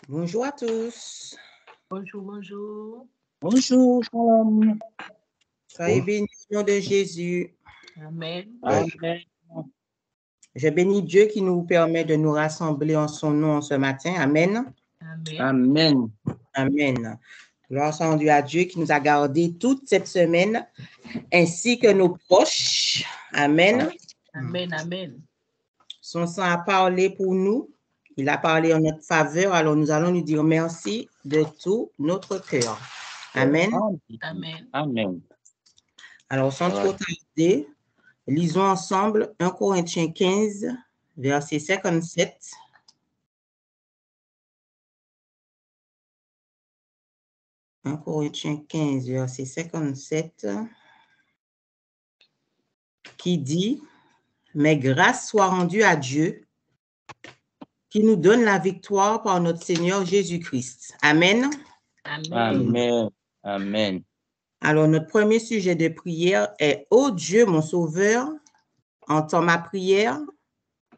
Bonjour à tous. Bonjour, bonjour. Bonjour, shalom. Soyez bénis au nom de Jésus. Amen. Amen. Je bénis Dieu qui nous permet de nous rassembler en son nom ce matin. Amen. Amen. Amen. Amen. Gloire soit rendue à Dieu qui nous a gardés toute cette semaine, ainsi que nos proches. Amen. Amen. Amen. Son sang a parlé pour nous. Il a parlé en notre faveur. Alors nous allons lui dire merci de tout notre cœur. Amen. Amen. Amen. Alors sans trop tarder, lisons ensemble 1 Corinthiens 15, verset 57. « 1 Corinthiens 15, verset 57, qui dit « Mais grâce soit rendue à Dieu, qui nous donne la victoire par notre Seigneur Jésus-Christ. » Amen. Amen. Amen. Alors, notre premier sujet de prière est « Ô Dieu, mon Sauveur, entends ma prière.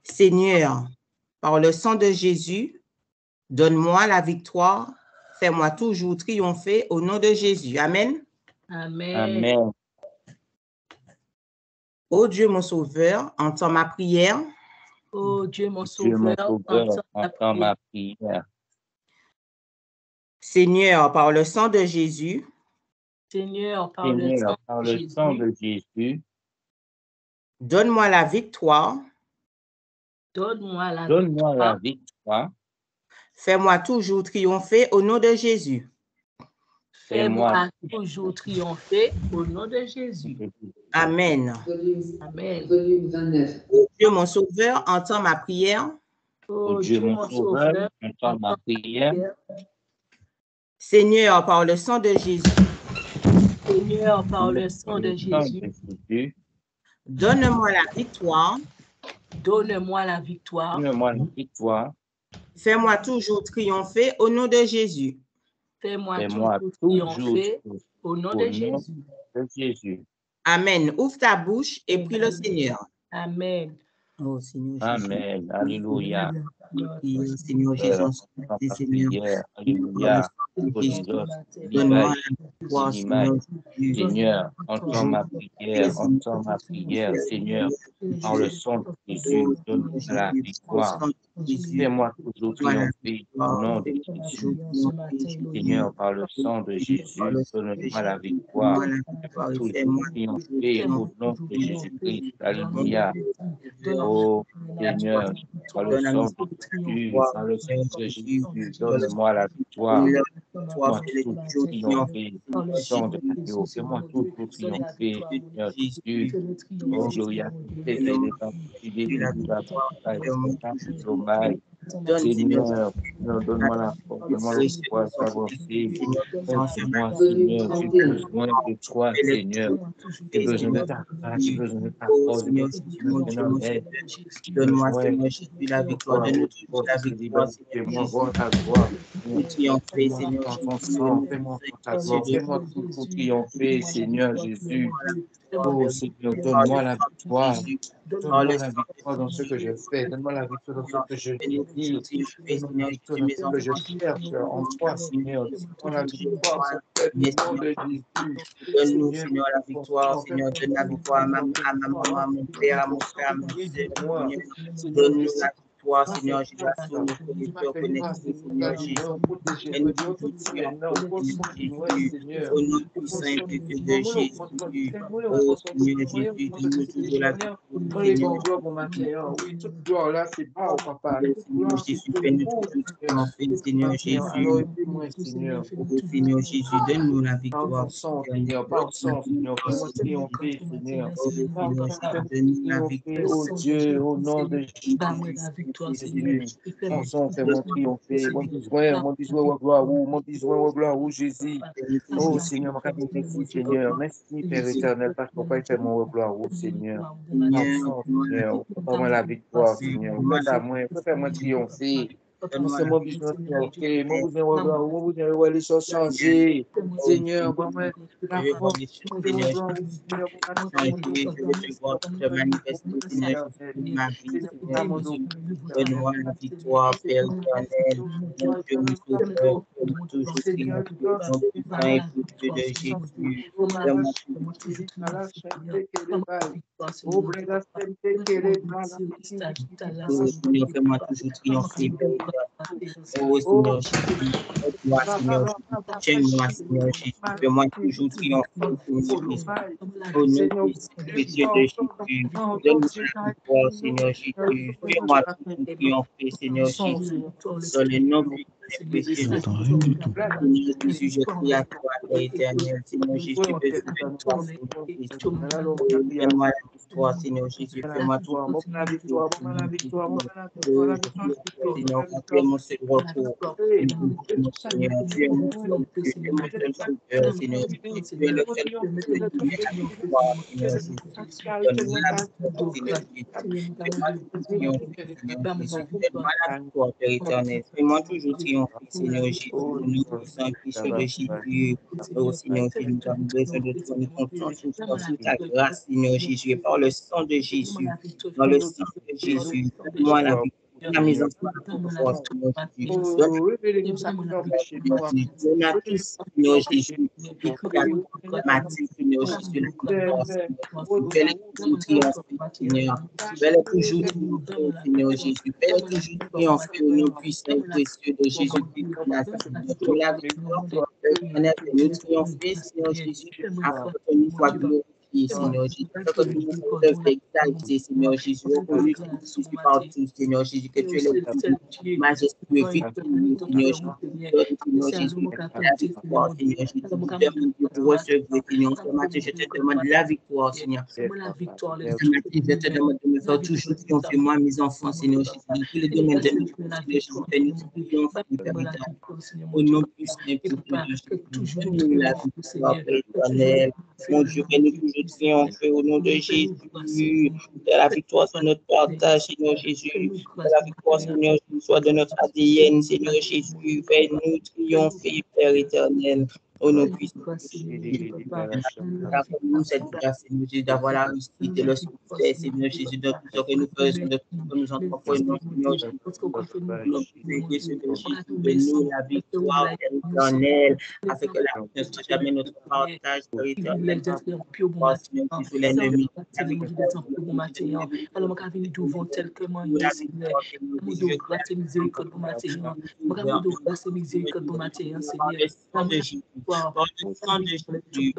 Seigneur, par le sang de Jésus, donne-moi la victoire. Fais-moi toujours triompher au nom de Jésus. » Amen. Amen. Amen. Ô Dieu, mon Sauveur, entends ma prière. Ô Dieu, mon Dieu, mon Sauveur, Sauveur, entends entends ma ma prière. Seigneur, par le sang de Jésus, Seigneur, par le Seigneur, sang par de le sang Jésus, de Jésus, donne-moi la victoire. donne-moi la donne-moi la victoire. victoire. Fais-moi toujours triompher au nom de Jésus. Fais-moi toujours triompher au nom de Jésus. Amen. Amen. Ô Dieu, mon Sauveur, entends ma prière. Ô Dieu, mon Sauveur, entends ma prière. Seigneur, par le sang de Jésus, Seigneur, par le sang de Jésus, donne-moi la victoire. donne-moi la victoire. Donne-moi la victoire. Fais-moi toujours triompher au nom de Jésus. Fais-moi Fais-moi toujours toujours triompher au nom de Jésus. Jésus. Amen. Ouvre ta bouche et prie le Seigneur. Amen. Oh Seigneur Jésus. Amen. Alléluia. Seigneur Jésus, Prière. Alléluia. donne-moi la victoire, Seigneur Jésus. Seigneur, entends ma prière, entends ma prière, Seigneur, par le sang de Jésus, donne-moi la victoire. Fais-moi toujours triompher au nom de Jésus. Seigneur, par le sang de Jésus, donne-moi la victoire. Toujours triompher au nom de Jésus-Christ. Alléluia. Oh Seigneur, par le sang de Jésus, par le sang de Jésus, donne-moi la victoire. Fais-moi toujours triompher. Sang de Dieu, fais-moi toujours triompher, Seigneur Jésus. Oh, gloria, Seigneur, donne-moi la force, donne-moi la foi d'avancer. Aide-moi, Seigneur, j'ai besoin de toi, Seigneur. J'ai besoin de ta grâce, j'ai besoin de ta force, j'ai besoin de l'aide. Donne-moi, Seigneur Jésus, la victoire. Donne-nous tous la victoire, fais-moi voir ta gloire. triompher, Seigneur Jésus. Fais-moi voir ta gloire. Fais-moi toujours triompher, Seigneur Jésus. Oh Seigneur, donne-moi la victoire. Donne-moi la victoire dans ce que je fais. Donne-moi la victoire dans ce que je dis. Donne-moi la victoire dans ce que je cherche en toi, Seigneur. Donne-moi la victoire, Seigneur, au nom de Jésus. Donne-nous, Seigneur, la victoire. Seigneur, donne la victoire à ma maman, à mon père, à mon frère, à ma soeur. Donne-nous la victoire, Seigneur Jésus, à tous nos connecteurs connectés, Seigneur Jésus. Donne-nous toujours Jésus, au nom puissant et précieux de Jésus. Oh Seigneur Jésus, donne-nous toujours la victoire. Oui, toute gloire là, c'est pas au papa. Seigneur Jésus, fais-nous toujours triompher, Seigneur Jésus. Seigneur. Seigneur Jésus, donne-nous la victoire. Par sang, Seigneur, par sang, Seigneur, fais-moi triompher, Seigneur. Oh Dieu, au nom de Jésus. Mon sang, fais-moi triompher. Mon besoin, gloire, Jésus. Oh Seigneur, merci, Seigneur. Merci, Père éternel, parce qu'on peut faire mon gloire, Seigneur. Mon sang, Seigneur, fais-moi la victoire, Seigneur. Fais-moi triompher. C'est mon besoin de mon besoin de voir les choses changer. Seigneur, moi, la force, donne-moi la victoire, Père éternel, mon Dieu, mon sauveur, toujours triompher, de Jésus, fais-moi Seigneur, fais-moi toujours triompher, oh Seigneur Jésus, aide-moi, Seigneur Jésus, tiens-moi, Seigneur Jésus, fais-moi toujours triompher, Seigneur Jésus, au nom précieux de Jésus, donne-moi la victoire, Seigneur Jésus, fais-moi toujours triompher, Seigneur Jésus, dans le nom précieux de Jésus, Seigneur Jésus, je prie à toi, Père éternel, Seigneur Jésus, besoin de toi, Seigneur Jésus, donne-moi la victoire, Seigneur Jésus, fais-moi tout Seigneur, tu es mon seul recours. Seigneur, tu es mon seul Dieu, tu es mon seul sauveur, Seigneur. Tu es le seul qui peut me donner la victoire, Seigneur Jésus. Donne-moi la victoire, Seigneur Jésus. Fais-moi toujours triompher, Seigneur Jésus. Donne-moi la victoire, Père éternel. Fais-moi toujours triompher, Seigneur Jésus. Nous puissons Christ de Jésus. Oh Seigneur Jésus, nous avons besoin de toi. Nous comptons sur ta grâce, Seigneur Jésus, et par le sang de Jésus. Dans le sang de Jésus, donne-moi la victoire. La mise en force, Seigneur Jésus. On a tous, Seigneur Jésus, qui problématique, Seigneur Jésus, fais les toujours triompher, Seigneur. Fais-les toujours triompher, Seigneur Jésus. Fais-les toujours triompher au nom puissant et précieux de Jésus-Christ de Nazareth. Pour la victoire, nous triompher, Seigneur Jésus, afin que nous soyons glorifiés. Seigneur Jésus, que nous devons exalter, Seigneur Jésus, reconnu que tu es partout, Seigneur Jésus, que tu es le plus majestueux, victorieux, Seigneur Jésus, la victoire, Seigneur Jésus, je demande pour recevoir, Seigneur, ce matin, je te demande la victoire, Seigneur. Ce matin, je te demande de me faire toujours triompher, moi, mes enfants, Seigneur Jésus, dans tous les domaines de notre vie, Seigneur Jésus, nous triompher, au nom puissant et puissant de Jésus, donne-nous la victoire, Père éternel. Mon Dieu, que nous toujours triompher au nom de Jésus. Que la victoire soit notre partage, Seigneur Jésus. Que la victoire, Seigneur Jésus, soit de notre ADN, Seigneur Jésus. Fais-nous triompher, Père éternel. Au nom puissant de Jésus. Nous cette grâce, Seigneur Jésus, d'avoir la réussite et le succès, Seigneur Jésus, de tout ce que nous faisons, de tout ce que nous entreprenons, Seigneur Jésus. De nous la victoire éternelle, afin que la ne soit jamais notre partage éternel. L'ennemi. Alors, on venir devant tel que moi, Seigneur. Nous grâce et miséricorde pour matin. Nous grâce et miséricorde pour matin, Seigneur. Par le sang de Jésus,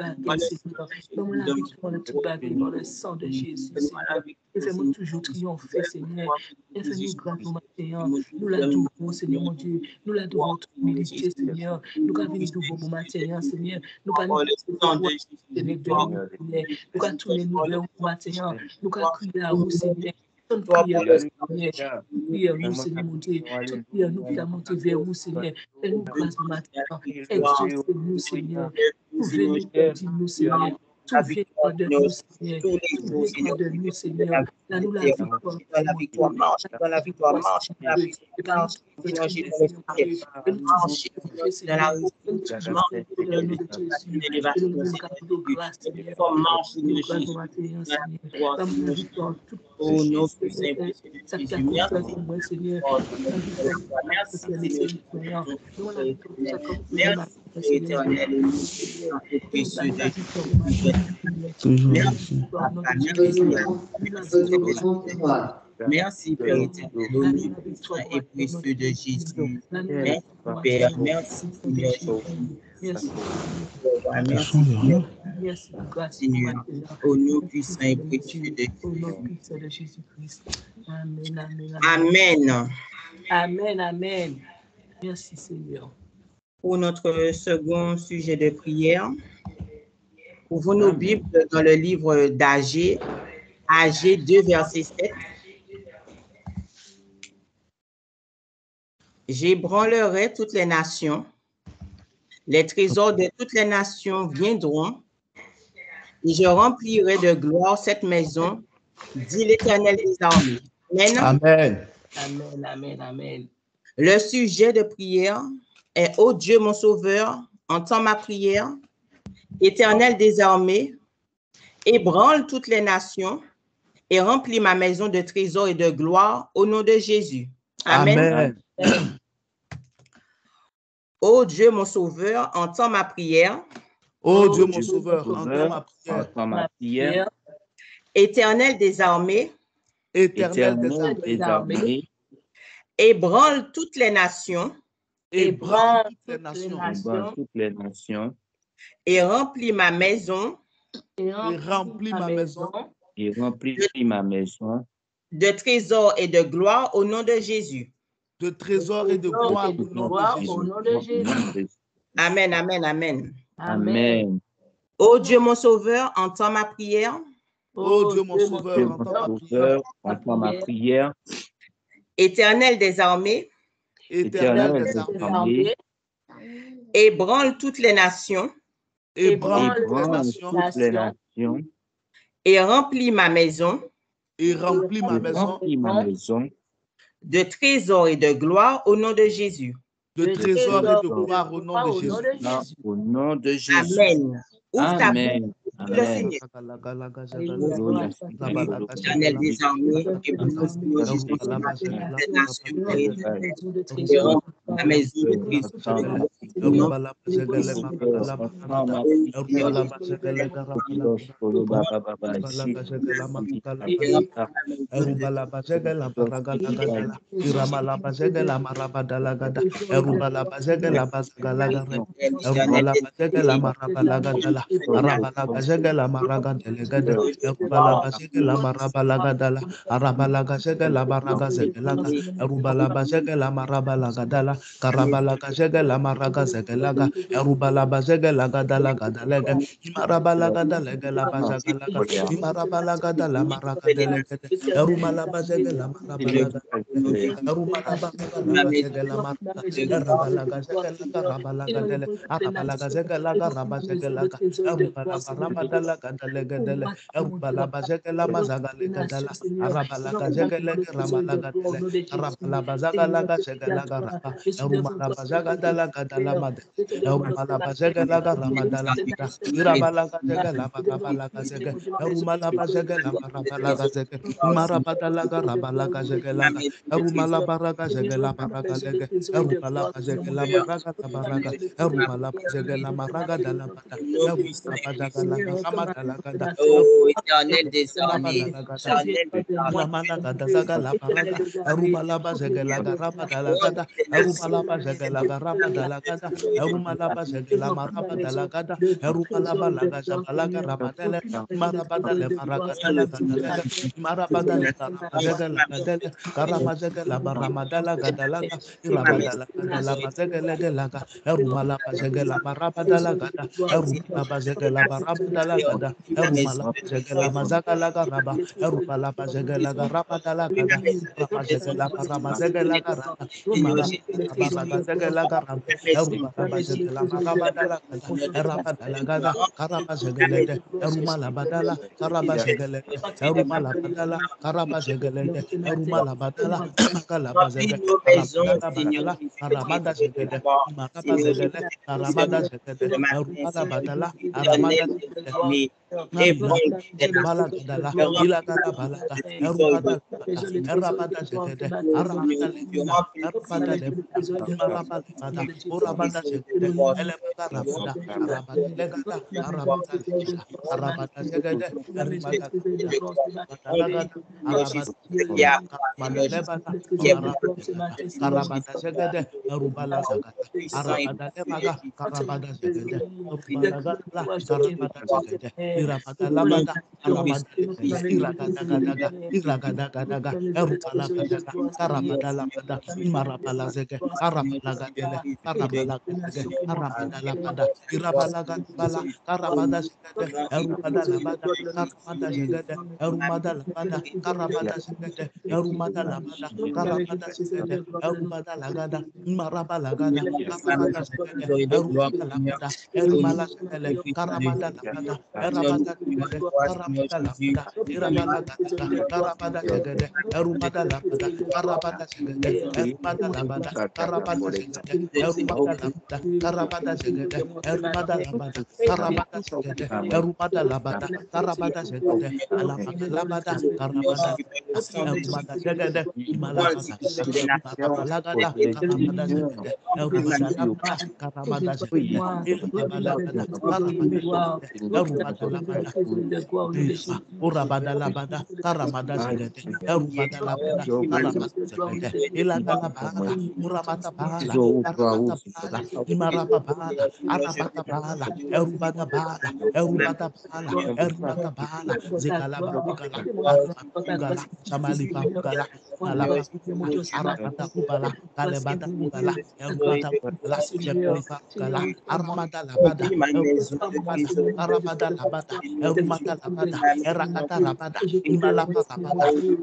donne-moi la victoire de toute bagaille dans le sang de Jésus, Seigneur. Et fais-moi toujours triompher, Seigneur. Et fais-nous grâce pour matin. Nous l'adorons, Seigneur, mon Dieu. Nous l'adorons toute humilité, Seigneur. Nous avons venir devant pour matin, Seigneur. Nous avons nous avons tourner nous vers vous matin. Nous avons crier à vous, Seigneur. Toute prière, nous, Seigneur, mon Dieu. Toute prière, nous qui a monté vers vous, Seigneur. Fais-nous grâce pour matin. Exaucez-nous, Seigneur. Ouvrez-nous, Seigneur. Tout vient de nous, Seigneur. Tout vient de nous, Seigneur. Là, nous la victoire. Dans la victoire, marche. Dans la victoire, marche. Dans la victoire, Seigneur Jésus. Marche dans la réussite. Marche dans l'élévation. Oh, nos puissants Jésus. Merci, éternel et précieux de Merci, Père éternel, au nom et précieux de Jésus. Merci, Père. Merci, Seigneur. Merci, Seigneur, au nom puissant et précieux de Jésus-Christ. Amen. Amen, amen. Merci, Seigneur. Pour notre second sujet de prière, ouvrons nos Bibles dans le livre d'Agé, Agé 2, verset 7. J'ébranlerai toutes les nations, les trésors de toutes les nations viendront, et je remplirai de gloire cette maison, dit l'Éternel des armées. Amen. Amen. Amen, amen, amen. Le sujet de prière est « Ô Dieu, mon sauveur, entends ma prière. Éternel des armées, ébranle toutes les nations et remplis ma maison de trésors et de gloire au nom de Jésus. » Amen. Amen. Ô Dieu, mon sauveur, entends ma prière. Ô Dieu, mon sauveur, entends ma prière. Éternel des armées, Éternel des armées, ébranle toutes les nations ébranle toutes les nations et remplis ma maison et remplis ma maison de trésors et de gloire au nom de Jésus. de trésors et de gloire au nom de Jésus. Amen, amen, amen. Amen. Ô Dieu, mon sauveur, entends ma prière. Ô Dieu, mon sauveur, entends ma prière. Éternel des armées, Éternel des armées, ébranle toutes les nations ébranle toutes les nations et remplis ma maison et remplis ma maison de trésors et de gloire au nom de Jésus. de trésors et de gloire au nom de Jésus. Au nom de Jésus. Amen. Ouvre ta Amen. bouche, le Seigneur. Éternel des armées, ébranle toutes les nations et remplis ma maison de trésors au nom Oh, éternel des armées, éternel des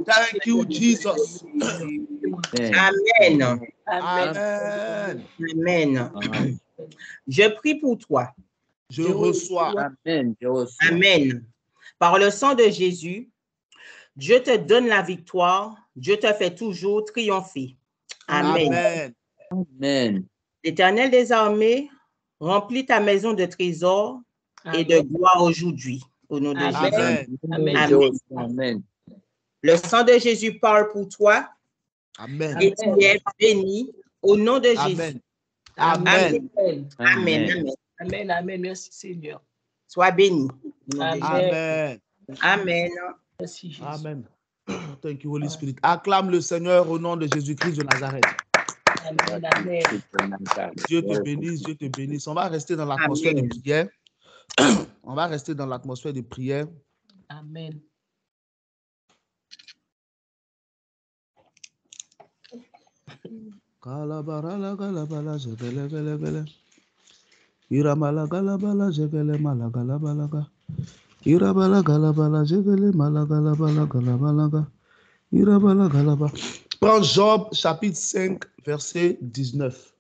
Thank you, Jesus. Amen. Amen. Amen. Je prie pour toi. Je reçois. Amen. Je reçois. Amen. Par le sang de Jésus, Dieu te donne la victoire. Dieu te fait toujours triompher. Amen. Amen. Amen. L'Éternel des armées remplit ta maison de trésors et de gloire aujourd'hui. Au nom de Jésus. Amen. Amen. Je reçois. Amen. Le sang de Jésus parle pour toi. Amen. Et tu es béni au nom de Amen. Jésus. Amen. Amen. Amen. Amen. Amen. Merci Seigneur. Sois béni. Amen. Amen. Merci Jésus. Amen. Thank you, Holy Spirit. Acclame le Seigneur au nom de Jésus-Christ de Nazareth. Amen. Amen. Dieu te bénisse, Dieu te bénisse. On va rester dans l'atmosphère de prière. On va rester dans l'atmosphère de prière. Amen. Prends Job chapitre 5 verset 19.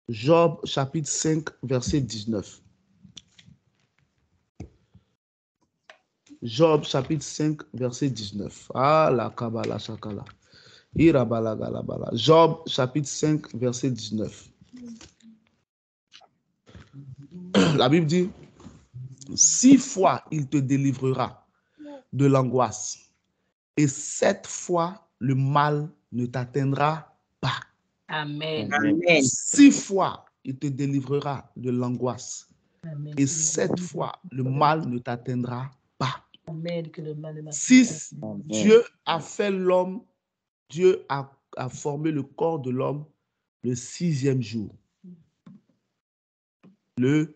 Job chapitre 5 verset 19. Job chapitre 5 verset 19. Ah la kabala shakala. Job chapitre 5 verset 19. La Bible dit, 6 fois il te délivrera de l'angoisse et 7 fois le mal ne t'atteindra pas. Amen. Amen. 6 fois il te délivrera de l'angoisse et 7 fois le mal ne t'atteindra pas. Amen. Que le mal ne m'atteindra pas. 6. Dieu a fait l'homme, Dieu a formé le corps de l'homme le 6e jour. Le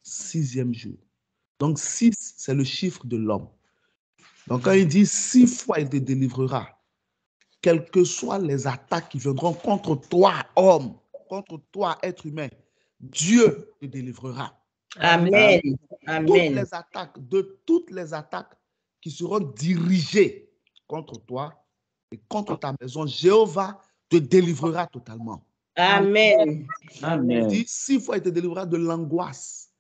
6e jour. Donc 6, c'est le chiffre de l'homme. Donc quand il dit 6 fois il te délivrera, quelles que soient les attaques qui viendront contre toi, homme, contre toi, être humain, Dieu te délivrera. Amen. Toutes les attaques qui seront dirigées contre toi et contre ta maison, Jéhovah te délivrera totalement. Amen. Il dit 6 fois il te délivrera de l'angoisse.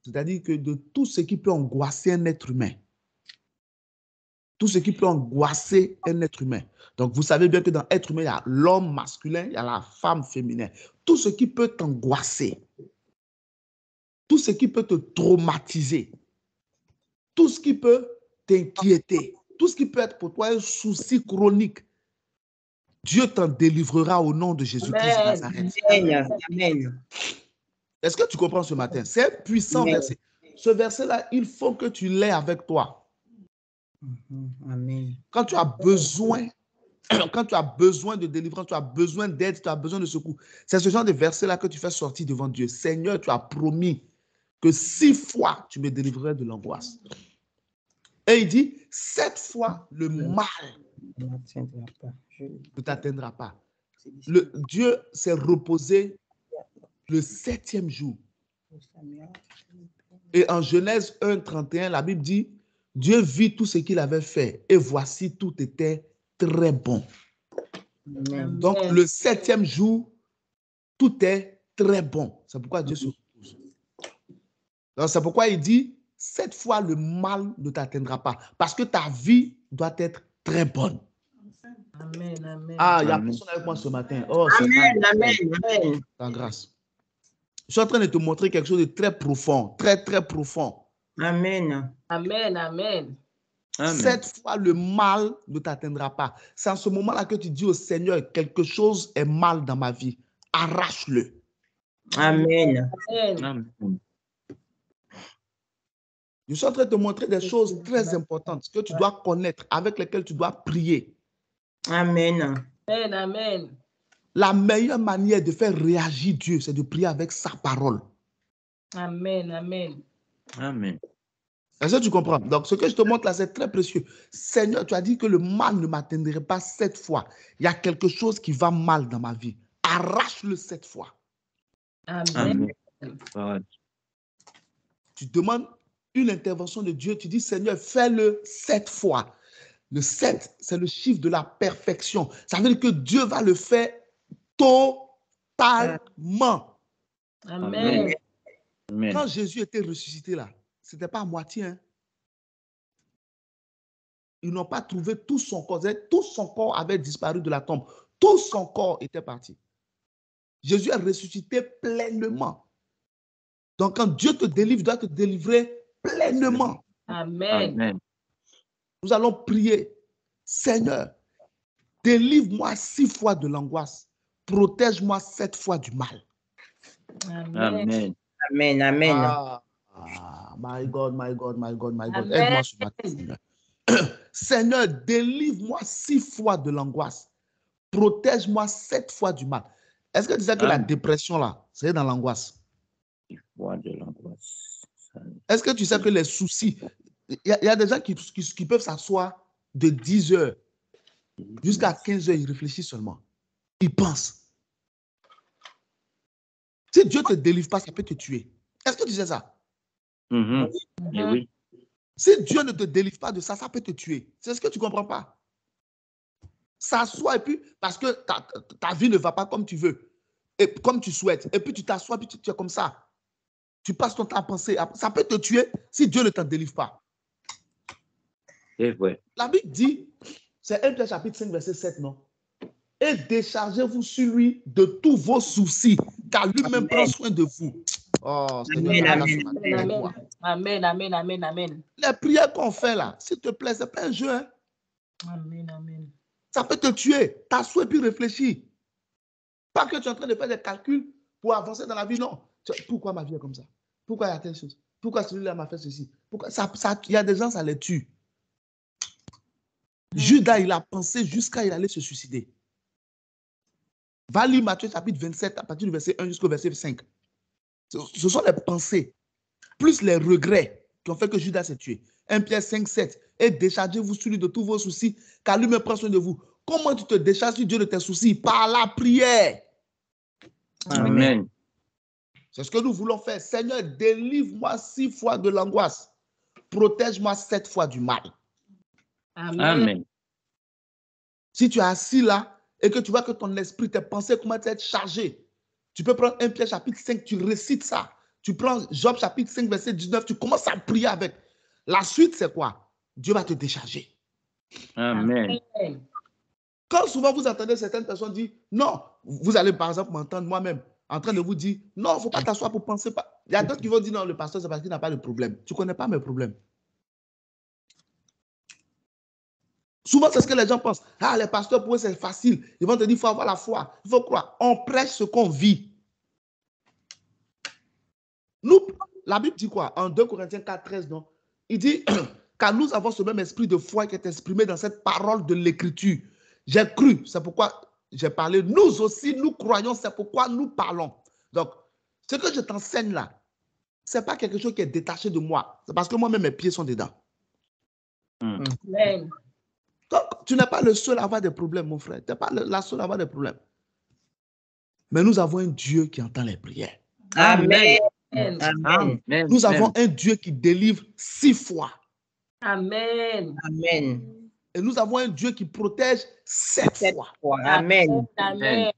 C'est-à-dire que de tout ce qui peut angoisser un être humain. Tout ce qui peut angoisser un être humain. Donc, vous savez bien que dans l'être humain, il y a l'homme masculin, il y a la femme féminine. Tout ce qui peut t'angoisser, tout ce qui peut te traumatiser, tout ce qui peut t'inquiéter, tout ce qui peut être pour toi un souci chronique, Dieu t'en délivrera au nom de Jésus-Christ de Nazareth. Amen. Est-ce que tu comprends ce matin? C'est un puissant verset. Ce verset-là, il faut que tu l'aies avec toi. Amen. Quand tu as besoin de délivrance, tu as besoin d'aide, tu as besoin de secours. C'est ce genre de verset-là que tu fais sortir devant Dieu. Seigneur, tu as promis que 6 fois tu me délivrerais de l'angoisse. Et il dit, 7 fois le mal ne t'atteindra pas. Dieu s'est reposé le 7e jour. Et en Genèse 1:31, la Bible dit, Dieu vit tout ce qu'il avait fait et voici tout était très bon. Amen. Donc le 7e jour, tout est très bon. C'est pourquoi Dieu se repose. Donc c'est pourquoi il dit, 7 fois le mal ne t'atteindra pas. Parce que ta vie doit être très bonne. Amen, amen. Ah, il y a Amen. personne avec moi ce matin. Oh, c'est Amen, pas amen, amen. ta grâce. Je suis en train de te montrer quelque chose de très profond, très, très profond. Amen. Amen, amen. Amen. 7 fois le mal ne t'atteindra pas. C'est en ce moment-là que tu dis au Seigneur, quelque chose est mal dans ma vie. Arrache-le. Amen. Amen. Amen. Je suis en train de te montrer des choses très importantes que tu dois connaître, avec lesquelles tu dois prier. Amen. Amen, amen. La meilleure manière de faire réagir Dieu, c'est de prier avec sa parole. Amen, amen. Amen. Est-ce que tu comprends? Donc, ce que je te montre là, c'est très précieux. Seigneur, tu as dit que le mal ne m'atteindrait pas 7 fois. Il y a quelque chose qui va mal dans ma vie. Arrache-le 7 fois. Amen. Amen. Tu demandes une intervention de Dieu. Tu dis, Seigneur, fais-le 7 fois. Le 7, c'est le chiffre de la perfection. Ça veut dire que Dieu va le faire totalement. Amen. Amen. Quand Jésus était ressuscité là, ce n'était pas à moitié. Hein. Ils n'ont pas trouvé tout son corps. Tout son corps avait disparu de la tombe. Tout son corps était parti. Jésus est ressuscité pleinement. Donc, quand Dieu te délivre, il doit te délivrer pleinement. Amen. Amen. Nous allons prier. Seigneur, délivre-moi 6 fois de l'angoisse. Protège-moi 7 fois du mal. Amen. Amen. Amen. Amen. My God, my God, my God, my God. Amen. Aide-moi ce matin, Seigneur. Seigneur, délivre-moi 6 fois de l'angoisse. Protège-moi 7 fois du mal. Est-ce que tu sais que la Amen. dépression, là, c'est dans l'angoisse? 6 fois de l'angoisse. Est-ce que tu sais que les soucis, il y a des gens qui peuvent s'asseoir de 10 heures jusqu'à 15 heures, ils réfléchissent seulement. Ils pensent. Si Dieu ne te délivre pas, ça peut te tuer. Est-ce que tu sais ça? Et oui. Si Dieu ne te délivre pas de ça, ça peut te tuer. C'est ce que tu ne comprends pas. S'assois et puis, parce que ta vie ne va pas comme tu veux, et comme tu souhaites, et puis tu t'assois, puis tu es comme ça. Tu passes ton temps à penser. Ça peut te tuer si Dieu ne t'en délivre pas. C'est vrai. La Bible dit, c'est 1 Pierre chapitre 5, verset 7, non? Et déchargez-vous sur lui de tous vos soucis, car lui-même prend soin de vous. Oh, Seigneur, Amen. Amen, amen, amen, amen. les prières qu'on fait là, s'il te plaît, ce n'est pas un jeu. Hein? Amen, amen. Ça peut te tuer. T'assois et puis réfléchis. Pas que tu es en train de faire des calculs pour avancer dans la vie, non. Pourquoi ma vie est comme ça? Pourquoi il y a telle chose? Pourquoi celui-là m'a fait ceci? Pourquoi il y a des gens, ça les tue. Judas, il a pensé jusqu'à il allait se suicider. Va lire Matthieu chapitre 27, à partir du verset 1 jusqu'au verset 5. Ce sont les pensées, plus les regrets qui ont fait que Judas s'est tué. 1 Pierre 5, 7. Et déchargez-vous sur lui de tous vos soucis, car lui me prend soin de vous. Comment tu te décharges sur Dieu de tes soucis? Par la prière. Amen. C'est ce que nous voulons faire. Seigneur, délivre-moi 6 fois de l'angoisse. Protège-moi 7 fois du mal. Amen. Amen. Si tu es assis là et que tu vois que ton esprit, tes pensées commencent à être chargées, tu peux prendre 1 Pierre chapitre 5, tu récites ça. Tu prends Job chapitre 5, verset 19, tu commences à prier avec. La suite, c'est quoi? Dieu va te décharger. Amen. Quand souvent vous entendez certaines personnes dire, non, vous allez par exemple m'entendre moi-même en train de vous dire, non, il ne faut pas t'asseoir pour penser. Pas. Il y a d'autres qui vont dire, non, le pasteur, c'est parce qu'il n'a pas de problème. Tu ne connais pas mes problèmes. Souvent, c'est ce que les gens pensent. Ah, les pasteurs, pour eux, c'est facile. Ils vont te dire, il faut avoir la foi. Il faut croire. On prêche ce qu'on vit. Nous, la Bible dit quoi? En 2 Corinthiens 4, 13, non? Il dit, car nous avons ce même esprit de foi qui est exprimé dans cette parole de l'Écriture. J'ai cru, c'est pourquoi j'ai parlé. Nous aussi, nous croyons, c'est pourquoi nous parlons. Donc, ce que je t'enseigne là, ce n'est pas quelque chose qui est détaché de moi. C'est parce que moi-même, mes pieds sont dedans. Amen. Donc, tu n'es pas le seul à avoir des problèmes, mon frère. Tu n'es pas la seule à avoir des problèmes. Mais nous avons un Dieu qui entend les prières. Amen. Amen. Amen. Nous avons un Dieu qui délivre 6 fois. Amen. Amen. Et nous avons un Dieu qui protège 7 fois. Amen. Amen.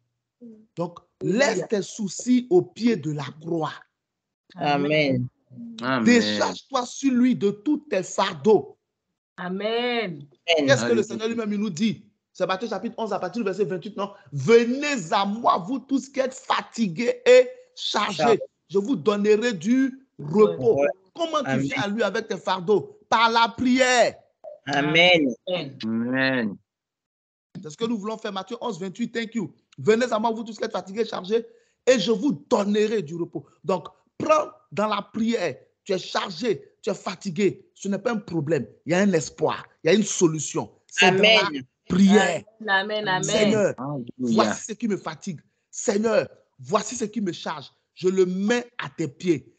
Donc, laisse tes soucis au pied de la croix. Amen. Décharge-toi sur lui de tous tes fardeaux. Amen. Qu'est-ce que le Seigneur lui-même nous dit? C'est Matthieu chapitre 11 à partir du verset 28. Non? Venez à moi, vous tous qui êtes fatigués et chargés. Je vous donnerai du repos. Comment tu viens à lui avec tes fardeaux? Par la prière. Amen. Amen. C'est ce que nous voulons faire. Matthieu 11, 28. Thank you. Venez à moi, vous tous qui êtes fatigués et chargés, et je vous donnerai du repos. Donc, prends dans la prière. Tu es chargé, tu es fatigué. Ce n'est pas un problème. Il y a un espoir. Il y a une solution. C'est dans la prière. Amen. Amen. Seigneur, Alléluia. voici ce qui me fatigue. Seigneur, voici ce qui me charge. Je le mets à tes pieds.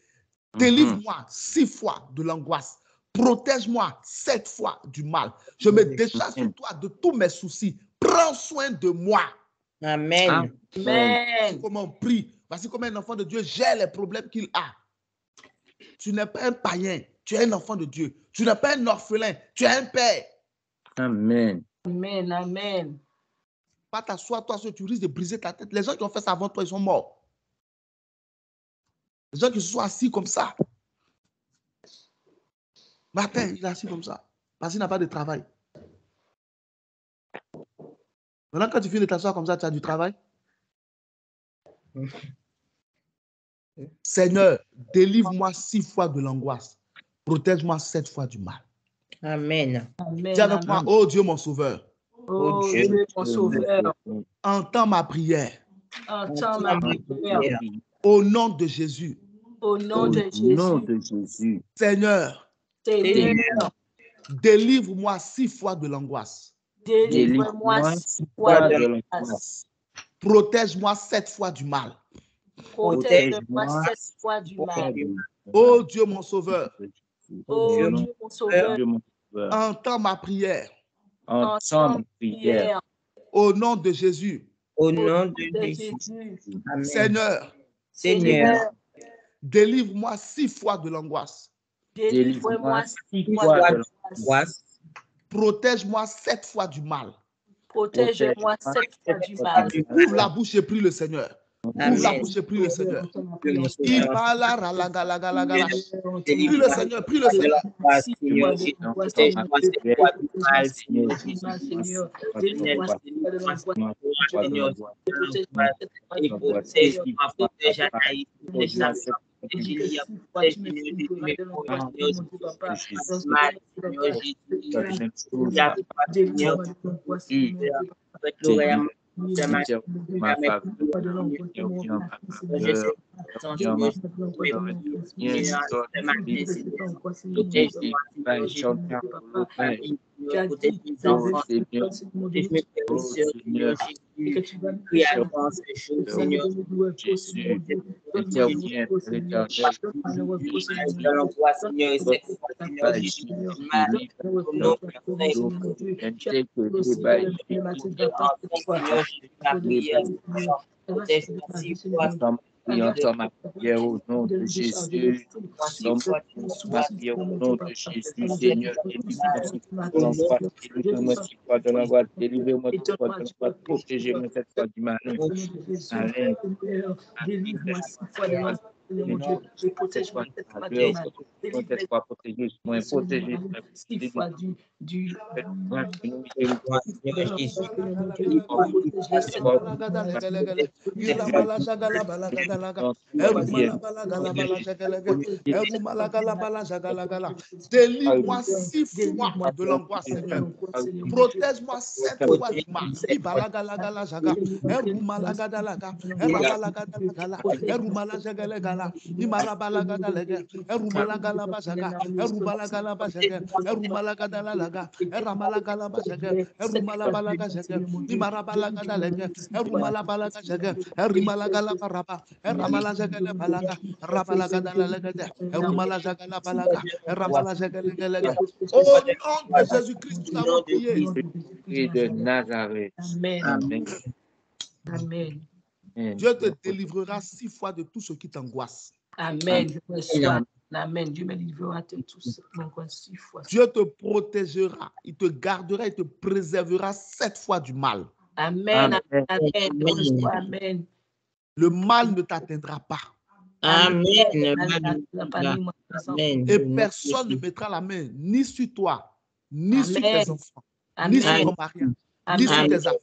Délivre-moi 6 fois de l'angoisse. Protège-moi 7 fois du mal. Je me décharge sur toi de tous mes soucis. Prends soin de moi. Amen. Amen. Comment on prie. Voici comment un enfant de Dieu gère les problèmes qu'il a. Tu n'es pas un païen. Tu es un enfant de Dieu. Tu n'es pas un orphelin. Tu es un père. Amen. Amen. Amen. Pas t'asseoir, toi, tu risques de briser ta tête. Les gens qui ont fait ça avant toi, ils sont morts. Les gens qui se sont assis comme ça. Matin, il est assis comme ça. Parce qu'il n'a pas de travail. Maintenant, quand tu finis de t'asseoir comme ça, tu as du travail. Seigneur, délivre-moi 6 fois de l'angoisse. Protège-moi 7 fois du mal. Amen. Dis avec moi, oh Dieu mon sauveur. Oh Dieu, mon sauveur. Entends ma prière. Entends ma prière. Au nom de Jésus. Au nom de Jésus. Seigneur, délivre-moi 6 fois de l'angoisse. Délivre-moi 6 fois de l'angoisse. Protège-moi 7 fois du mal. Protège-moi 7 fois du mal. Oh Dieu mon sauveur. Oh Dieu, mon sauveur. Entends ma prière. Entends ma prière. Au nom de Jésus. Au nom de Jésus. Amen. Seigneur, délivre-moi 6 fois de l'angoisse. Délivre-moi 6 fois de l'angoisse. Protège-moi 7 fois du mal. Protège-moi 7 fois du mal. Ouvre la bouche et prie le Seigneur. Ouvre la bouche et prie le Seigneur. Prie le Seigneur, prie le Seigneur. Entends ma prière au nom de Jésus. Entends ma prière au nom de Jésus, Seigneur. Délivrez-moi 6 fois de l'angoisse. Délivrez-moi 6 fois de l'angoisse. Protégez-moi 7 fois du mal. Délivre-moi 6 fois de l'angoisse. Protège-moi 7 fois du mal. Protège-moi, protégez-moi, protégez-moi. 6 fois du délivre-moi 6 fois de l'angoisse, Seigneur. Protège-moi 7 fois du mal. Au nom de Jésus-Christ, nous avons prié. Et de Nazareth. Amen. Amen. Amen. Dieu te délivrera 6 fois de tout ce qui t'angoisse. Amen. Je reçois. Amen. Dieu me livrera de tout ce qui m'angoisse 6 fois. Dieu te protégera, il te gardera, il te préservera 7 fois du mal. Amen. Amen. Je reçois. Amen. Le mal ne t'atteindra pas. Amen. Et personne ne mettra la main ni sur toi, ni sur tes enfants, ni sur ton mariage, ni sur tes affaires,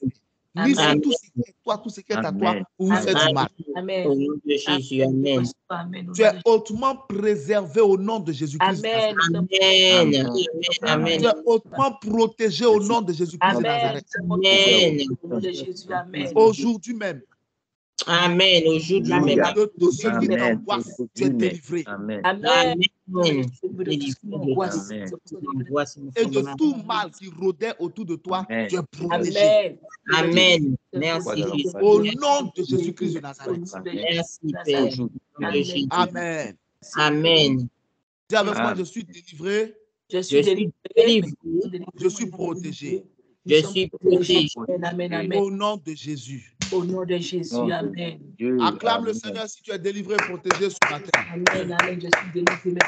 ni sur tout ce qui est toi, tout ce qui est à toi, pour vous faire du mal. Amen. Au nom de Jésus, amen. Tu es hautement préservé au nom de Jésus-Christ. Amen. Amen. Amen. Tu es hautement protégé au nom de Jésus-Christ de Nazareth. Amen. Aujourd'hui même. Amen. Aujourd'hui même. De tout ce qui t'angoisse, tu es délivré. Amen. Et de tout mal qui rôdait autour de toi, tu es protégé. Amen. Merci Jésus. Au nom de Jésus-Christ de Nazareth. Merci Père. Amen. Amen. Dis avec moi, je suis délivré. Je suis délivré. Je suis protégé. Je suis protégé. Amen. Au nom de Jésus. Au nom de Jésus. Amen. Acclame le Seigneur si tu es délivré, protégé ce matin. Amen. Amen. Je suis délivré.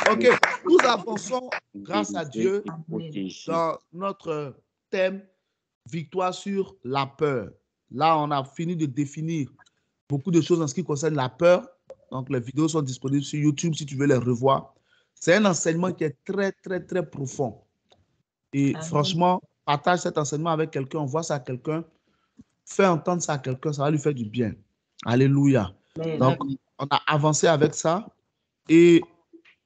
Ok, nous avançons grâce à Dieu dans notre thème victoire sur la peur. Là, on a fini de définir beaucoup de choses en ce qui concerne la peur. Donc, les vidéos sont disponibles sur YouTube si tu veux les revoir. C'est un enseignement qui est très, très, très profond. Et franchement, partage cet enseignement avec quelqu'un, envoie ça à quelqu'un, fais entendre ça à quelqu'un, ça va lui faire du bien. Alléluia. Donc, on a avancé avec ça et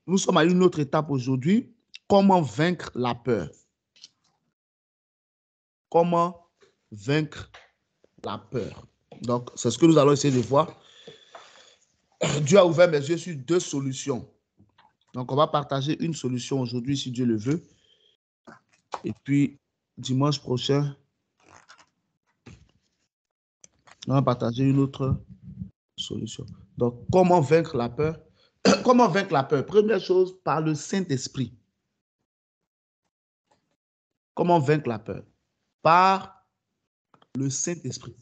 nous sommes à une autre étape aujourd'hui. Comment vaincre la peur? Comment vaincre la peur? Donc, c'est ce que nous allons essayer de voir. Dieu a ouvert mes yeux sur 2 solutions. Donc, on va partager une solution aujourd'hui, si Dieu le veut. Et puis, dimanche prochain, on va partager une autre solution. Donc, comment vaincre la peur? Comment vaincre la peur? Première chose, par le Saint-Esprit. Comment vaincre la peur? Par le Saint-Esprit.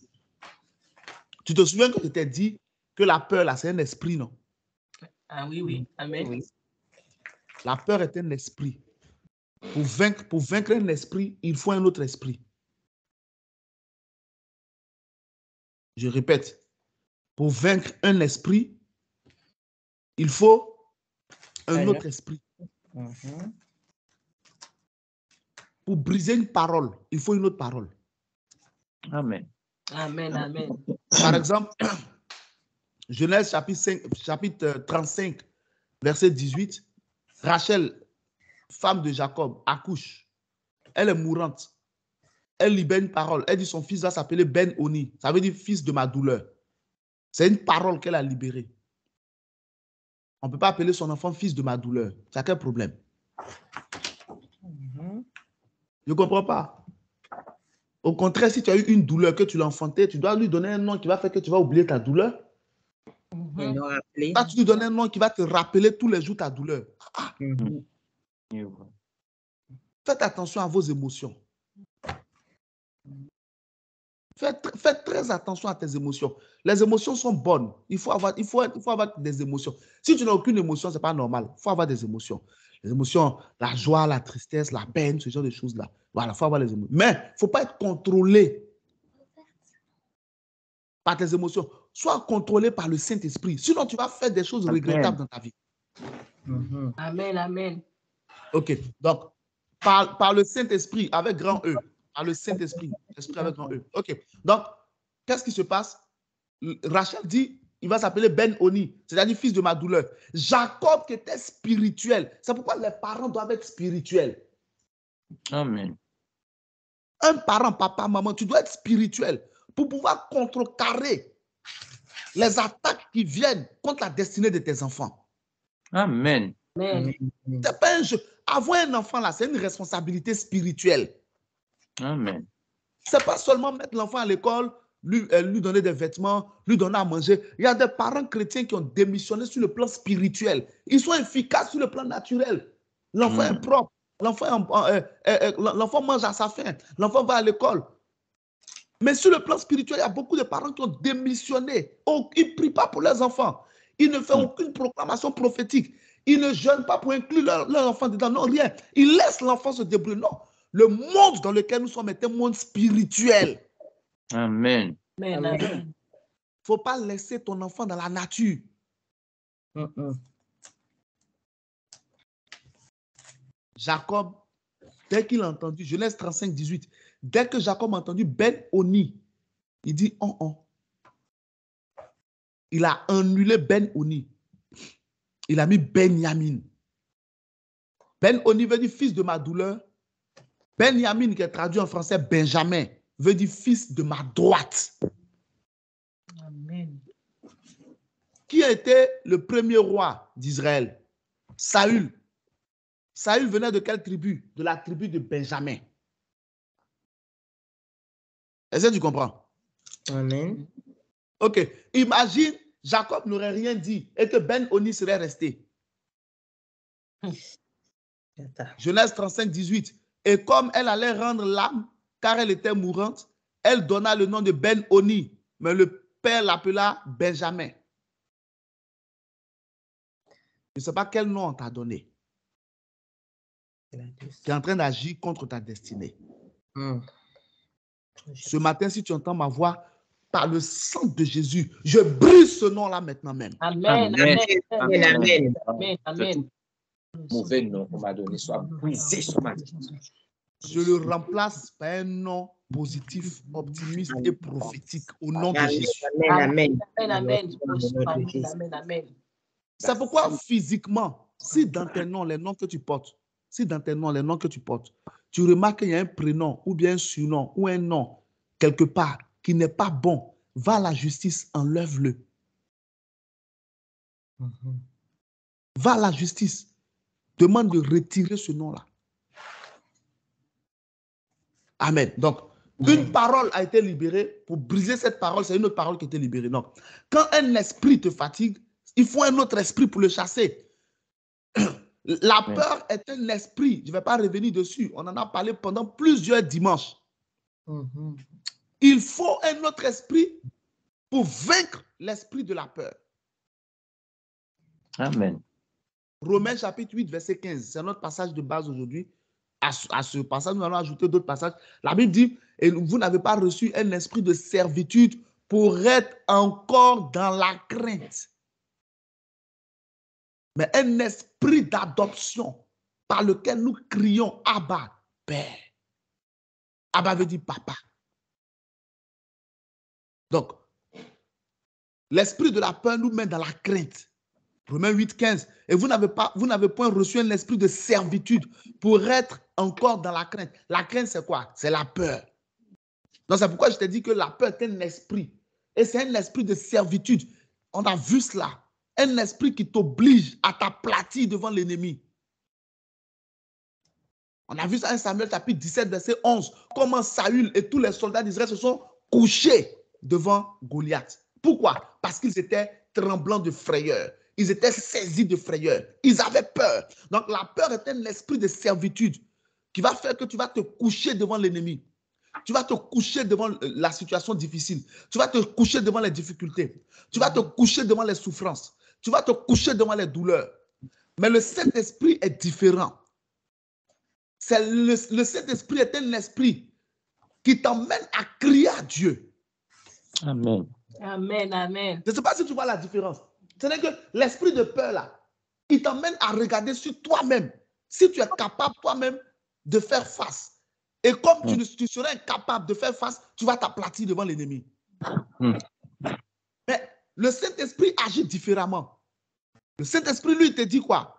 Tu te souviens que je t'ai dit que la peur, là, c'est un esprit, non? Ah oui. Amen. Oui. La peur est un esprit. Pour vaincre un esprit, il faut un autre esprit. Je répète, pour vaincre un esprit, il faut un autre esprit. Pour briser une parole, il faut une autre parole. Amen. Amen. Par exemple, Genèse chapitre 35, verset 18, Rachel, femme de Jacob, accouche. Elle est mourante. Elle libère une parole. Elle dit son fils va s'appeler Ben-Oni. Ça veut dire fils de ma douleur. C'est une parole qu'elle a libérée. On ne peut pas appeler son enfant fils de ma douleur. C'est quel problème? Je ne comprends pas. Au contraire, si tu as eu une douleur, que tu l'as enfantée, tu dois lui donner un nom qui va faire que tu vas oublier ta douleur. Tu lui donnes un nom qui va te rappeler tous les jours ta douleur. Faites attention à vos émotions. Faites très attention à tes émotions. Les émotions sont bonnes. Il faut avoir des émotions. Si tu n'as aucune émotion, ce n'est pas normal. Il faut avoir des émotions. Les émotions, la joie, la tristesse, la peine, ce genre de choses-là. Voilà, il faut avoir les émotions. Mais il ne faut pas être contrôlé par tes émotions. Sois contrôlé par le Saint-Esprit. Sinon, tu vas faire des choses regrettables dans ta vie. Amen. OK. Donc, par le Saint-Esprit avec grand E. Par le Saint-Esprit. Esprit avec grand E. OK. Donc, qu'est-ce qui se passe? Rachel dit, il va s'appeler Ben-Oni, c'est-à-dire fils de ma douleur. Jacob qui était spirituel. C'est pourquoi les parents doivent être spirituels. Amen. Un parent, papa, maman, tu dois être spirituel pour pouvoir contrecarrer les attaques qui viennent contre la destinée de tes enfants. Amen. C'est pas un jeu. Avoir un enfant là, c'est une responsabilité spirituelle. Amen. C'est pas seulement mettre l'enfant à l'école, lui donner des vêtements, lui donner à manger. Il y a des parents chrétiens qui ont démissionné sur le plan spirituel. Ils sont efficaces sur le plan naturel. L'enfant est propre. L'enfant mange à sa faim. L'enfant va à l'école. Mais sur le plan spirituel, il y a beaucoup de parents qui ont démissionné. Oh, ils ne prient pas pour leurs enfants. Ils ne font aucune proclamation prophétique. Ils ne jeûnent pas pour inclure leur enfant dedans. Non, rien. Ils laissent l'enfant se débrouiller. Non. Le monde dans lequel nous sommes est un monde spirituel. Amen. Amen. Amen. Il ne faut pas laisser ton enfant dans la nature. Jacob, dès qu'il a entendu, Genèse 35, 18, dès que Jacob a entendu Ben-Oni, il dit Il a annulé Ben-Oni. Il a mis Benjamin. Ben-Oni veut dire fils de ma douleur. Benjamin, qui est traduit en français Benjamin, veut dire fils de ma droite. Amen. Qui a été le premier roi d'Israël? Saül. Saül venait de quelle tribu? De la tribu de Benjamin. Est-ce que tu comprends? Amen. Ok. Imagine, Jacob n'aurait rien dit et que Ben-Oni serait resté. Genèse 35, 18. Et comme elle allait rendre l'âme, car elle était mourante, elle donna le nom de Ben-Oni, mais le père l'appela Benjamin. Je ne sais pas quel nom on t'a donné. Tu es en train d'agir contre ta destinée. Ce matin, si tu entends ma voix, par le sang de Jésus, je brise ce nom-là maintenant même. Amen. Amen. Amen. Amen. Amen. Amen. Mauvais nom qu'on m'a donné soit brisé ce matin. Je le remplace par un nom positif, optimiste et prophétique au nom de Jésus. Amen. Amen. Amen. Amen. C'est pourquoi physiquement, si dans tes noms, les noms que tu portes, tu remarques qu'il y a un prénom ou bien un surnom ou un nom quelque part qui n'est pas bon, va à la justice, enlève-le. Va à la justice, demande de retirer ce nom-là. Amen. Donc, une parole a été libérée. Pour briser cette parole, c'est une autre parole qui a été libérée. Donc, quand un esprit te fatigue, il faut un autre esprit pour le chasser. La peur est un esprit. Je ne vais pas revenir dessus. On en a parlé pendant plusieurs dimanches. Il faut un autre esprit pour vaincre l'esprit de la peur. Amen. Romains chapitre 8, verset 15. C'est notre passage de base aujourd'hui. À ce passage, nous allons ajouter d'autres passages. La Bible dit, et vous n'avez pas reçu un esprit de servitude pour être encore dans la crainte, mais un esprit d'adoption par lequel nous crions Abba, Père. Abba veut dire papa. Donc, l'esprit de la peur nous met dans la crainte. Romains 8, 15. Et vous n'avez point reçu un esprit de servitude pour être encore dans la crainte. La crainte, c'est quoi? C'est la peur. Donc, c'est pourquoi je t'ai dit que la peur est un esprit. Et c'est un esprit de servitude. On a vu cela. Un esprit qui t'oblige à t'aplatir devant l'ennemi. On a vu ça en Samuel chapitre 17, verset 11. Comment Saül et tous les soldats d'Israël se sont couchés devant Goliath. Pourquoi? Parce qu'ils étaient tremblants de frayeur. Ils étaient saisis de frayeur. Ils avaient peur. Donc la peur est un esprit de servitude qui va faire que tu vas te coucher devant l'ennemi. Tu vas te coucher devant la situation difficile. Tu vas te coucher devant les difficultés. Tu vas te coucher devant les souffrances. Tu vas te coucher devant les douleurs. Mais le Saint-Esprit est différent. Le Saint-Esprit est un esprit qui t'emmène à crier à Dieu. Amen. Amen. Amen. Je ne sais pas si tu vois la différence. C'est-à-dire que l'esprit de peur, là, il t'emmène à regarder sur toi-même. Si tu es capable toi-même de faire face. Et comme tu serais incapable de faire face, tu vas t'aplatir devant l'ennemi. Mais le Saint-Esprit agit différemment. Le Saint-Esprit, lui, te dit quoi?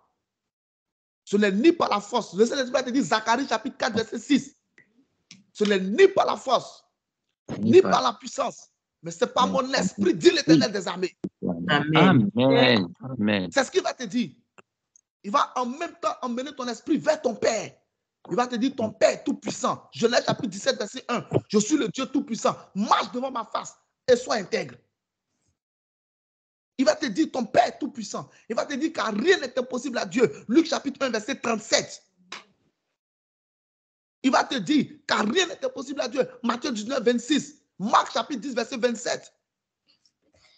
Ce n'est ni par la force. Le Saint-Esprit te dit, Zacharie chapitre 4, verset 6. Ce n'est ni par la force, ni par la puissance, mais c'est par mon esprit, dit l'Éternel des armées. Amen. Amen. C'est ce qu'il va te dire. Il va en même temps emmener ton esprit vers ton Père. Il va te dire, ton Père tout-puissant. Genèse chapitre 17, verset 1. Je suis le Dieu tout-puissant. Marche devant ma face et sois intègre. Il va te dire, ton Père tout-puissant. Il va te dire car rien n'est impossible à Dieu. Luc chapitre 1, verset 37. Il va te dire car rien n'est impossible à Dieu. Matthieu 19, 26. Marc chapitre 10, verset 27.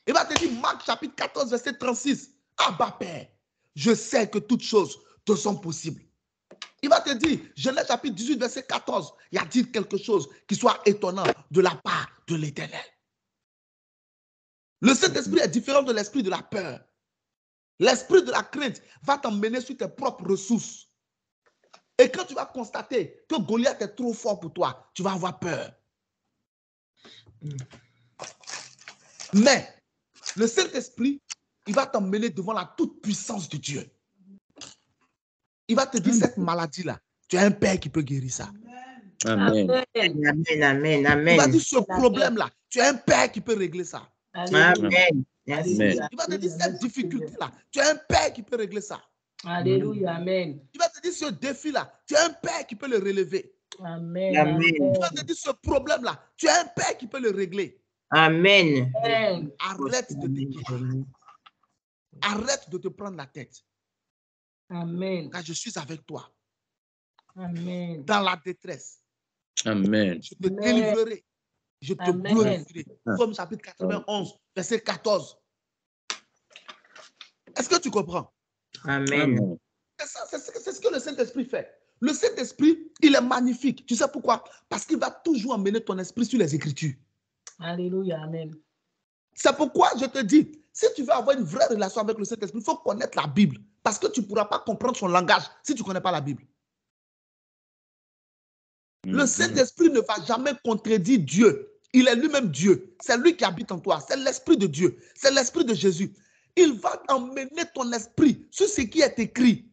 Il va te dire, Marc chapitre 14, verset 36. Abba Père, je sais que toutes choses te sont possibles. Il va te dire, Genèse chapitre 18, verset 14. Il a dit quelque chose qui soit étonnant de la part de l'Éternel. Le Saint-Esprit est différent de l'esprit de la peur. L'esprit de la crainte va t'emmener sur tes propres ressources. Et quand tu vas constater que Goliath est trop fort pour toi, tu vas avoir peur. Mais le Saint-Esprit, il va t'emmener devant la toute-puissance de Dieu. Il va te dire, cette maladie-là, tu as un Père qui peut guérir ça. Amen. Amen, amen, amen. Il va dire, ce problème-là, tu as un Père qui peut régler ça. Amen. Amen. Il va te dire, cette difficulté-là, tu as un Père qui peut régler ça. Alléluia, amen. Il va te dire, ce défi-là, tu as un Père qui peut le relever. Amen. Amen. Il va te dire, ce problème-là, tu as un Père qui peut le régler. Amen. Amen. Arrête de t'inquiéter. Arrête de te prendre la tête. Amen. Car je suis avec toi. Amen. Dans la détresse, Amen. je te délivrerai. Je te Amen. glorifierai. Psaume chapitre 91, verset 14. Est-ce que tu comprends? Amen. Amen. C'est ce que le Saint-Esprit fait. Le Saint-Esprit, il est magnifique. Tu sais pourquoi? Parce qu'il va toujours emmener ton esprit sur les Écritures. Alléluia, amen. C'est pourquoi je te dis, si tu veux avoir une vraie relation avec le Saint-Esprit, il faut connaître la Bible. Parce que tu ne pourras pas comprendre son langage si tu ne connais pas la Bible. Le Saint-Esprit ne va jamais contredire Dieu. Il est lui-même Dieu. C'est lui qui habite en toi. C'est l'Esprit de Dieu. C'est l'Esprit de Jésus. Il va emmener ton esprit sur ce qui est écrit.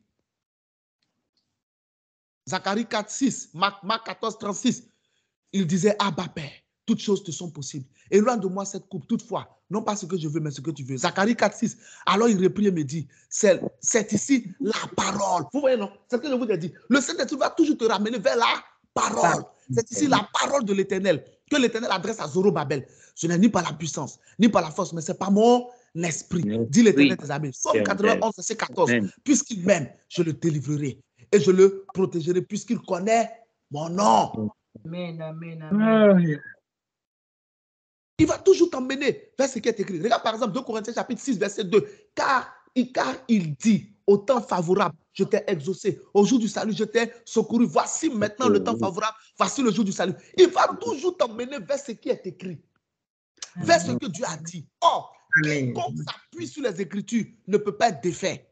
Zacharie 4, 6, Marc 14, 36. Il disait, Abba Père, toutes choses te sont possibles. Éloigne de moi cette coupe, toutefois, non pas ce que je veux, mais ce que tu veux. Zacharie 4, 6. Alors il reprit et me dit, c'est ici la parole. Vous voyez, non? C'est ce que je vous ai dit. Le Saint-Esprit va toujours te ramener vers la parole. C'est ici la parole de l'Éternel que l'Éternel adresse à Zorobabel. Ce n'est ni par la puissance, ni par la force, mais c'est par mon esprit. Dit l'Éternel des armées. Psaume 91, verset 14. Puisqu'il m'aime, je le délivrerai et je le protégerai puisqu'il connaît mon nom. Amen, amen, amen. Il va toujours t'emmener vers ce qui est écrit. Regarde par exemple 2 Corinthiens chapitre 6, verset 2. Car il dit, au temps favorable, je t'ai exaucé. Au jour du salut, je t'ai secouru. Voici maintenant le temps favorable. Voici le jour du salut. Il va toujours t'emmener vers ce qui est écrit. Vers ce que Dieu a dit. Or, quiconque s'appuie sur les Écritures ne peut pas être défait.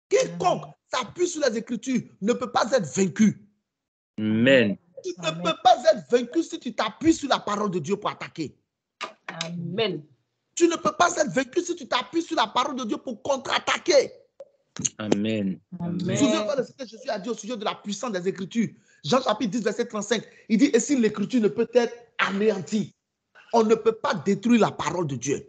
Quiconque s'appuie sur les Écritures ne peut pas être vaincu. Amen. Tu ne peux pas être vaincu si tu t'appuies sur la parole de Dieu pour attaquer. Amen. Tu ne peux pas être vaincu si tu t'appuies sur la parole de Dieu pour contre-attaquer. Amen. Souvenez-vous de ce que Jésus a dit au sujet de la puissance des Écritures. Jean chapitre 10, verset 35. Il dit, et si l'Écriture ne peut être anéantie, on ne peut pas détruire la parole de Dieu.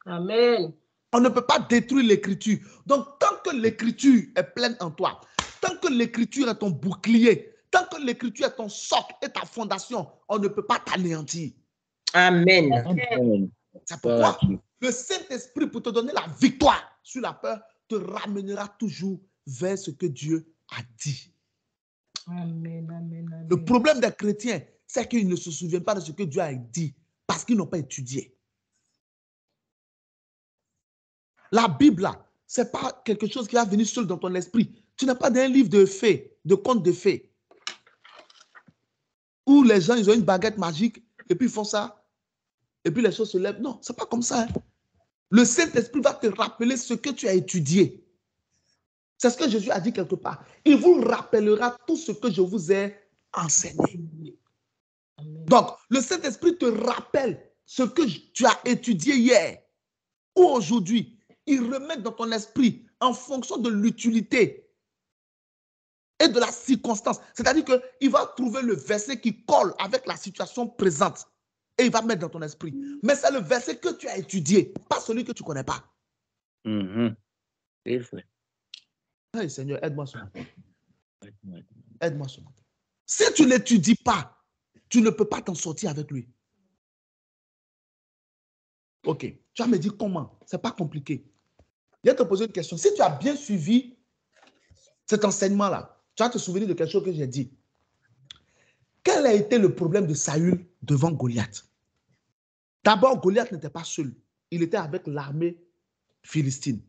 Amen. On ne peut pas détruire l'Écriture. Donc, tant que l'Écriture est pleine en toi, tant que l'Écriture est ton bouclier, tant que l'Écriture est ton socle et ta fondation, on ne peut pas t'anéantir. Amen. Amen. C'est pourquoi le Saint-Esprit, pour te donner la victoire sur la peur, te ramènera toujours vers ce que Dieu a dit. Amen, amen, amen. Le problème des chrétiens, c'est qu'ils ne se souviennent pas de ce que Dieu a dit parce qu'ils n'ont pas étudié. La Bible, là, ce n'est pas quelque chose qui va venir seul dans ton esprit. Tu n'as pas d'un livre de fées, de contes de fées, où les gens, ils ont une baguette magique et puis ils font ça, et puis les choses se lèvent. Non, ce n'est pas comme ça. Hein. Le Saint-Esprit va te rappeler ce que tu as étudié. C'est ce que Jésus a dit quelque part. Il vous rappellera tout ce que je vous ai enseigné. Amen. Donc, le Saint-Esprit te rappelle ce que tu as étudié hier ou aujourd'hui. Il remet dans ton esprit en fonction de l'utilité et de la circonstance. C'est-à-dire qu'il va trouver le verset qui colle avec la situation présente et il va mettre dans ton esprit. Mais c'est le verset que tu as étudié, pas celui que tu ne connais pas. C'est vrai. Hey, Seigneur, aide-moi ce matin. Aide-moi ce matin. Si tu ne l'étudies pas, tu ne peux pas t'en sortir avec lui. Ok. Tu vas me dire comment? Ce n'est pas compliqué. Je vais te poser une question. Si tu as bien suivi cet enseignement-là, tu vas te souvenir de quelque chose que j'ai dit. Quel a été le problème de Saül devant Goliath? D'abord, Goliath n'était pas seul. Il était avec l'armée philistine.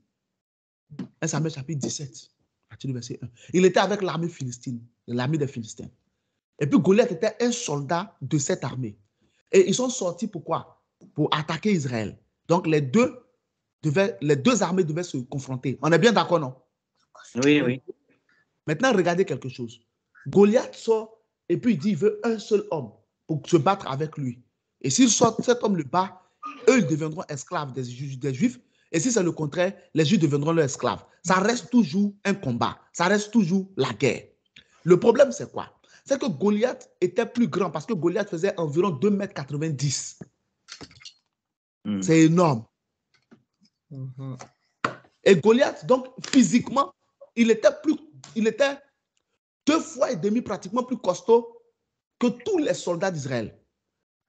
1 Samuel chapitre 17, verset 1. Il était avec l'armée philistine, l'armée des Philistins. Et puis Goliath était un soldat de cette armée. Et ils sont sortis pourquoi? Pour attaquer Israël. Donc les deux armées devaient se confronter. On est bien d'accord, non? Oui, oui. Maintenant, regardez quelque chose. Goliath sort et puis il dit qu'il veut un seul homme pour se battre avec lui. Et s'il sort, cet homme le bat, eux, ils deviendront esclaves des Juifs. Et si c'est le contraire, les Juifs deviendront leurs esclaves. Ça reste toujours un combat. Ça reste toujours la guerre. Le problème, c'est quoi? C'est que Goliath était plus grand parce que Goliath faisait environ 2,90 m. C'est énorme. Et Goliath, donc, physiquement, il était 2,5 fois pratiquement plus costaud que tous les soldats d'Israël.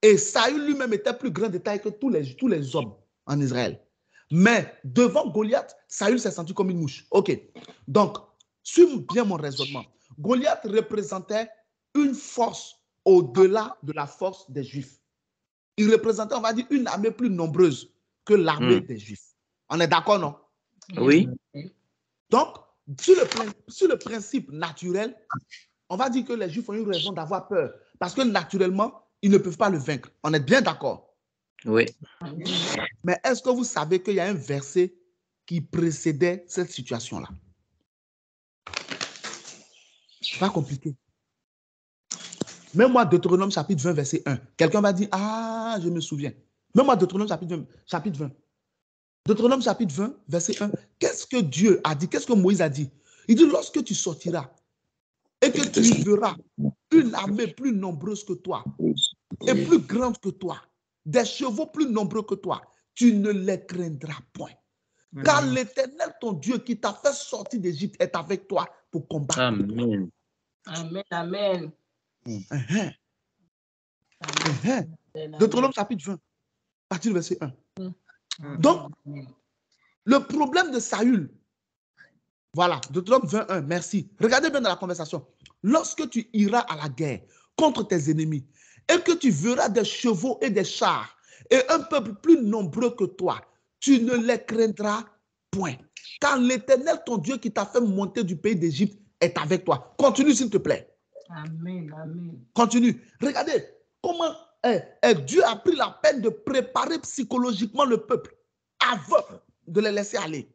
Et Saül lui-même était plus grand de taille que tous les hommes en Israël. Mais devant Goliath, Saül s'est senti comme une mouche. OK. Donc, suivez bien mon raisonnement. Goliath représentait une force au-delà de la force des Juifs. Il représentait, on va dire, une armée plus nombreuse que l'armée des Juifs. On est d'accord, non? Oui. Donc, sur le principe naturel, on va dire que les Juifs ont une raison d'avoir peur. Parce que naturellement, ils ne peuvent pas le vaincre. On est bien d'accord? Oui. Mais est-ce que vous savez qu'il y a un verset qui précédait cette situation-là? Pas compliqué. Même moi, Deutéronome chapitre 20, verset 1. Quelqu'un va dire, ah, je me souviens. Même moi, Deutéronome chapitre 20. Deutéronome chapitre 20, verset 1. Qu'est-ce que Dieu a dit? Qu'est-ce que Moïse a dit? Il dit, lorsque tu sortiras et que tu verras une armée plus nombreuse que toi et plus grande que toi, des chevaux plus nombreux que toi, tu ne les craindras point. Car l'Éternel, ton Dieu, qui t'a fait sortir d'Égypte, est avec toi pour combattre. Amen. Amen. Amen. Deutéronome chapitre 20, à partir du verset 1. Donc, le problème de Saül, voilà, Deutéronome 21, merci. Regardez bien dans la conversation. Lorsque tu iras à la guerre contre tes ennemis et que tu verras des chevaux et des chars et un peuple plus nombreux que toi, tu ne les craindras point. Car l'Éternel, ton Dieu, qui t'a fait monter du pays d'Égypte, est avec toi. Continue, s'il te plaît. Amen. Amen. Continue. Regardez comment Dieu a pris la peine de préparer psychologiquement le peuple avant de les laisser aller.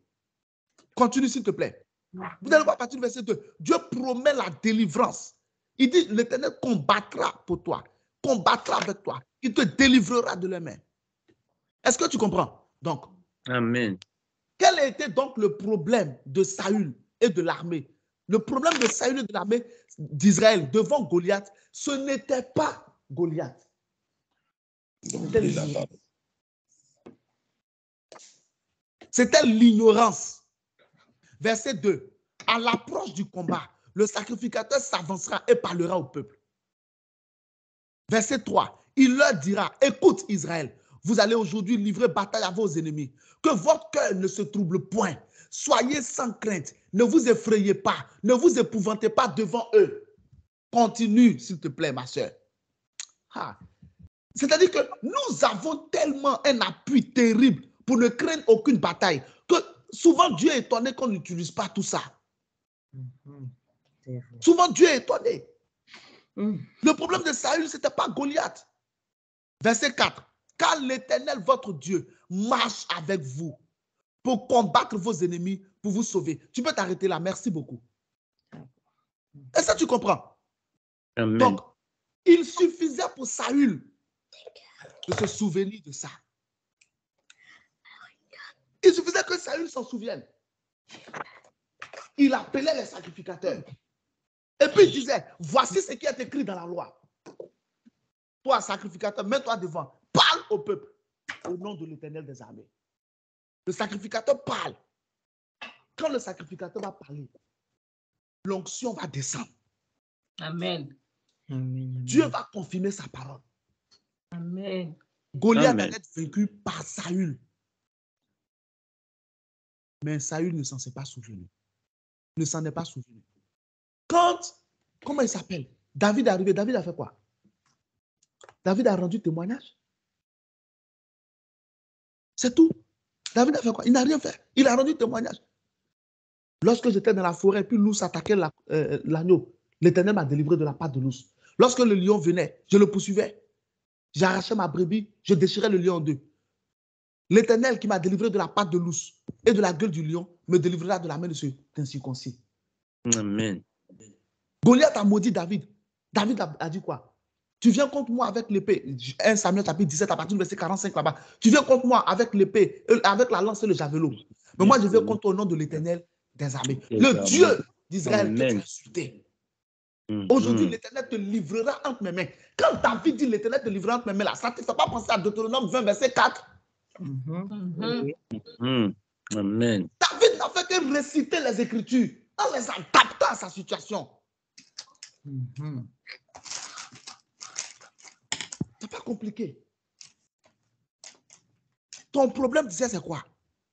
Continue, s'il te plaît. Vous allez voir à partir du verset 2. Dieu promet la délivrance. Il dit, l'Éternel combattra pour toi, combattra avec toi. Il te délivrera de leurs mains. Est-ce que tu comprends? Donc, Amen. Quel était donc le problème de Saül et de l'armée? Le problème de Saül et de l'armée d'Israël devant Goliath, ce n'était pas Goliath. C'était l'ignorance. Verset 2. À l'approche du combat, le sacrificateur s'avancera et parlera au peuple. Verset 3. Il leur dira, écoute Israël, vous allez aujourd'hui livrer bataille à vos ennemis. Que votre cœur ne se trouble point. Soyez sans crainte. Ne vous effrayez pas. Ne vous épouvantez pas devant eux. Continue, s'il te plaît, ma soeur. C'est-à-dire que nous avons tellement un appui terrible pour ne craindre aucune bataille que souvent Dieu est étonné qu'on n'utilise pas tout ça. Souvent Dieu est étonné. Le problème de Saül, ce n'était pas Goliath. Verset 4. Car l'Éternel, votre Dieu, marche avec vous pour combattre vos ennemis, pour vous sauver. Tu peux t'arrêter là. Merci beaucoup. Est-ce que tu comprends? Amen. Donc, il suffisait pour Saül de se souvenir de ça. Il suffisait que Saül s'en souvienne. Il appelait les sacrificateurs. Et puis il disait, voici ce qui est écrit dans la loi. Toi, sacrificateur, mets-toi devant. Parle au peuple au nom de l'Éternel des armées. Le sacrificateur parle. Quand le sacrificateur va parler, l'onction va descendre. Amen. Dieu va confirmer sa parole. Amen. Goliath allait être vaincu par Saül. Mais Saül ne s'en est pas souvenu. Ne s'en est pas souvenu. Comment il s'appelle? David est arrivé. David a fait quoi? David a rendu témoignage. C'est tout. David a fait quoi? Il n'a rien fait. Il a rendu témoignage. Lorsque j'étais dans la forêt, puis l'ours attaquait l'agneau, l'Éternel m'a délivré de la patte de l'ours. Lorsque le lion venait, je le poursuivais. J'arrachais ma brebis, je déchirais le lion en deux. L'Éternel qui m'a délivré de la patte de l'ours et de la gueule du lion me délivrera de la main de ce incirconcis. Amen. Goliath a maudit David. David a dit quoi? Tu viens contre moi avec l'épée. 1 Samuel chapitre 17 à partir du verset 45 là-bas. Tu viens contre moi avec l'épée, avec la lance et le javelot. Mais moi, je viens contre toi au nom de l'Éternel des armées. Le Dieu d'Israël que tu as insulté. Aujourd'hui, l'Éternel te livrera entre mes mains. Quand David dit l'Éternel te livrera entre mes mains, là, ça ne te fait pas penser à Deutéronome 20, verset 4. Amen. David n'a fait que réciter les Écritures en les adaptant à sa situation. C'est pas compliqué. Ton problème, tu sais, c'est quoi?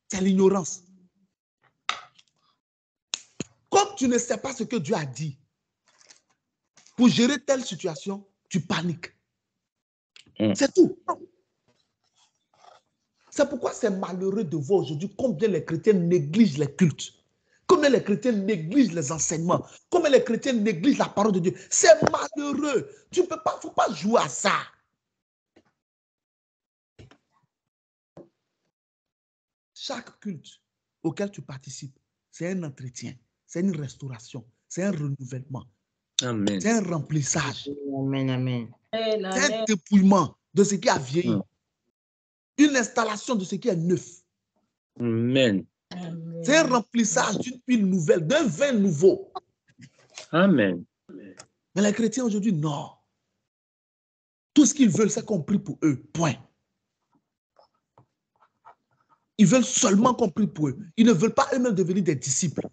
C'est l'ignorance. Comme tu ne sais pas ce que Dieu a dit, pour gérer telle situation, tu paniques. C'est tout. C'est pourquoi c'est malheureux de voir aujourd'hui combien les chrétiens négligent les cultes, combien les chrétiens négligent les enseignements, combien les chrétiens négligent la parole de Dieu. C'est malheureux. Tu ne peux pas, faut pas jouer à ça. Chaque culte auquel tu participes, c'est un entretien, c'est une restauration, c'est un renouvellement, Amen. c'est un remplissage, Amen, amen. c'est un dépouillement de ce qui a vieilli, une installation de ce qui est neuf. Amen. C'est un remplissage d'une huile nouvelle, d'un vin nouveau. Amen. Mais les chrétiens aujourd'hui, non. Tout ce qu'ils veulent, c'est qu'on prie pour eux. Point. Ils veulent seulement qu'on prie pour eux. Ils ne veulent pas eux-mêmes devenir des disciples.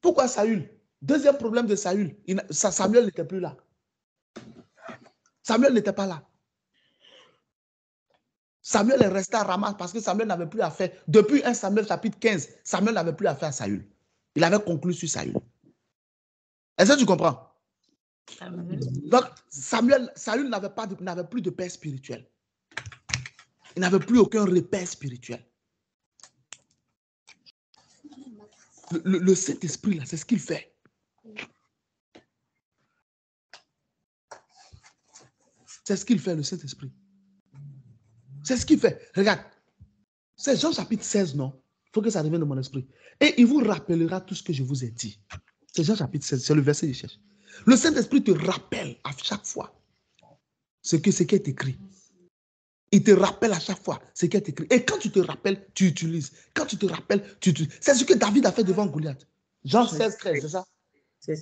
Pourquoi Saül? Deuxième problème de Saül, Samuel n'était plus là. Samuel n'était pas là. Samuel est resté à Rama parce que Samuel n'avait plus affaire. Depuis 1 Samuel chapitre 15, Samuel n'avait plus affaire à Saül. Il avait conclu sur Saül. Est-ce que tu comprends? Amen. Donc, Saül n'avait plus de père spirituel. Il n'avait plus aucun repère spirituel. Le Saint-Esprit, là, c'est ce qu'il fait. C'est ce qu'il fait, le Saint-Esprit. C'est ce qu'il fait. Regarde. C'est Jean chapitre 16, non? Il faut que ça revienne de mon esprit. Et il vous rappellera tout ce que je vous ai dit. C'est Jean chapitre 16, c'est le verset que je cherche. Le Saint-Esprit te rappelle à chaque fois ce qui est écrit. Il te rappelle à chaque fois ce qui est écrit. Et quand tu te rappelles, tu utilises. Quand tu te rappelles, tu utilises. C'est ce que David a fait devant Goliath. Jean 16, 13, c'est ça?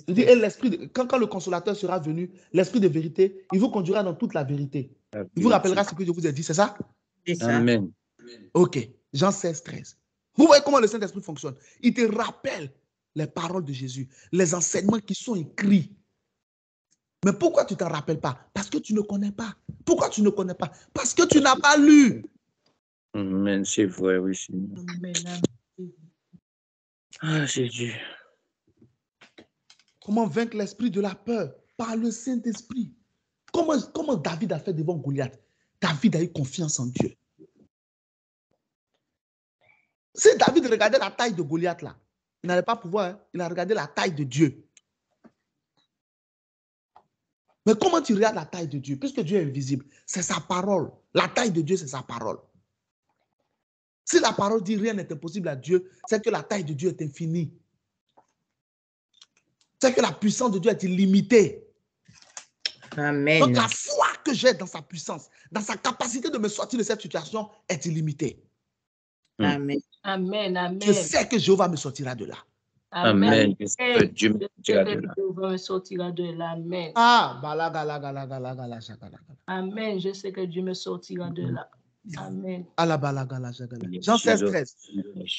Il dit, et l'esprit, quand le consolateur sera venu, l'esprit de vérité, il vous conduira dans toute la vérité. Il vous rappellera ce que je vous ai dit, c'est ça? C'est ça. Amen. Ok, Jean 16, 13. Vous voyez comment le Saint-Esprit fonctionne? Il te rappelle les paroles de Jésus, les enseignements qui sont écrits. Mais pourquoi tu ne t'en rappelles pas? Parce que tu ne connais pas. Pourquoi tu ne connais pas? Parce que tu n'as pas lu. Amen, c'est vrai, oui, Seigneur. Amen. Ah, Jésus. Comment vaincre l'esprit de la peur? Par le Saint-Esprit. Comment David a fait devant Goliath? David a eu confiance en Dieu. Si David regardait la taille de Goliath là, il n'allait pas pouvoir, hein? Il a regardé la taille de Dieu. Mais comment tu regardes la taille de Dieu? Puisque Dieu est invisible, c'est sa parole. La taille de Dieu, c'est sa parole. Si la parole dit rien n'est impossible à Dieu, c'est que la taille de Dieu est infinie. C'est que la puissance de Dieu est illimitée. Amen. Donc la foi que j'ai dans sa puissance, dans sa capacité de me sortir de cette situation est illimitée. Amen. Amen. Amen. Je sais que Jéhovah me sortira de là. Amen. Je sais que Dieu me sortira de là. Jéhovah me sortira de là. Amen. Ah, balagala, shakala. Amen. Je sais que Dieu me sortira de là. Amen. Alabalagala, shakala. Jean 16, 13.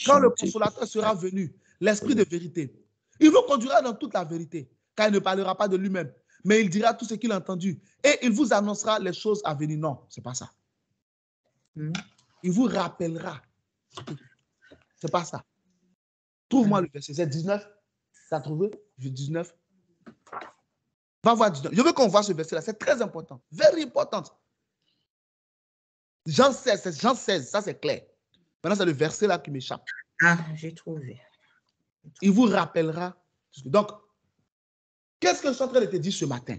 Quand le consolateur sera venu, l'esprit de vérité, il vous conduira dans toute la vérité, car il ne parlera pas de lui-même, mais il dira tout ce qu'il a entendu et il vous annoncera les choses à venir. Non, ce n'est pas ça. Il vous rappellera. Ce n'est pas ça. Trouve-moi le verset. C'est 19. Tu as trouvé? 19. Va voir 19. Je veux qu'on voit ce verset-là. C'est très important. Very important. Jean 16, c'est Jean 16, ça c'est clair. Maintenant, c'est le verset là qui m'échappe. Ah, j'ai trouvé. Il vous rappellera. Donc, qu'est-ce que je suis en train de te dire ce matin?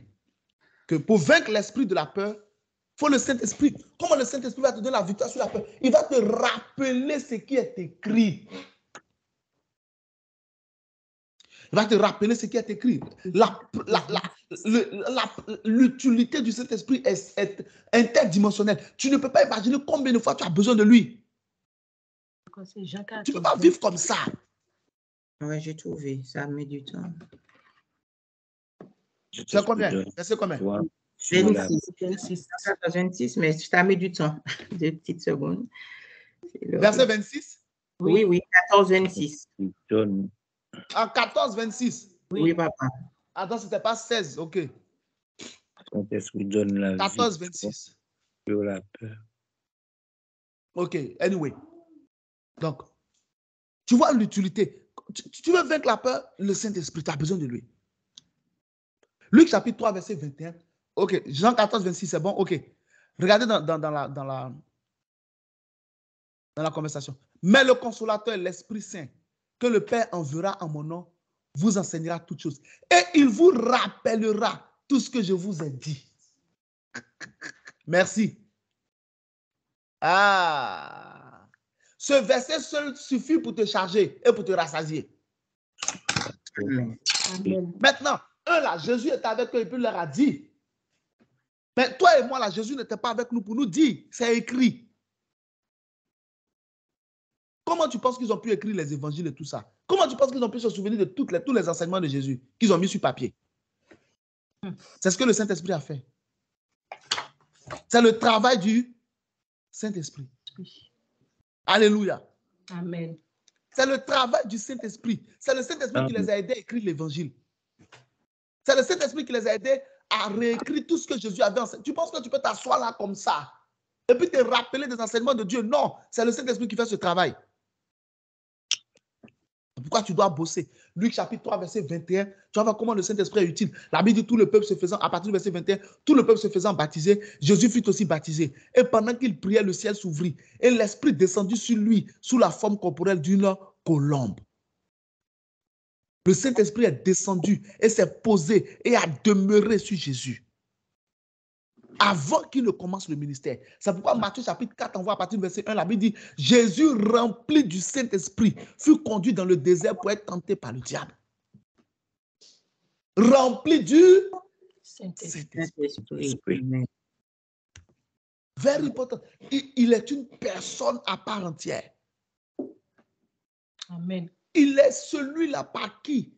Que pour vaincre l'esprit de la peur, il faut le Saint-Esprit. Comment le Saint-Esprit va te donner la victoire sur la peur? Il va te rappeler ce qui est écrit. Il va te rappeler ce qui est écrit. L'utilité du Saint-Esprit est interdimensionnelle. Tu ne peux pas imaginer combien de fois tu as besoin de lui. Tu ne peux pas vivre comme ça. Oui, j'ai trouvé. Ça met du temps. C'est combien? C'est combien? 26. 26, mais ça met du temps. 2 petites secondes. Verset 26? Oui, 14, 26. Ah, 14, 26. Oui, papa. Attends, c'était pas 16, ok. 14, 26. La peur. Ok, anyway. Donc, tu vois l'utilité. Tu veux vaincre la peur, le Saint-Esprit, tu as besoin de lui. Luc chapitre 3, verset 21. Ok, Jean 14, 26, c'est bon? Ok. Regardez dans la conversation. Mais le consolateur, l'Esprit Saint, que le Père enverra en mon nom, vous enseignera toutes choses. Et il vous rappellera tout ce que je vous ai dit. Merci. Ah. Ce verset seul suffit pour te charger et pour te rassasier. Amen. Maintenant, eux là, Jésus est avec eux et puis il leur a dit. Mais toi et moi là, Jésus n'était pas avec nous pour nous dire. C'est écrit. Comment tu penses qu'ils ont pu écrire les évangiles et tout ça? Comment tu penses qu'ils ont pu se souvenir de tous les enseignements de Jésus qu'ils ont mis sur papier? C'est ce que le Saint-Esprit a fait. C'est le travail du Saint-Esprit. Alléluia. Amen. C'est le travail du Saint-Esprit. C'est le Saint-Esprit qui les a aidés à écrire l'évangile. C'est le Saint-Esprit qui les a aidés à réécrire tout ce que Jésus avait enseigné. Tu penses que tu peux t'asseoir là comme ça et puis te rappeler des enseignements de Dieu? Non, c'est le Saint-Esprit qui fait ce travail. Pourquoi tu dois bosser? Luc chapitre 3, verset 21, tu vas voir comment le Saint-Esprit est utile. La Bible dit tout le peuple se faisant, à partir du verset 21, tout le peuple se faisant baptiser, Jésus fut aussi baptisé. Et pendant qu'il priait, le ciel s'ouvrit et l'Esprit descendit sur lui sous la forme corporelle d'une colombe. Le Saint-Esprit est descendu et s'est posé et a demeuré sur Jésus avant qu'il ne commence le ministère. C'est pourquoi Matthieu chapitre 4, on voit à partir du verset 1, la Bible dit, Jésus rempli du Saint-Esprit fut conduit dans le désert pour être tenté par le diable. Rempli du Saint-Esprit. Very important. Il est une personne à part entière. Amen. Il est celui-là par qui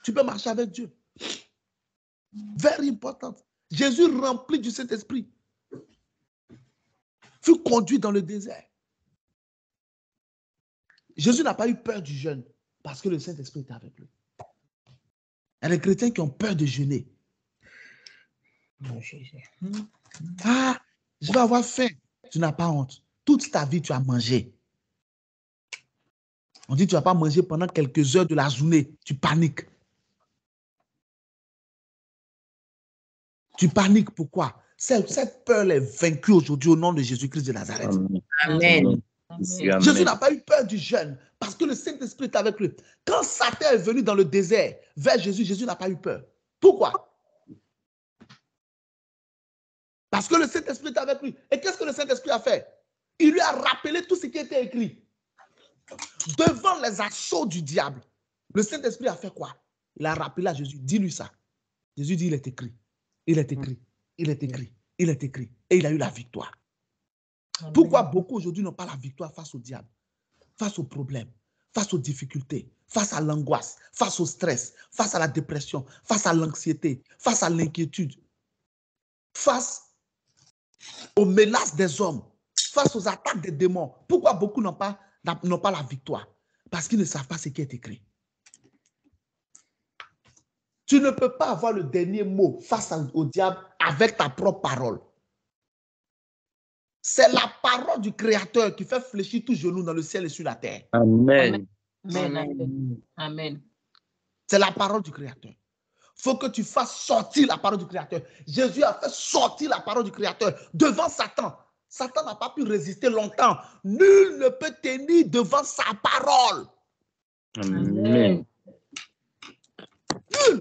tu peux marcher avec Dieu. Very important. Jésus rempli du Saint-Esprit fut conduit dans le désert. Jésus n'a pas eu peur du jeûne parce que le Saint-Esprit était avec lui. Il y a des chrétiens qui ont peur de jeûner. Ah, je vais avoir faim. Tu n'as pas honte. Toute ta vie, tu as mangé. On dit que tu ne vas pas manger pendant quelques heures de la journée. Tu paniques. Tu paniques pourquoi? Cette peur est vaincue aujourd'hui au nom de Jésus-Christ de Nazareth. Amen. Amen. Jésus n'a pas eu peur du jeûne parce que le Saint-Esprit est avec lui. Quand Satan est venu dans le désert vers Jésus, Jésus n'a pas eu peur. Pourquoi? Parce que le Saint-Esprit est avec lui. Et qu'est-ce que le Saint-Esprit a fait? Il lui a rappelé tout ce qui était écrit. Devant les assauts du diable, le Saint-Esprit a fait quoi? Il a rappelé à Jésus, dis-lui ça. Jésus dit, il est écrit. Il est écrit. Il est écrit. Il est écrit. Et il a eu la victoire. Amen. Pourquoi beaucoup aujourd'hui n'ont pas la victoire face au diable, face aux problèmes, face aux difficultés, face à l'angoisse, face au stress, face à la dépression, face à l'anxiété, face à l'inquiétude, face aux menaces des hommes, face aux attaques des démons? Pourquoi beaucoup n'ont pas la victoire? Parce qu'ils ne savent pas ce qui est écrit. Tu ne peux pas avoir le dernier mot face au diable avec ta propre parole. C'est la parole du Créateur qui fait fléchir tout genou dans le ciel et sur la terre. Amen. Amen. Amen. Amen. C'est la parole du Créateur. Il faut que tu fasses sortir la parole du Créateur. Jésus a fait sortir la parole du Créateur devant Satan. Satan n'a pas pu résister longtemps. Nul ne peut tenir devant sa parole. Amen. Nul.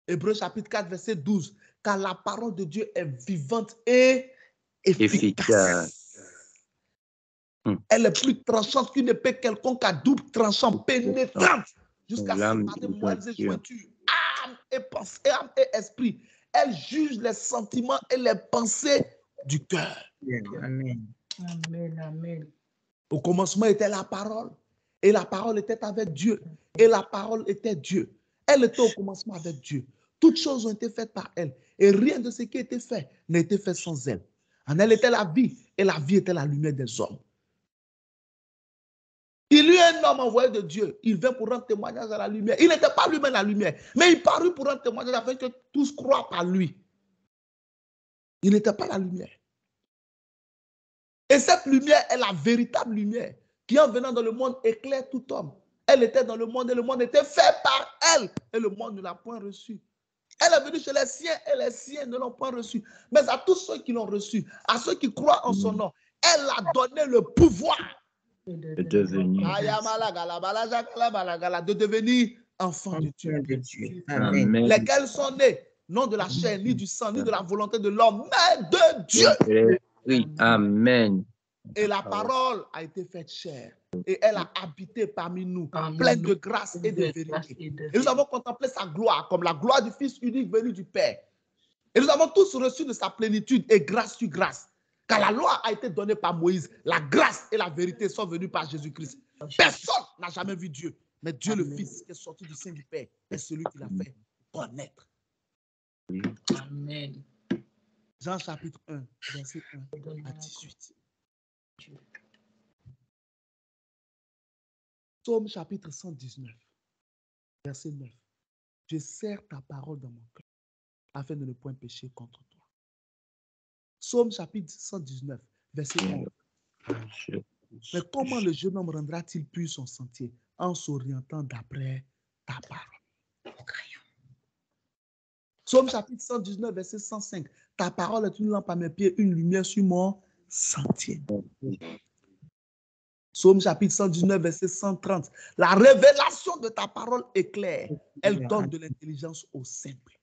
Hébreux chapitre 4, verset 12. Car la parole de Dieu est vivante et efficace. Elle est plus tranchante qu'une épée quelconque à double tranchant, pénétrante jusqu'à séparer moelles et jointures, âme et esprit. Elle juge les sentiments et les pensées du cœur. Amen. Amen. Amen. Au commencement était la parole, et la parole était avec Dieu, et la parole était Dieu. Elle était au commencement avec Dieu. Toutes choses ont été faites par elle, et rien de ce qui a été fait n'a été fait sans elle. En elle était la vie, et la vie était la lumière des hommes. Il y a un homme envoyé de Dieu. Il vint pour rendre témoignage à la lumière. Il n'était pas lui-même la lumière, mais il parut pour rendre témoignage afin que tous croient par lui. Il n'était pas la lumière. Et cette lumière est la véritable lumière qui, en venant dans le monde, éclaire tout homme. Elle était dans le monde et le monde était fait par elle. Et le monde ne l'a point reçue. Elle est venue chez les siens et les siens ne l'ont point reçue. Mais à tous ceux qui l'ont reçue, à ceux qui croient en son nom, elle a donné le pouvoir De devenir enfant de Dieu. Amen. Lesquels sont nés, non de la chair, ni du sang, ni de la volonté de l'homme, mais de Dieu. Oui, amen. Et la parole a été faite chair. Et elle a habité parmi nous, pleine de grâce et de vérité. Et nous avons contemplé sa gloire, comme la gloire du Fils unique venu du Père. Et nous avons tous reçu de sa plénitude et grâce sur grâce. Car la loi a été donnée par Moïse, la grâce et la vérité sont venues par Jésus-Christ. Personne n'a jamais vu Dieu, mais Dieu le Fils qui est sorti du sein du Père est celui qui l'a fait connaître. Amen. Jean chapitre 1, verset 1 à 18. Psaume chapitre 119, verset 9. Je serre ta parole dans mon cœur, afin de ne point pécher contre toi. Psaume chapitre 119, verset 11. Mais comment le jeune homme rendra-t-il pur son sentier en s'orientant d'après ta parole? Psaume chapitre 119, verset 105. Ta parole est une lampe à mes pieds, une lumière sur mon sentier. Psaume chapitre 119, verset 130. La révélation de ta parole est claire. Elle donne de l'intelligence aux simples.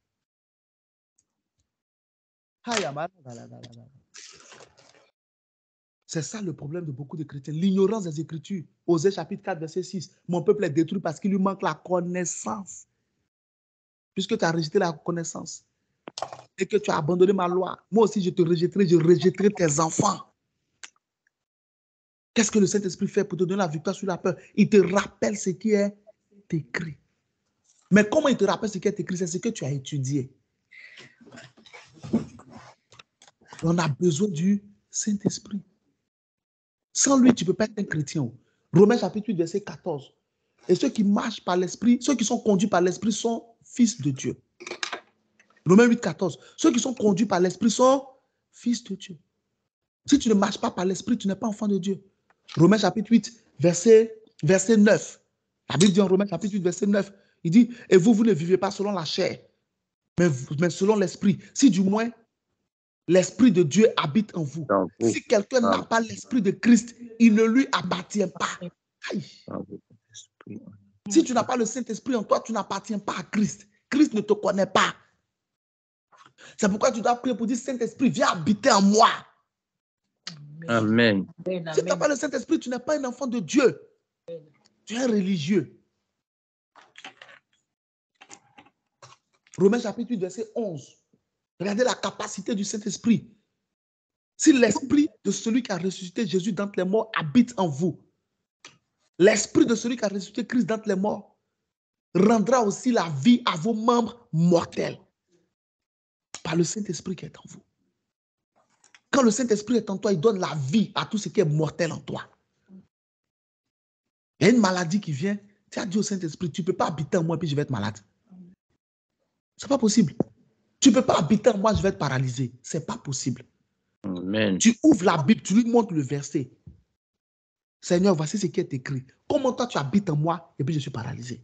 C'est ça le problème de beaucoup de chrétiens. L'ignorance des Écritures. Osée chapitre 4, verset 6. Mon peuple est détruit parce qu'il lui manque la connaissance. Puisque tu as rejeté la connaissance et que tu as abandonné ma loi, moi aussi je te rejetterai, je rejetterai tes enfants. Qu'est-ce que le Saint-Esprit fait pour te donner la victoire sur la peur? Il te rappelle ce qui est écrit. Mais comment il te rappelle ce qui est écrit? C'est ce que tu as étudié. On a besoin du Saint-Esprit. Sans lui, tu ne peux pas être un chrétien. Romains chapitre 8, verset 14. Et ceux qui marchent par l'Esprit, ceux qui sont conduits par l'Esprit sont fils de Dieu. Romains 8, 14. Ceux qui sont conduits par l'Esprit sont fils de Dieu. Si tu ne marches pas par l'Esprit, tu n'es pas enfant de Dieu. Romains chapitre 8, verset 9. La Bible dit en Romains chapitre 8, verset 9, il dit, et vous ne vivez pas selon la chair, mais selon l'Esprit. Si du moins, l'Esprit de Dieu habite en vous. Si quelqu'un n'a pas l'Esprit de Christ, il ne lui appartient pas. Aïe. Si tu n'as pas le Saint-Esprit en toi, tu n'appartiens pas à Christ. Christ ne te connaît pas. C'est pourquoi tu dois prier pour dire, Saint-Esprit, viens habiter en moi. Amen. Si tu n'as pas le Saint-Esprit, tu n'es pas un enfant de Dieu. Tu es un religieux. Romains chapitre 8, verset 11. Regardez la capacité du Saint-Esprit. Si l'Esprit de celui qui a ressuscité Jésus d'entre les morts habite en vous, l'Esprit de celui qui a ressuscité Christ d'entre les morts rendra aussi la vie à vos membres mortels par le Saint-Esprit qui est en vous. Quand le Saint-Esprit est en toi, il donne la vie à tout ce qui est mortel en toi. Il y a une maladie qui vient, tu as dit au Saint-Esprit, tu ne peux pas habiter en moi et puis je vais être malade. Ce n'est pas possible. Tu ne peux pas habiter en moi, je vais être paralysé. Ce n'est pas possible. Amen. Tu ouvres la Bible, tu lui montres le verset. Seigneur, voici ce qui est écrit. Comment toi tu habites en moi et puis je suis paralysé?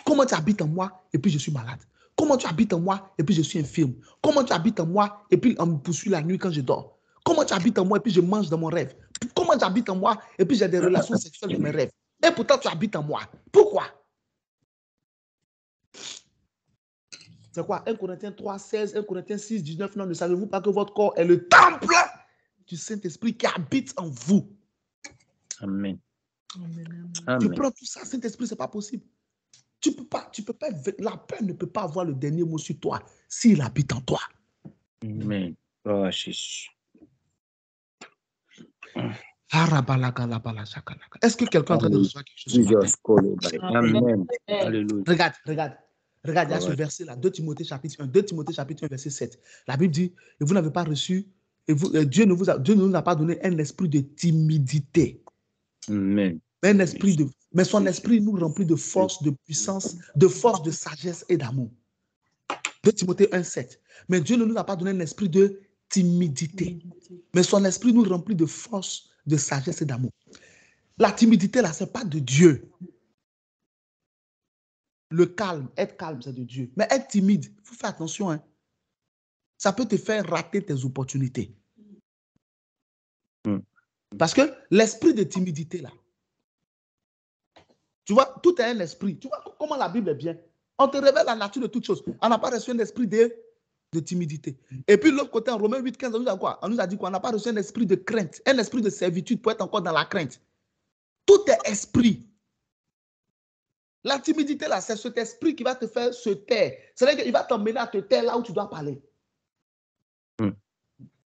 Comment tu habites en moi et puis je suis malade? Comment tu habites en moi et puis je suis infirme? Comment tu habites en moi et puis on me poursuit la nuit quand je dors? Comment tu habites en moi et puis je mange dans mon rêve? Comment tu habites en moi et puis j'ai des relations sexuelles dans mes rêves? Et pourtant, tu habites en moi. Pourquoi? C'est quoi? 1 Corinthiens 3, 16, 1 Corinthiens 6, 19. Non, ne savez-vous pas que votre corps est le temple du Saint-Esprit qui habite en vous? Amen. Tu prends tout ça, Saint-Esprit, ce n'est pas possible. Tu peux pas, la peur ne peut pas avoir le dernier mot sur toi s'il habite en toi. Amen. Oh, Jésus. Est-ce que quelqu'un est en train de recevoir quelque chose? Amen. Alléluia. Regarde, il y a ce verset-là, 2 Timothée chapitre 1, 2 Timothée chapitre 1, verset 7. La Bible dit, et vous n'avez pas reçu, Dieu ne nous a pas donné un esprit de timidité. Amen. Mais son esprit nous remplit de force, de puissance, de force, de sagesse et d'amour. 2 Timothée 1, 7. Mais Dieu ne nous a pas donné un esprit de timidité. Mais son esprit nous remplit de force, de sagesse et d'amour. La timidité, là, ce n'est pas de Dieu. Le calme, être calme, c'est de Dieu. Mais être timide, il faut faire attention. Hein. Ça peut te faire rater tes opportunités. Parce que l'esprit de timidité, là, tu vois, tout est un esprit. Tu vois comment la Bible est bien. On te révèle la nature de toutes choses. On n'a pas reçu un esprit de timidité. Et puis l'autre côté, en Romains 8, 15, on nous a quoi? On nous a dit qu'on n'a pas reçu un esprit de crainte, un esprit de servitude pour être encore dans la crainte. Tout est esprit. La timidité, là, c'est cet esprit qui va te faire se taire. C'est-à-dire qu'il va t'emmener à te taire là où tu dois parler.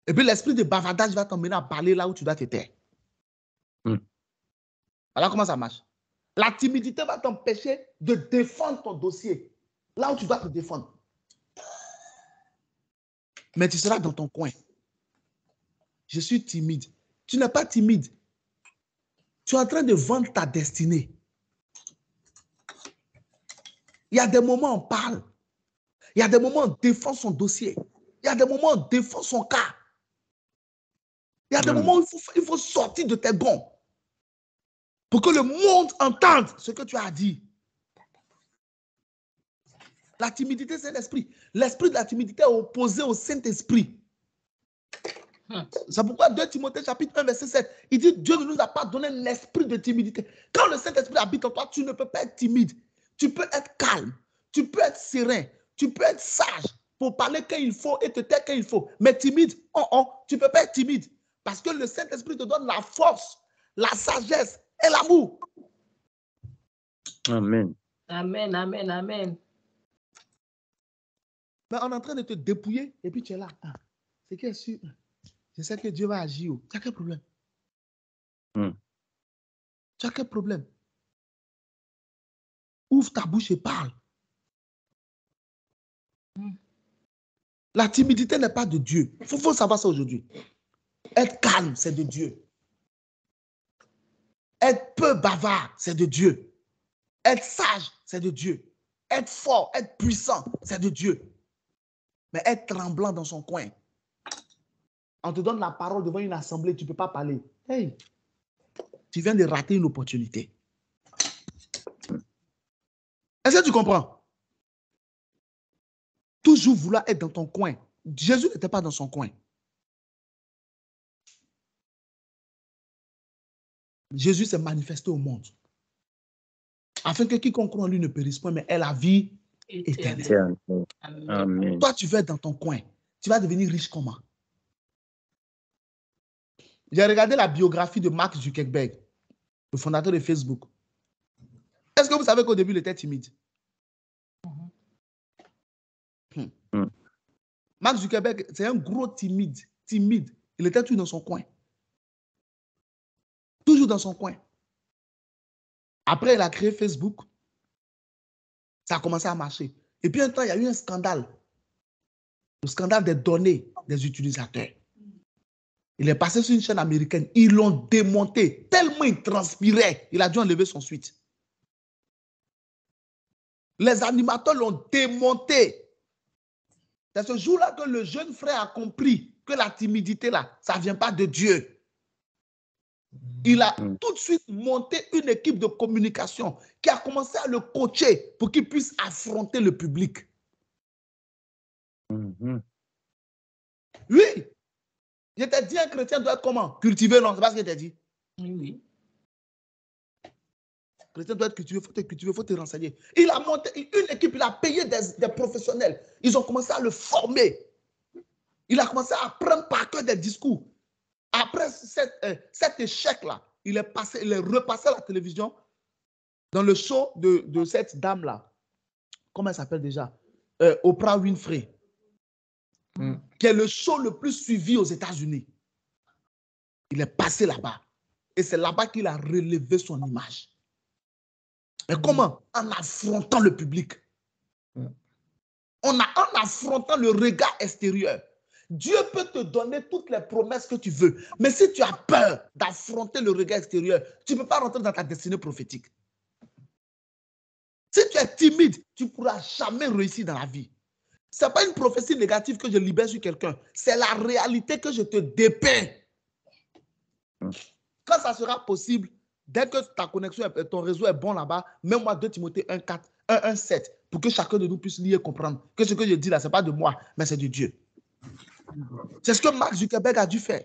Et puis l'esprit de bavardage va t'emmener à parler là où tu dois te taire. Voilà comment ça marche. La timidité va t'empêcher de défendre ton dossier là où tu dois te défendre. Mais tu seras dans ton coin. Je suis timide. Tu n'es pas timide. Tu es en train de vendre ta destinée. Il y a des moments où on parle. Il y a des moments où on défend son dossier. Il y a des moments où on défend son cas. Il y a des moments où il faut sortir de tes gonds pour que le monde entende ce que tu as dit. La timidité, c'est l'esprit. L'esprit de la timidité est opposé au Saint-Esprit. C'est pourquoi 2 Timothée chapitre 1, verset 7, il dit Dieu ne nous a pas donné l'esprit de timidité. Quand le Saint-Esprit habite en toi, tu ne peux pas être timide. Tu peux être calme. Tu peux être serein. Tu peux être sage pour parler quand il faut et te taire quand il faut. Mais timide, tu ne peux pas être timide. Parce que le Saint-Esprit te donne la force, la sagesse et l'amour. Amen. Amen, amen, amen. Mais on est en train de te dépouiller et puis tu es là. C'est qui est sûr? Je sais que Dieu va agir. Tu as quel problème? Tu as quel problème? Ouvre ta bouche et parle. La timidité n'est pas de Dieu. Il faut savoir ça aujourd'hui. Être calme, c'est de Dieu. Être peu bavard, c'est de Dieu. Être sage, c'est de Dieu. Être fort, être puissant, c'est de Dieu. Mais être tremblant dans son coin. On te donne la parole devant une assemblée, tu ne peux pas parler. Hey, tu viens de rater une opportunité. Est-ce que tu comprends? Toujours vouloir être dans ton coin. Jésus n'était pas dans son coin. Jésus s'est manifesté au monde. Afin que quiconque croit en lui ne périsse point, mais ait la vie éternelle. Amen. Toi, tu vas être dans ton coin. Tu vas devenir riche comment? J'ai regardé la biographie de Mark Zuckerberg, le fondateur de Facebook. Est-ce que vous savez qu'au début, il était timide? Mark Zuckerberg, c'est un gros timide. Il était toujours dans son coin. Toujours dans son coin. Après, il a créé Facebook. Ça a commencé à marcher. Et puis, un temps, il y a eu un scandale. Le scandale des données des utilisateurs. Il est passé sur une chaîne américaine. Ils l'ont démonté. Tellement il transpirait, il a dû enlever son suite. Les animateurs l'ont démonté. C'est ce jour-là que le jeune frère a compris que la timidité, là, ça ne vient pas de Dieu. Il a tout de suite monté une équipe de communication qui a commencé à le coacher pour qu'il puisse affronter le public. Oui. Je t'ai dit, un chrétien doit être comment? Cultiver, non? C'est pas ce que je t'ai dit. Oui. Un chrétien doit être cultivé, il faut te renseigner. Il a monté une équipe, il a payé des professionnels. Ils ont commencé à le former. Il a commencé à apprendre par cœur des discours. Après cet échec-là, il est repassé à la télévision dans le show de cette dame-là. Comment elle s'appelle déjà? Oprah Winfrey. Qui est le show le plus suivi aux États-Unis. Il est passé là-bas. Et c'est là-bas qu'il a relevé son image. Mais comment? En affrontant le public. En affrontant le regard extérieur. Dieu peut te donner toutes les promesses que tu veux. Mais si tu as peur d'affronter le regard extérieur, tu ne peux pas rentrer dans ta destinée prophétique. Si tu es timide, tu ne pourras jamais réussir dans la vie. Ce n'est pas une prophétie négative que je libère sur quelqu'un. C'est la réalité que je te dépeins. Quand ça sera possible, dès que ta connexion, ton réseau est bon là-bas, mets-moi 2 Timothée 1,4, 1,7 pour que chacun de nous puisse lire et comprendre que ce que je dis là, ce n'est pas de moi, mais c'est de Dieu. C'est ce que Mark Zuckerberg a dû faire.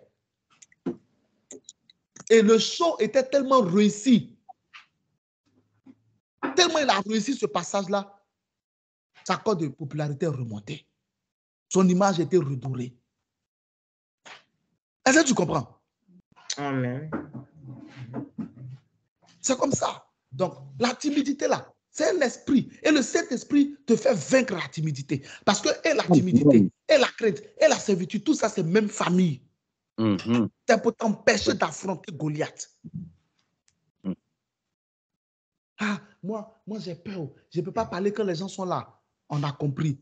Et le show était tellement réussi. Tellement il a réussi ce passage-là, sa cote de popularité est remontée. Son image était redorée. Est-ce que tu comprends? Amen. C'est comme ça. Donc, la timidité là, c'est un esprit. Et le Saint-Esprit te fait vaincre la timidité. Parce que et la timidité, et la crainte, et la servitude, tout ça, c'est même famille. C'est pour t'empêcher d'affronter Goliath. Ah, moi j'ai peur. Je ne peux pas parler quand les gens sont là. On a compris.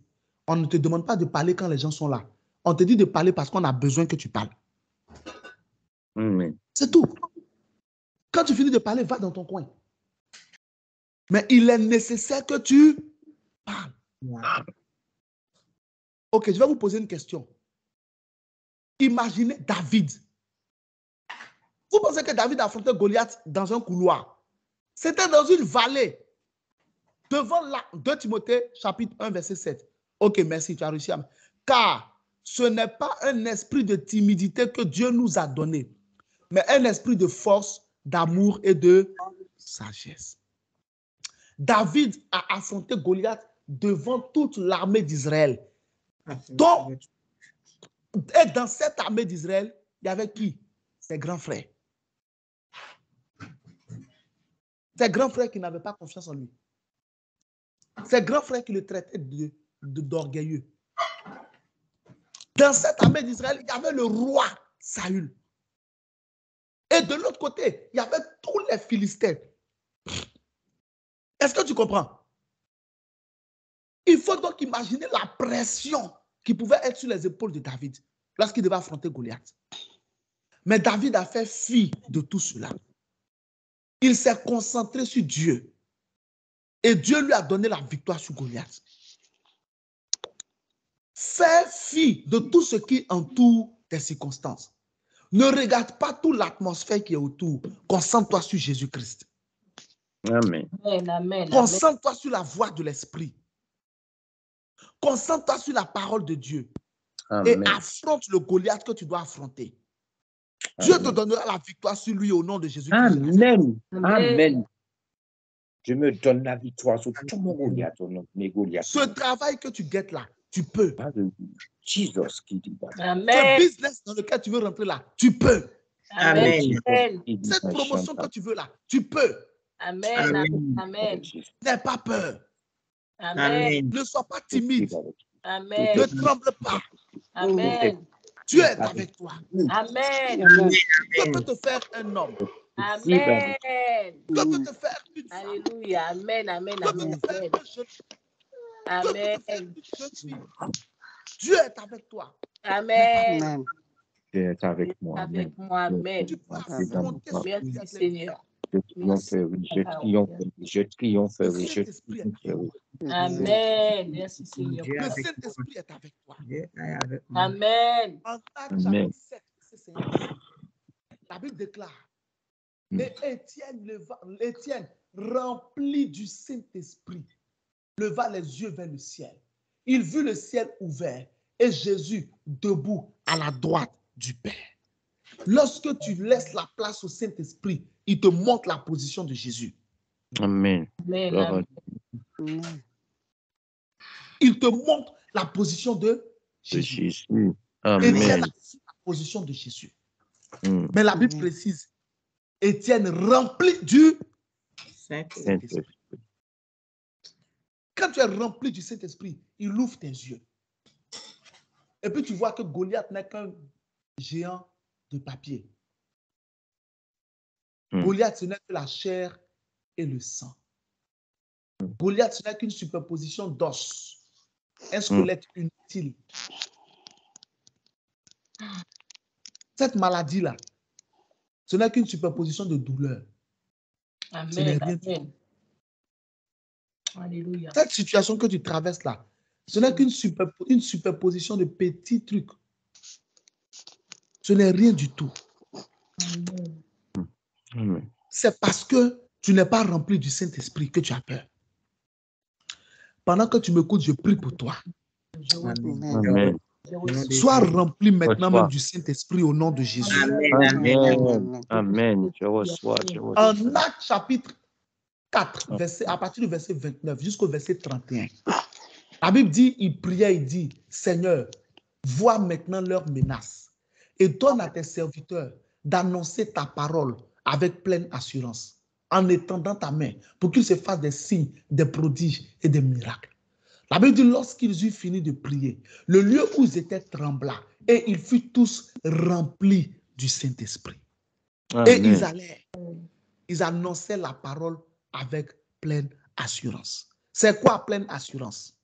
On ne te demande pas de parler quand les gens sont là. On te dit de parler parce qu'on a besoin que tu parles. C'est tout. Quand tu finis de parler, va dans ton coin. Mais il est nécessaire que tu parles. Ok, je vais vous poser une question. Imaginez David. Vous pensez que David a affronté Goliath dans un couloir? C'était dans une vallée. Devant 2 Timothée, chapitre 1, verset 7. Ok, merci, tu as réussi à... Car ce n'est pas un esprit de timidité que Dieu nous a donné, mais un esprit de force, d'amour et de sagesse. David a affronté Goliath devant toute l'armée d'Israël. Donc, et dans cette armée d'Israël, il y avait qui? Ses grands frères. Ses grands frères qui n'avaient pas confiance en lui. Ses grands frères qui le traitaient d'orgueilleux. Dans cette armée d'Israël, il y avait le roi Saül. Et de l'autre côté, il y avait tous les Philistins. Est-ce que tu comprends? Il faut donc imaginer la pression qui pouvait être sur les épaules de David lorsqu'il devait affronter Goliath. Mais David a fait fi de tout cela. Il s'est concentré sur Dieu. Et Dieu lui a donné la victoire sur Goliath. Fais fi de tout ce qui entoure tes circonstances. Ne regarde pas toute l'atmosphère qui est autour. Concentre-toi sur Jésus-Christ. Amen. Concentre-toi sur la voix de l'Esprit. Concentre-toi sur la parole de Dieu. Amen. Et affronte le Goliath que tu dois affronter. Amen. Dieu te donnera la victoire sur lui au nom de Jésus-Christ. Amen. Amen. Je me donne la victoire sur tout mon Goliath au nom de mes Goliaths. Ce travail que tu guettes là, tu peux. Jesus qui dit ça. Ce business dans lequel tu veux rentrer là, tu peux. Amen. Cette promotion que tu veux là, tu peux. Amen. Amen. N'aie pas peur. Amen. Ne sois pas timide. Amen. Ne tremble pas. Amen. Dieu est avec toi. Amen. Que peut te faire un homme? Amen. Que peut te faire une femme? Alléluia. Amen. Amen. Que peut te faire un jeune? Amen. Dieu est avec toi. Amen. Dieu est avec moi. Avec moi. Amen. Merci Seigneur. Je triomphe. Amen. Merci Seigneur. Le Saint-Esprit est avec toi. Amen. En Actes chapitre 7, la Bible déclare, et Étienne, rempli du Saint-Esprit, leva les yeux vers le ciel. Il vit le ciel ouvert et Jésus debout à la droite du Père. Lorsque tu laisses la place au Saint-Esprit, il te montre la position de Jésus. Amen. Amen. Il te montre la position de Jésus. Jésus. Étienne Amen. a su la position de Jésus. Mm. Mais la Bible précise, Étienne rempli du Saint-Esprit. Saint-Esprit. Quand tu es rempli du Saint-Esprit, il ouvre tes yeux. Et puis tu vois que Goliath n'est qu'un géant de papier. Goliath, ce n'est que la chair et le sang. Goliath, ce n'est qu'une superposition d'os, un squelette inutile. Cette maladie-là, ce n'est qu'une superposition de douleur. Ce n'est Amen. rien du tout. Amen. Alléluia. Cette situation que tu traverses là, ce n'est qu'une superposition de petits trucs. Ce n'est rien du tout. Amen. Amen. C'est parce que tu n'es pas rempli du Saint-Esprit que tu as peur. Pendant que tu m'écoutes, je prie pour toi. Amen. Sois rempli maintenant même du Saint-Esprit au nom de Jésus. Amen. Amen. Je reçois. Je reçois. En Actes chapitre 4, à partir du verset 29 jusqu'au verset 31, la Bible dit, il priait, il dit, Seigneur, vois maintenant leurs menaces et donne à tes serviteurs d'annoncer ta parole avec pleine assurance, en étendant ta main pour qu'ils se fassent des signes, des prodiges et des miracles. La Bible dit, lorsqu'ils eurent fini de prier, le lieu où ils étaient trembla et ils furent tous remplis du Saint-Esprit. Et ils allaient, ils annonçaient la parole avec pleine assurance. C'est quoi pleine assurance?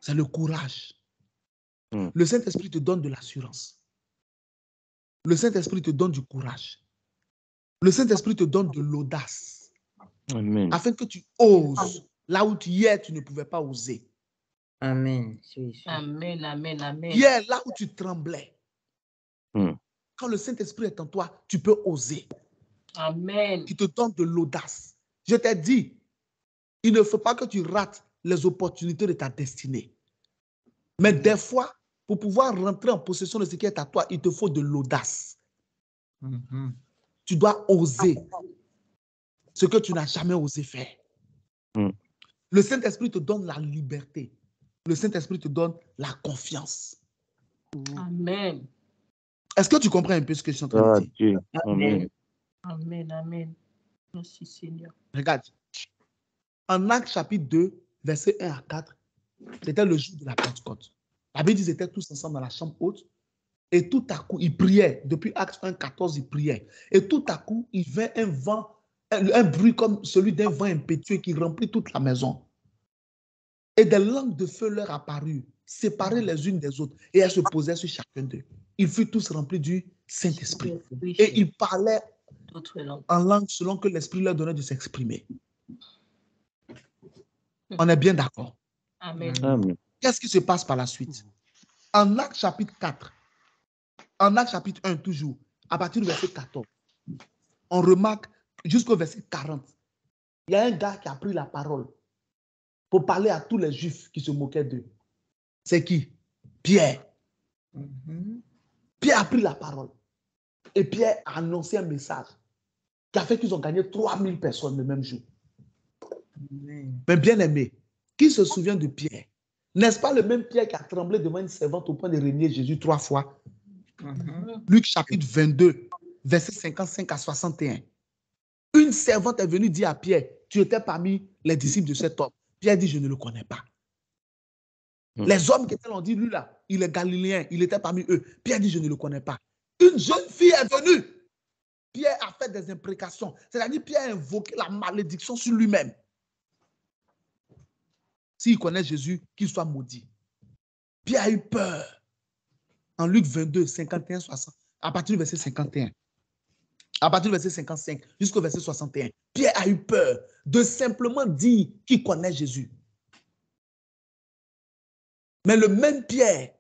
C'est le courage. Le Saint-Esprit te donne de l'assurance. Le Saint-Esprit te donne du courage. Le Saint-Esprit te donne de l'audace. Afin que tu oses là où hier tu ne pouvais pas oser. Amen. Amen. Amen. Amen. Hier, là où tu tremblais. Quand le Saint-Esprit est en toi, tu peux oser. Amen. Qui te donne de l'audace. Je t'ai dit, il ne faut pas que tu rates les opportunités de ta destinée. Mais des fois, pour pouvoir rentrer en possession de ce qui est à toi, il te faut de l'audace. Tu dois oser ce que tu n'as jamais osé faire. Le Saint-Esprit te donne la liberté. Le Saint-Esprit te donne la confiance. Amen. Est-ce que tu comprends un peu ce que je suis en train de dire? Amen. Amen. Amen. Merci Seigneur. Regarde. En Actes chapitre 2, versets 1 à 4, c'était le jour de la Pentecôte. La Bible dit qu'ils étaient tous ensemble dans la chambre haute. Et tout à coup, ils priaient. Depuis Actes 1, 14, ils priaient. Et tout à coup, il vint un vent, un bruit comme celui d'un vent impétueux qui remplit toute la maison. Et des langues de feu leur apparurent, séparées les unes des autres. Et elles se posaient sur chacun d'eux. Ils furent tous remplis du Saint-Esprit. Et ils parlaient en langue selon que l'Esprit leur donnait de s'exprimer. On est bien d'accord? Amen. Qu'est-ce qui se passe par la suite? En Actes chapitre 4, en Actes chapitre 1 toujours, à partir du verset 14, on remarque jusqu'au verset 40, il y a un gars qui a pris la parole pour parler à tous les Juifs qui se moquaient d'eux. C'est qui? Pierre. Pierre a pris la parole. Et Pierre a annoncé un message qui a fait qu'ils ont gagné 3000 personnes le même jour. Mais bien aimé, qui se souvient de Pierre? N'est-ce pas le même Pierre qui a tremblé devant une servante au point de renier Jésus 3 fois? Luc chapitre 22, verset 55 à 61. Une servante est venue dire à Pierre, tu étais parmi les disciples de cet homme. Pierre dit, je ne le connais pas. Les hommes qui étaient l'ont dit, lui là, il est galiléen, il était parmi eux. Pierre dit, je ne le connais pas. Une jeune fille est venue. Pierre a fait des imprécations. C'est-à-dire, Pierre a invoqué la malédiction sur lui-même. S'il connaît Jésus, qu'il soit maudit. Pierre a eu peur. En Luc 22, 51, 60, à partir du verset 51, à partir du verset 55 jusqu'au verset 61, Pierre a eu peur de simplement dire qu'il connaît Jésus. Mais le même Pierre,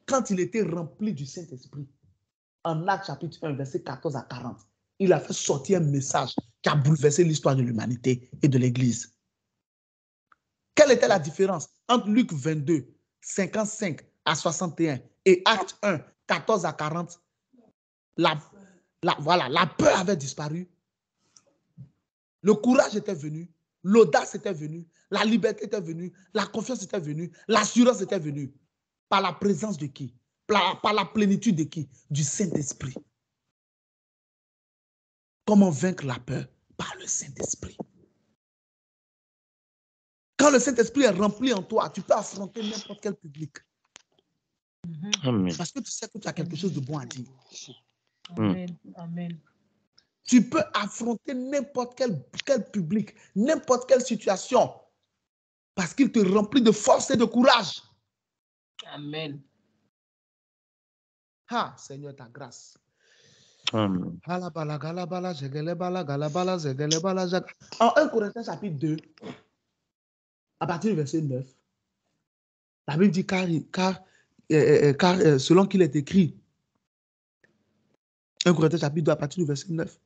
quand il était rempli du Saint-Esprit, en Actes chapitre 1, verset 14 à 40, il a fait sortir un message qui a bouleversé l'histoire de l'humanité et de l'Église. Quelle était la différence entre Luc 22, 55 à 61 et Acte 1, 14 à 40, voilà, la peur avait disparu. Le courage était venu. L'audace était venue. La liberté était venue. La confiance était venue. L'assurance était venue. Par la présence de qui? Par la plénitude de qui? Du Saint-Esprit. Comment vaincre la peur? Par le Saint-Esprit. Quand le Saint-Esprit est rempli en toi, tu peux affronter n'importe quel public. Amen. Parce que tu sais que tu as quelque chose de bon à dire. Amen. Amen. Tu peux affronter n'importe quel public, n'importe quelle situation. Parce qu'il te remplit de force et de courage. Amen. Ah, Seigneur, ta grâce. Amen. En 1 Corinthiens chapitre 2, à partir du verset 9, la Bible dit car selon qu'il est écrit, 1 Corinthiens chapitre 2, à partir du verset 9,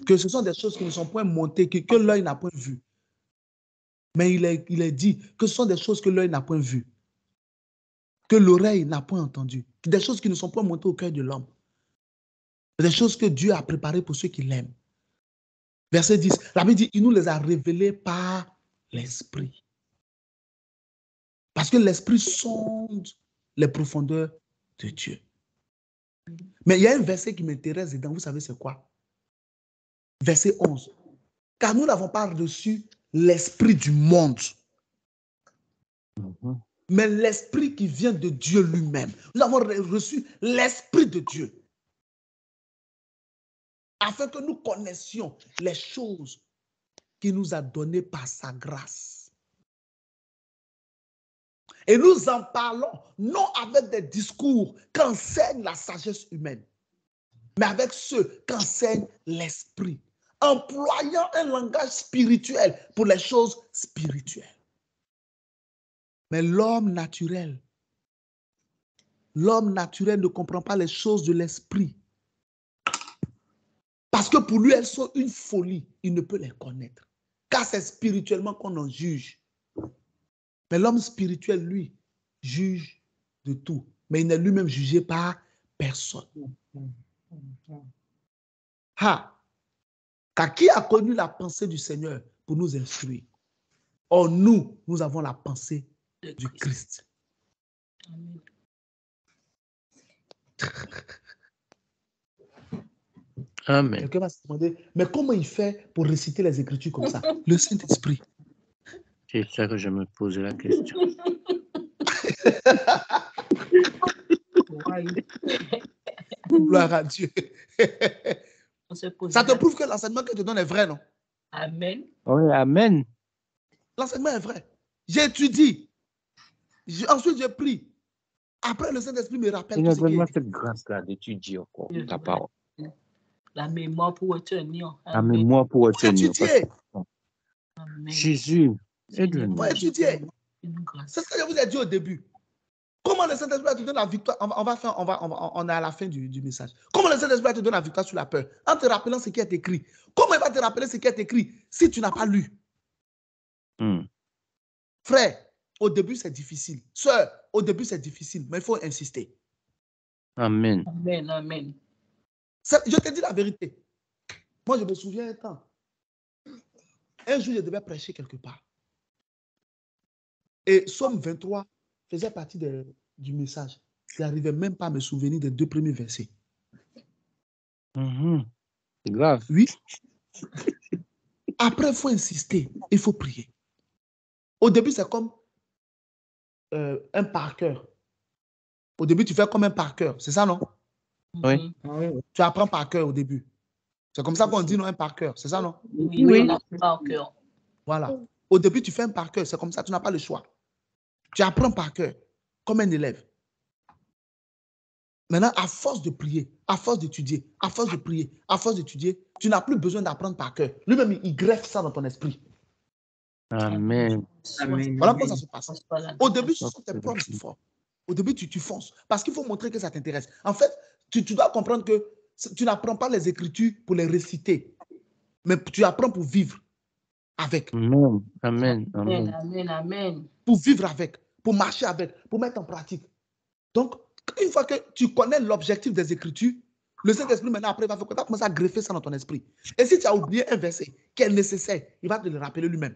que ce sont des choses qui ne sont point montées, que l'œil n'a point vu. Mais il est dit que ce sont des choses que l'œil n'a point vues, que l'oreille n'a point entendues, des choses qui ne sont point montées au cœur de l'homme, des choses que Dieu a préparées pour ceux qui l'aiment. Verset 10, la Bible dit, il nous les a révélées par l'Esprit. Parce que l'Esprit sonde les profondeurs de Dieu. Mais il y a un verset qui m'intéresse dedans, vous savez c'est quoi? Verset 11. Car nous n'avons pas reçu l'esprit du monde, mais l'esprit qui vient de Dieu lui-même. Nous avons reçu l'esprit de Dieu, afin que nous connaissions les choses qu'il nous a données par sa grâce. Et nous en parlons non avec des discours qu'enseigne la sagesse humaine, mais avec ceux qu'enseigne l'esprit, employant un langage spirituel pour les choses spirituelles. Mais l'homme naturel ne comprend pas les choses de l'esprit. Parce que pour lui, elles sont une folie. Il ne peut les connaître. Car c'est spirituellement qu'on en juge. Mais l'homme spirituel, lui, juge de tout. Mais il n'est lui-même jugé par personne. Car qui a connu la pensée du Seigneur pour nous instruire? Or, nous avons la pensée du Christ. Amen. Amen. Quelqu'un va se demander, mais comment il fait pour réciter les Écritures comme ça? Le Saint-Esprit. C'est ça que je me posais la question. Gloire à Dieu. Ça te Ça prouve que l'enseignement que je te donne est vrai, non? Amen. Oui, amen. L'enseignement est vrai. J'étudie. Ensuite, je prie. Après, le Saint-Esprit me rappelle tout ce qui est Donne-moi dit. cette grâce-là d'étudier encore ta parole. La mémoire pour retenir. La mémoire pour retenir. Étudier. Amen. Jésus, Il faut aide-nous. étudier. Une grâce. C'est ce que je vous ai dit au début. Comment le Saint-Esprit te donne la victoire? On est à la fin du message. Comment le Saint-Esprit te donne la victoire sur la peur? En te rappelant ce qui est écrit. Comment il va te rappeler ce qui est écrit si tu n'as pas lu? Frère, au début, c'est difficile. Sœur, au début, c'est difficile, mais il faut insister. Amen. Amen. Amen. Je te dis la vérité. Moi, je me souviens un temps. Un jour, je devais prêcher quelque part. Et Psaume 23 faisait partie du message. Je n'arrivais même pas à me souvenir des 2 premiers versets. C'est grave. Oui. Après, il faut insister. Il faut prier. Au début, c'est comme un par cœur. Au début, tu fais comme un par cœur. C'est ça, non? Oui. Tu apprends par cœur au début. C'est comme ça qu'on dit non, un par cœur. C'est ça, non? Oui. Par cœur. Voilà. Au début, tu fais un par cœur. C'est comme ça. Tu n'as pas le choix. Tu apprends par cœur, comme un élève. Maintenant, à force de prier, à force d'étudier, à force de prier, à force d'étudier, tu n'as plus besoin d'apprendre par cœur. Lui-même, il greffe ça dans ton esprit. Amen. Voilà comment ça se passe. Au début, ce sont tes propres efforts. Au début, tu fonces. Parce qu'il faut montrer que ça t'intéresse. En fait, tu dois comprendre que tu n'apprends pas les Écritures pour les réciter, mais tu apprends pour vivre avec. Amen. Amen. Amen. Amen. Amen. Pour vivre avec, pour marcher avec, pour mettre en pratique. Donc, Une fois que tu connais l'objectif des Écritures, le Saint-Esprit, maintenant, après, va commencer à greffer ça dans ton esprit. Et si tu as oublié un verset qui est nécessaire, il va te le rappeler lui-même.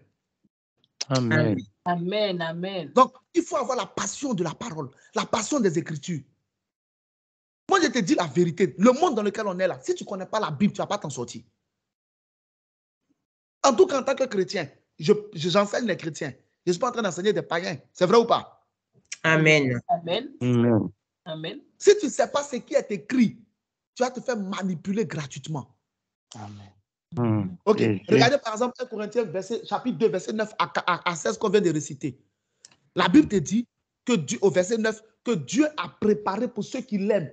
Amen. Amen, amen. Donc, il faut avoir la passion de la parole, la passion des Écritures. Moi, je te dis la vérité. Le monde dans lequel on est là, si tu ne connais pas la Bible, tu ne vas pas t'en sortir. En tout cas, en tant que chrétien, j'enseigne les chrétiens. Je ne suis pas en train d'enseigner des païens. C'est vrai ou pas? Amen. Amen. Amen. Amen. Si tu ne sais pas ce qui est écrit, tu vas te faire manipuler gratuitement. Amen. Ok. Et Regardez par exemple 1 Corinthiens chapitre 2, verset 9 à 16 qu'on vient de réciter. La Bible te dit que au verset 9, que Dieu a préparé pour ceux qui l'aiment.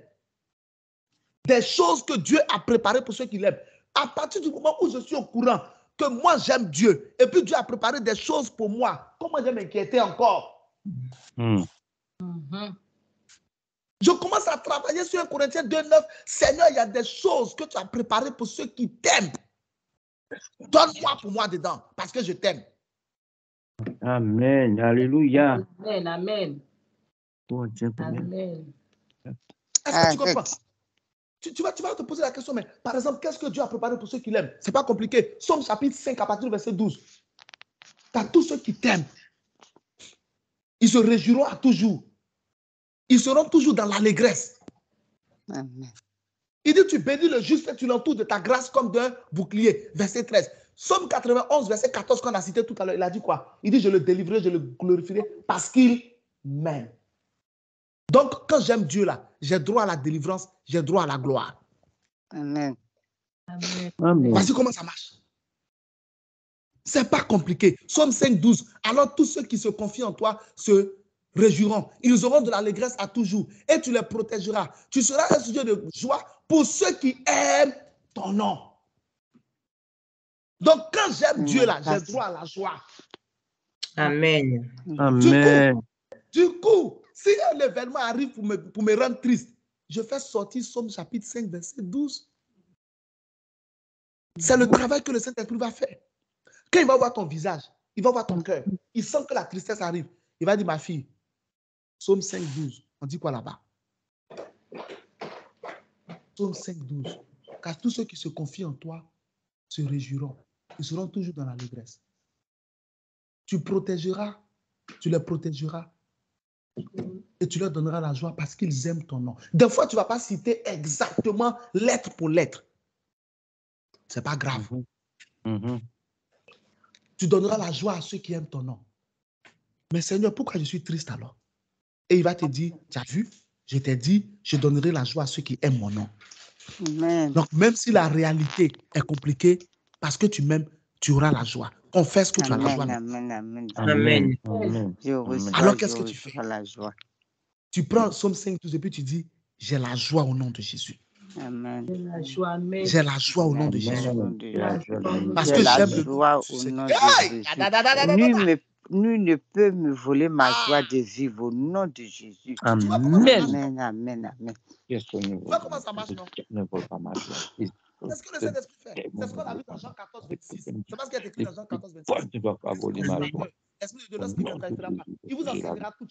Des choses que Dieu a préparées pour ceux qui l'aiment. À partir du moment où je suis au courant que moi j'aime Dieu, et puis Dieu a préparé des choses pour moi, comment je vais m'inquiéter encore? Je commence à travailler sur 1 Corinthiens 2, 9. Seigneur, il y a des choses que tu as préparées pour ceux qui t'aiment. Donne-moi pour moi dedans, parce que je t'aime. Amen. Alléluia. Amen, amen. Bon Dieu, Amen. Est-ce que tu comprends? Tu vas te poser la question, mais par exemple, qu'est-ce que Dieu a préparé pour ceux qui l'aiment? Ce n'est pas compliqué. Somme chapitre 5, à partir du verset 12. Tu as tous ceux qui t'aiment. Ils se réjouiront à toujours. Ils seront toujours dans l'allégresse. Amen. Il dit, tu bénis le juste et tu l'entoures de ta grâce comme d'un bouclier. Verset 13. Somme 91, verset 14 qu'on a cité tout à l'heure. Il a dit quoi? Il dit, je le délivrerai, je le glorifierai parce qu'il m'aime. Donc, quand j'aime Dieu là, j'ai droit à la délivrance, j'ai droit à la gloire. Amen. Amen. Amen. Voici comment ça marche. C'est pas compliqué. Somme 5, 12. Alors tous ceux qui se confient en toi se réjouiront. Ils auront de l'allégresse à toujours et tu les protégeras. Tu seras un sujet de joie pour ceux qui aiment ton nom. Donc quand j'aime Dieu là, j'ai droit à la joie. Amen. Amen. Du coup, si un événement arrive pour me rendre triste, je fais sortir Somme chapitre 5, verset 12. C'est le travail que le Saint-Esprit va faire. Quand il va voir ton visage, il va voir ton cœur, il sent que la tristesse arrive. Il va dire, ma fille, Psaume 5, 12. On dit quoi là-bas? Psaume 5, 12. Car tous ceux qui se confient en toi se réjouiront. Ils seront toujours dans l'allégresse. Tu protégeras, tu les protégeras et tu leur donneras la joie parce qu'ils aiment ton nom. Des fois, tu ne vas pas citer exactement lettre pour lettre. Ce n'est pas grave. Tu donneras la joie à ceux qui aiment ton nom. Mais Seigneur, pourquoi je suis triste alors? Et il va te dire, tu as vu, je t'ai dit, je donnerai la joie à ceux qui aiment mon nom. Amen. Donc, même si la réalité est compliquée, parce que tu m'aimes, tu auras la joie. Confesse que tu as la joie. Amen, amen, Amen. Amen. Je reçois, alors, qu'est-ce que tu fais? la joie. Tu prends Psaume 5, 12 et puis tu dis, j'ai la joie au nom de Jésus. Amen. La joie, amen. J'ai la joie au nom de Jésus. Parce J'ai que la j'aime le joie au nom de Jésus. Nul ne peut me voler ma joie de vivre au nom de Jésus. Amen. Amen, amen, amen. Vois comment ça marche, non? Ne vole pas ma joie. C'est ce que le Saint-Esprit fait. C'est ce qu'on a vu dans Jean 14, 26. C'est parce qu'il est écrit dans Jean 14, 26. Toi, tu ne dois pas voler ma joie. L'Esprit de Dieu, lorsqu'il viendra, il fera pas. Il vous enseignera tout.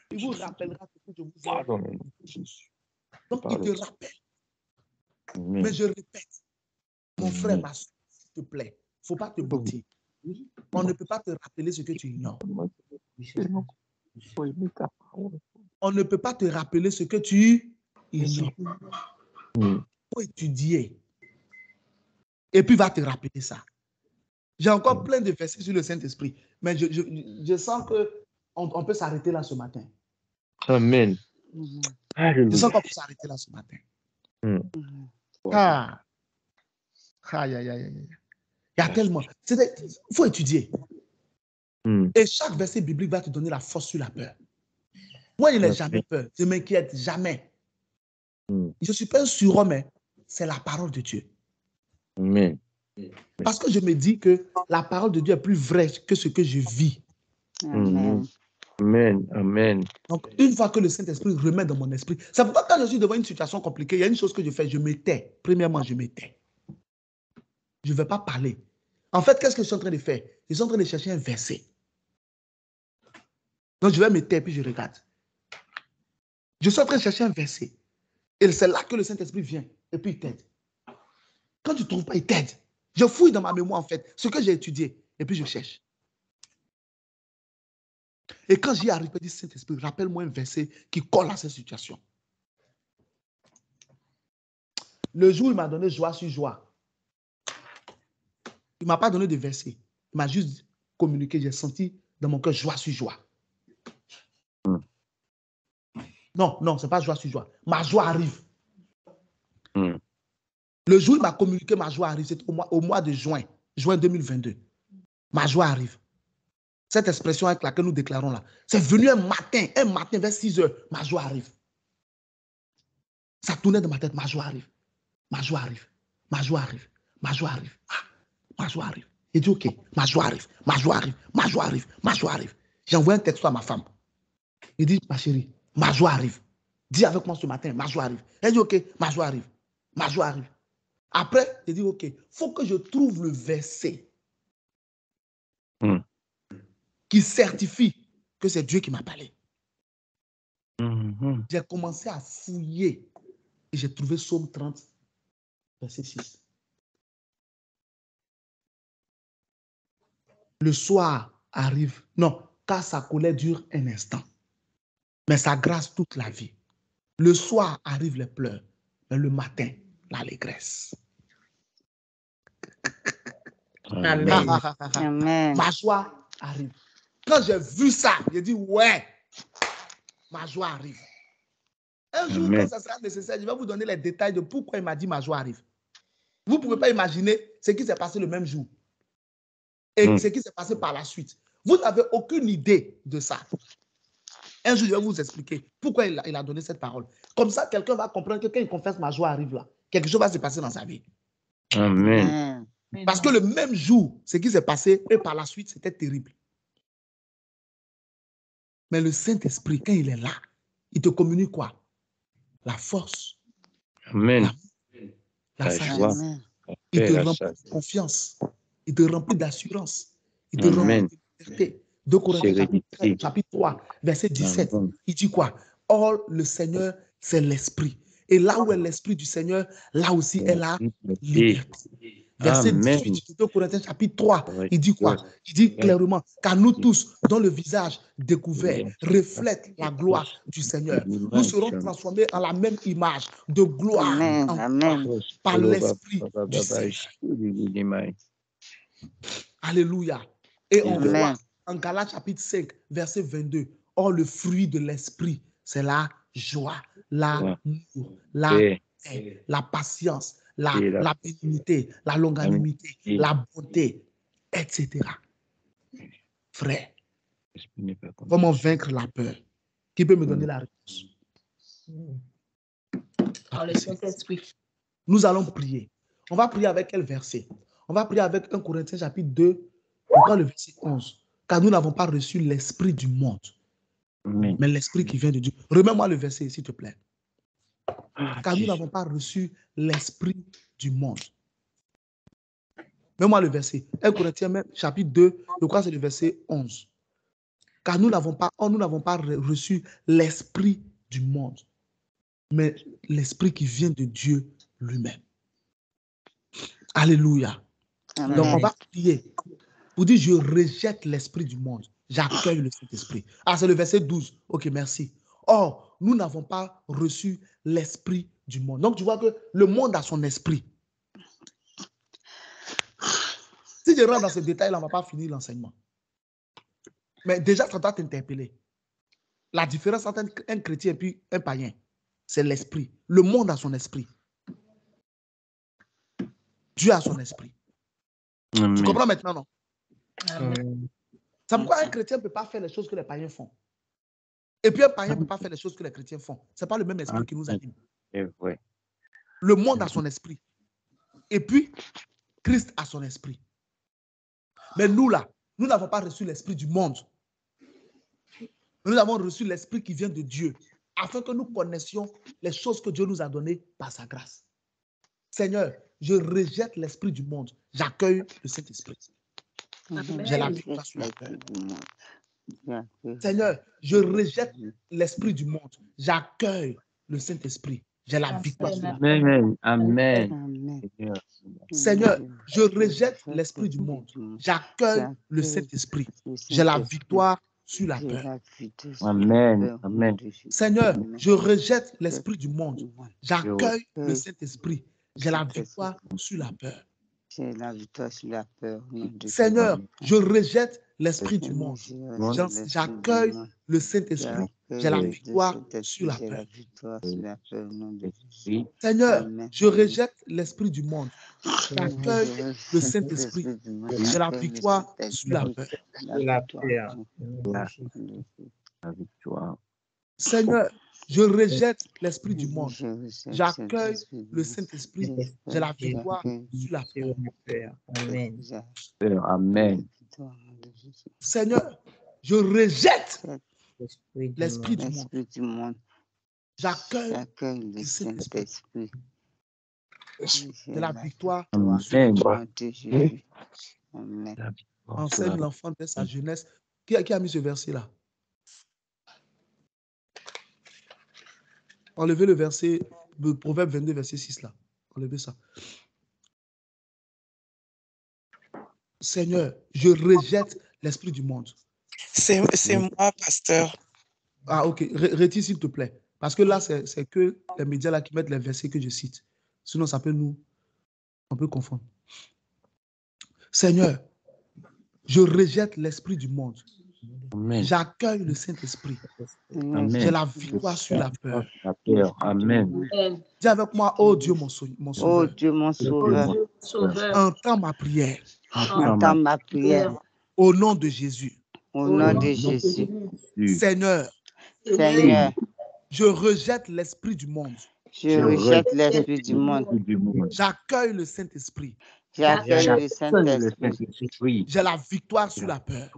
Il vous rappellera tout ce que je vous ai. Pardonne-moi, Jésus. Donc, il te rappelle. Amen. Mais je répète, mon frère, ma soeur, s'il te plaît, il ne faut pas te mentir. On ne peut pas te rappeler ce que tu ignores. On ne peut pas te rappeler ce que tu ignores. Il faut étudier. Et puis, il va te rappeler ça. J'ai encore plein de versets sur le Saint-Esprit, mais je sens qu'on peut s'arrêter là ce matin. Amen. Je sens qu'on peut s'arrêter là ce matin. Aïe, aïe, aïe. Il y a tellement. Il faut étudier. Et chaque verset biblique va te donner la force sur la peur. Moi, je n'ai jamais peur. Je ne m'inquiète jamais. Je ne suis pas un surhomme, mais c'est la parole de Dieu. Amen. Parce que je me dis que la parole de Dieu est plus vraie que ce que je vis. Amen. Amen. Amen. Donc, une fois que le Saint-Esprit remet dans mon esprit, c'est pourquoi quand je suis devant une situation compliquée, il y a une chose que je fais, je me tais. Premièrement, je me tais. Je ne vais pas parler. En fait, qu'est-ce que je suis en train de faire? Je suis en train de chercher un verset. Donc, je vais me taire puis je regarde. Je suis en train de chercher un verset. Et c'est là que le Saint-Esprit vient. Et puis il t'aide. Quand tu ne trouves pas, il t'aide. Je fouille dans ma mémoire, en fait, ce que j'ai étudié. Et puis je cherche. Et quand j'y arrive, je dis, Saint-Esprit, rappelle-moi un verset qui colle à cette situation. Le jour où il m'a donné joie sur joie, il ne m'a pas donné de verset. Il m'a juste communiqué. J'ai senti dans mon cœur joie sur joie. Non, non, ce n'est pas joie sur joie. Ma joie arrive. Le jour où il m'a communiqué, ma joie arrive. C'est au mois de juin 2022. Ma joie arrive. Cette expression avec laquelle nous déclarons là, c'est venu un matin vers 6 heures, ma joie arrive. Ça tournait dans ma tête, ma joie arrive. Ma joie arrive. Ma joie arrive. Ma joie arrive. Ah, ma joie arrive. Il dit, OK, ma joie arrive. Ma joie arrive. Ma joie arrive. Ma joie arrive. J'ai envoyé un texto à ma femme. Il dit, ma chérie, ma joie arrive. Dis avec moi ce matin, ma joie arrive. Elle dit, OK, ma joie arrive. Ma joie arrive. Après, il dit, OK, il faut que je trouve le verset qui certifie que c'est Dieu qui m'a parlé. J'ai commencé à fouiller et j'ai trouvé Psaume 30, verset 6. Le soir arrive, non, car sa colère dure un instant, mais sa grâce toute la vie. Le soir arrivent les pleurs, mais le matin, l'allégresse. Amen. Amen. Ma joie arrive. Quand j'ai vu ça, j'ai dit, ouais, ma joie arrive. Un jour, quand ça sera nécessaire, je vais vous donner les détails de pourquoi il m'a dit ma joie arrive. Vous ne pouvez pas imaginer ce qui s'est passé le même jour et ce qui s'est passé par la suite. Vous n'avez aucune idée de ça. Un jour, je vais vous expliquer pourquoi il a donné cette parole. Comme ça, quelqu'un va comprendre que quand il confesse ma joie arrive là, quelque chose va se passer dans sa vie. Amen. Parce que le même jour, ce qui s'est passé et par la suite, c'était terrible. Mais le Saint-Esprit, quand il est là, il te communique quoi? La force. Amen. La sagesse. Amen. Il te remplit de confiance. Il te remplit d'assurance. Il te Amen. remplit de liberté. 2 Corinthiens chapitre 3, verset 17. Amen. Il dit quoi? Or, le Seigneur, c'est l'Esprit. Et là où est l'Esprit du Seigneur, là aussi est la liberté. Verset Amen. 18, 2 Corinthiens chapitre 3, Oui. il dit quoi? Il dit clairement, car nous tous, dont le visage découvert reflète la gloire du Seigneur, nous serons transformés en la même image de gloire Amen. en Amen. gloire par l'Esprit du Seigneur. Alléluia. Et on Amen. voit en Galates chapitre 5, verset 22, or le fruit de l'Esprit, c'est la joie, l'amour, la paix, la patience, la bénignité, la longanimité, la bonté, etc. Frère, comment vaincre la peur? Qui peut me donner la réponse? Par le Saint-Esprit. Nous allons prier. On va prier avec quel verset? On va prier avec 1 Corinthiens chapitre 2, on prend le verset 11. Car nous n'avons pas reçu l'esprit du monde, mais l'esprit qui vient de Dieu. Remets-moi le verset, s'il te plaît. Car nous n'avons pas reçu l'esprit du monde. Mets-moi le verset. 1 Corinthiens chapitre 2, je crois que c'est le verset 11. Car nous n'avons pas reçu l'esprit du monde, mais l'esprit qui vient de Dieu lui-même. Alléluia. Amen. Donc, on va prier pour dire, je rejette l'esprit du monde. J'accueille le Saint-Esprit. Ah, c'est le verset 12. Ok, merci. Or, nous n'avons pas reçu l'esprit du monde. Donc, tu vois que le monde a son esprit. Si je rentre dans ce détail-là, on ne va pas finir l'enseignement. Mais déjà, ça doit t'interpeller. La différence entre un chrétien et puis un païen, c'est l'esprit. Le monde a son esprit. Dieu a son esprit. Amen. Tu comprends maintenant, non? Amen. C'est pourquoi un chrétien ne peut pas faire les choses que les païens font. Et puis un païen ne peut pas faire les choses que les chrétiens font. Ce n'est pas le même esprit qui nous anime. C'est vrai. Le monde a son esprit. Et puis, Christ a son esprit. Mais nous, là, nous n'avons pas reçu l'esprit du monde. Nous avons reçu l'esprit qui vient de Dieu, afin que nous connaissions les choses que Dieu nous a données par sa grâce. Seigneur, je rejette l'esprit du monde. J'accueille le Saint-Esprit. J'ai la victoire sur la peur. Seigneur, je rejette l'esprit du monde. J'accueille le Saint-Esprit. J'ai la victoire sur la terre. Amen. Amen. Seigneur, je rejette l'esprit du monde. J'accueille le Saint-Esprit. J'ai la victoire sur la peur. Amen. Amen. Seigneur, je rejette l'esprit du monde. J'accueille le Saint-Esprit. J'ai la victoire sur la peur. J'ai la victoire sur la peur. Seigneur, je rejette l'esprit du monde. J'accueille le Saint-Esprit. J'ai la victoire sur la peur. Seigneur, je rejette l'esprit du monde. J'accueille le Saint-Esprit. J'ai la victoire sur la peur. La victoire. Seigneur, je rejette l'esprit du monde. J'accueille le Saint-Esprit. J'ai la victoire sur la peur. Amen. Amen. Seigneur, je rejette l'esprit du monde. J'accueille le Saint-Esprit. J'ai la victoire sur la peur. Enseigne l'enfant dès sa jeunesse. Qui a mis ce verset-là? Enlevez le verset, le Proverbe 22, verset 6 là. Enlevez ça. Seigneur, je rejette l'esprit du monde. C'est moi, pasteur. Ah, ok. Retire, s'il te plaît. Parce que là, c'est que les médias là qui mettent les versets que je cite. Sinon, ça peut on peut confondre. Seigneur, je rejette l'esprit du monde. J'accueille le Saint-Esprit. J'ai la victoire sur la peur. Amen. Dis avec moi, oh Dieu, mon sauveur. Oh Dieu, mon sauveur. Entends ma prière. Entends ma prière. Au nom de Jésus. Au nom de Jésus. Seigneur, je rejette l'esprit du monde. Je rejette l'esprit du monde. J'accueille le Saint-Esprit. J'accueille le Saint-Esprit. J'ai la victoire sur la peur.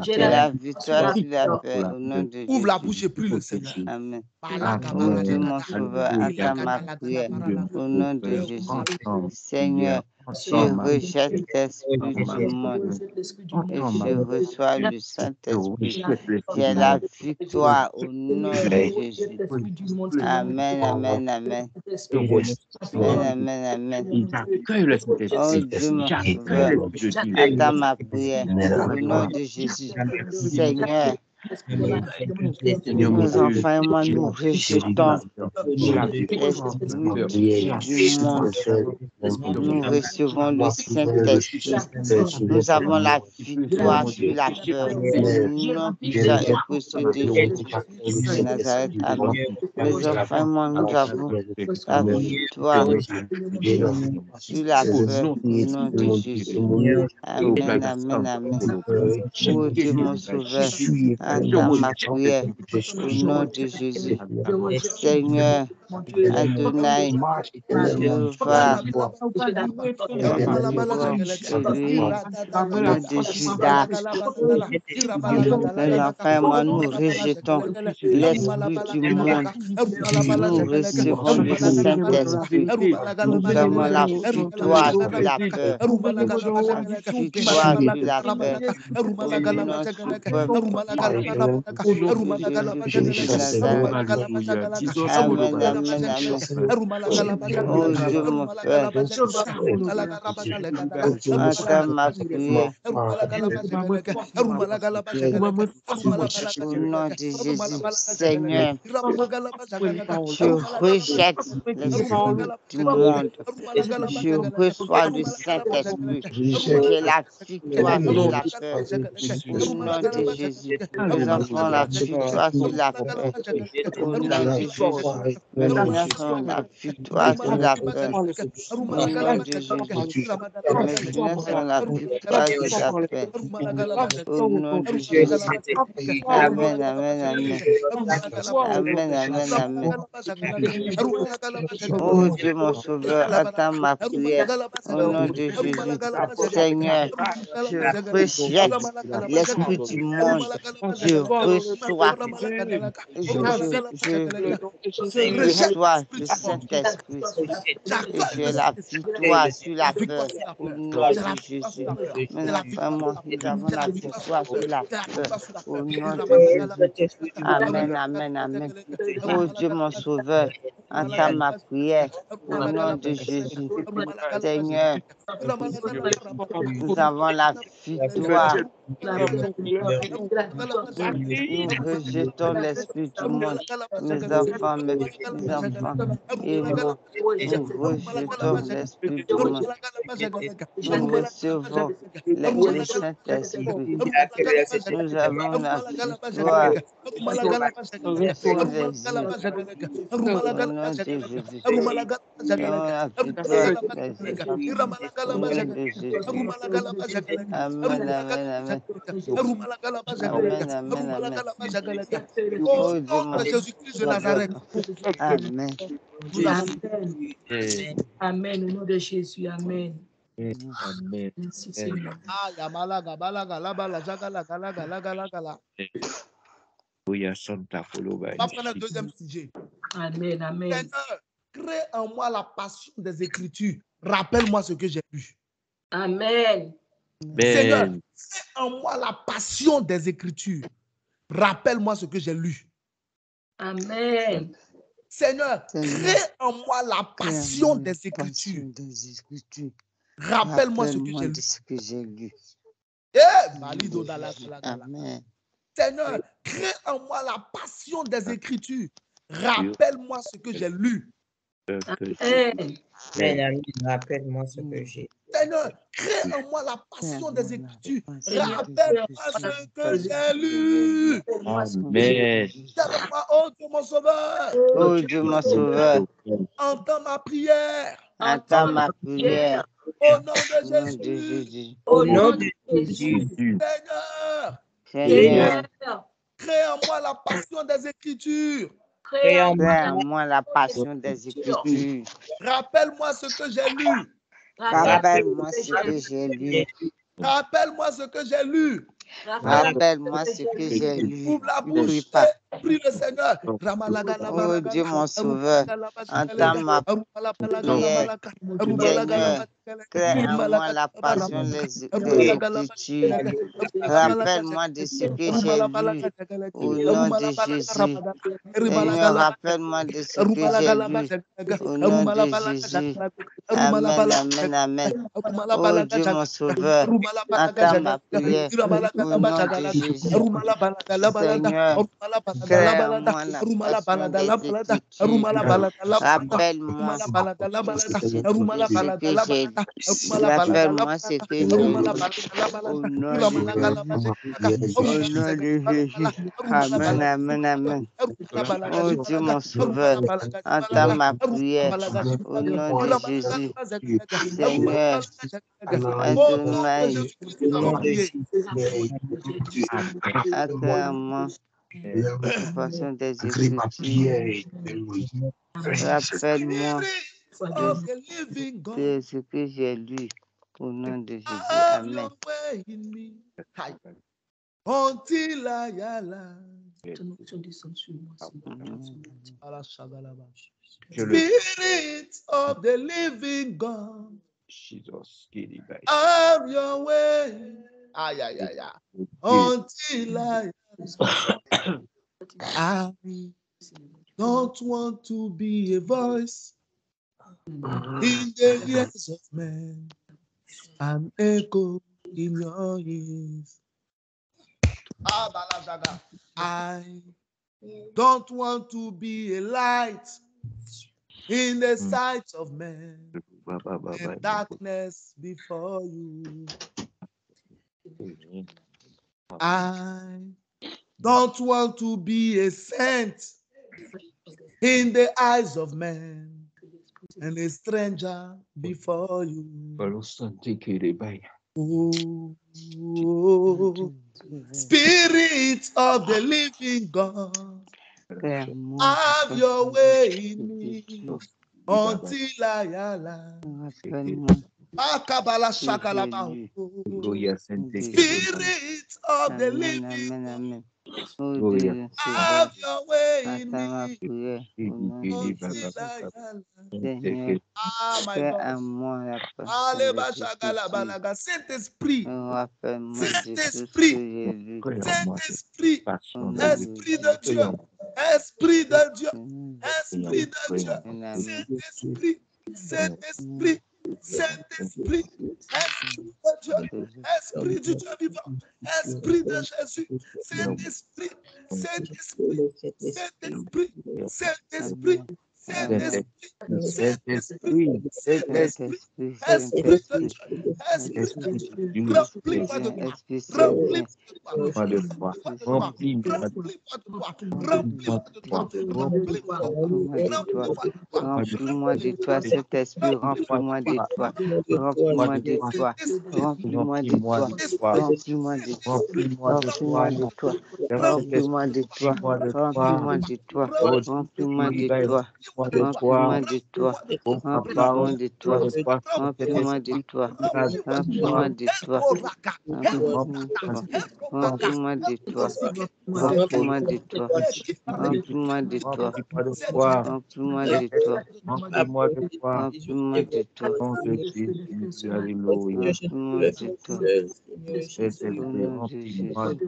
J'ai la victoire sur la peur au nom de Jésus. Ouvre la bouche et prie le Seigneur. Amen. Oh Dieu, mon sauveur, entends ma prière au nom de Jésus. Seigneur, je rejette l'esprit du monde et je reçois le Saint-Esprit. J'ai la victoire au nom de Jésus. Amen, amen, amen. Amen, amen, amen. Oh Dieu, mon sauveur, attends ma prière au nom de Jésus. Seigneur, nos enfants et moi, nous rejetons l'esprit du monde. Nous recevons le Saint-Esprit. Nous avons la victoire sur la peur. Nom puissant et précieux de Jésus de Nazareth. Amen. Mes enfants et moi, nous avons la victoire sur la peur au nom de Jésus. Amen, amen, amen. Oh Dieu, mon sauveur, entends ma prière au nom de Jésus. Seigneur, Adonai, Jéhovah, celui de Judas, nos enfants et moi, nous rejetons l'esprit du monde. Nous recevons le Saint-Esprit. Nous avons la victoire sur la peur. La victoire sur la peur. Au nom du peuple. Amen, amen, amen. Oh Dieu, mon Père, entends ma prière. Au nom de Jésus, Seigneur, je rejette l'esprit du monde. Je reçois le Saint-Esprit. J'ai la victoire sur la peur. Au nom de Jésus, nous avons la victoire sur la peur. Au nom de Jésus, nous avons la victoire sur la peur. Au nom de Jésus, nous avons la victoire sur la peur. Au nom de Jésus. Amen, amen, amen. Amen, amen, amen. Oh Dieu, mon sauveur, attends ma prière. Au nom de Jésus, Seigneur, je rejette l'esprit du monde. Je reçois reçois le Saint-Esprit. Et j'ai la victoire sur la peur. Au nom de Jésus. Mes enfants, moi, nous avons la victoire sur la peur. Au nom de Jésus. Amen, amen, amen. Oh Dieu, mon Sauveur, entame ma prière. Au nom de Jésus. Seigneur, nous avons la victoire. Nous rejetons l'esprit du monde. Mes enfants, mes petits-enfants et moi, nous rejetons l'esprit du monde. Nous recevons le Saint-Esprit. Nous avons la victoire sur les yeux. Au nom de Jésus. Nous avons la victoire sur les yeux. Au nom de Jésus. Amen, amen, amen. Amen, amen, amen. Oh Dieu, mon Jésus-Christ de Nazareth. Amen. Amen. Au nom de Jésus. Amen. Amen. Merci Seigneur. On va prendre le deuxième sujet. Amen, amen. Seigneur, crée en moi la passion des Écritures. Rappelle-moi ce que j'ai lu. Amen. Seigneur, crée en moi la passion des Écritures. Rappelle-moi ce que j'ai lu. Amen. Seigneur, crée en moi la passion des Écritures. Rappelle-moi ce que j'ai lu. Amen. Seigneur, crée en moi la passion des Écritures. Rappelle-moi ce que j'ai lu. Amen. Rappelle-moi ce que j'ai. Seigneur, crée en moi la passion des Écritures. Rappelle-moi ce que j'ai lu. Amen. Dis-moi, oh Dieu mon Sauveur. Oh Dieu mon Sauveur. Entends ma prière. Entends ma prière. Au nom de Jésus. Au nom de Jésus. Seigneur, crée en moi la passion des Écritures. Crée en moi la passion des Écritures. Rappelle-moi ce que j'ai lu. Rappelle-moi ce que j'ai lu. Rappelle-moi ce que j'ai lu. Rappelle-moi ce que j'ai lu. Ouvre la bouche et prie le Seigneur. Oh Dieu mon Sauveur, entends ma prière. Seigneur, crée en moi la passion des Écritures. Rappelle-moi de ce que j'ai lu. Au nom de Jésus. Seigneur, rappelle-moi de ce que j'ai lu. Au nom de Jésus. Amen, amen, amen. Oh Dieu mon Sauveur, entends ma prière. Au nom de Jésus. Seigneur, crée en moi la passion des Écritures. Rappelle-moi ce que j'ai lu. Rappelle-moi ce que j'ai lu. Au nom de Jésus. Au nom de Jésus. Amen, amen, amen. Oh Dieu mon Sauveur, entends ma prière. Au nom de Jésus. Seigneur, acclame-moi la passion des Écritures. Rappelle-moi de ce que j'ai lu. Au nom de Jésus. Amen. Until I align. Spirit of the living God, have your way. Until I don't want to be a voice in the ears of men, an echo in your ears. I don't want to be a light in the sight of men, and darkness before you. I don't want to be a saint in the eyes of men, and a stranger before you. Oh, Spirit of the living God, have your way in me until I align. Spirit of the living God, Oh Dieu, Have your way in entends ma me. prière au nom de Oh, Jésus. Seigneur, Ah, my fais God. à moi la pensée Allez, de Jésus. Saint-Esprit, Rappelle-moi de tout ce que Saint-Esprit, j'ai vu. Saint-Esprit, Au nom Esprit de de Dieu, Esprit de Dieu, Jésus. Esprit de Dieu, Un ami. Saint-Esprit, Saint-Esprit, Saint-Esprit, Esprit de Dieu, Esprit du Dieu vivant, Esprit de Jésus, Saint-Esprit, Saint-Esprit, Saint-Esprit, Saint-Esprit, Amen. Saint-Esprit, Saint-Esprit, Saint-Esprit, Saint-Esprit, Esprit de Saint-Esprit, Dieu, Esprit de Dieu, Esprit remplis-moi de Saint, toi, Esprit remplis-moi Saint, de toi, Esprit Saint, remplis-moi de toi, remplis-moi de toi, remplis-moi de toi, remplis-moi de toi, remplis-moi de toi, remplis-moi de toi, Saint-Esprit, remplis-moi de toi, remplis-moi de toi, remplis-moi de toi, remplis-moi de toi, remplis-moi de toi, remplis-moi de toi, remplis-moi de toi, remplis-moi de toi, remplis-moi de toi, remplis-moi de toi, remplis-moi de toi, remplis-moi de toi, remplis-moi de toi, remplis-moi de toi, remplis-moi de toi, remplis-moi de toi, Remplis-moi de foi. remplis-moi de toi, Nom de Jésus, alléluia. remplis-moi de toi, au Saint-Esprit, nom de remplis-moi Jésus. de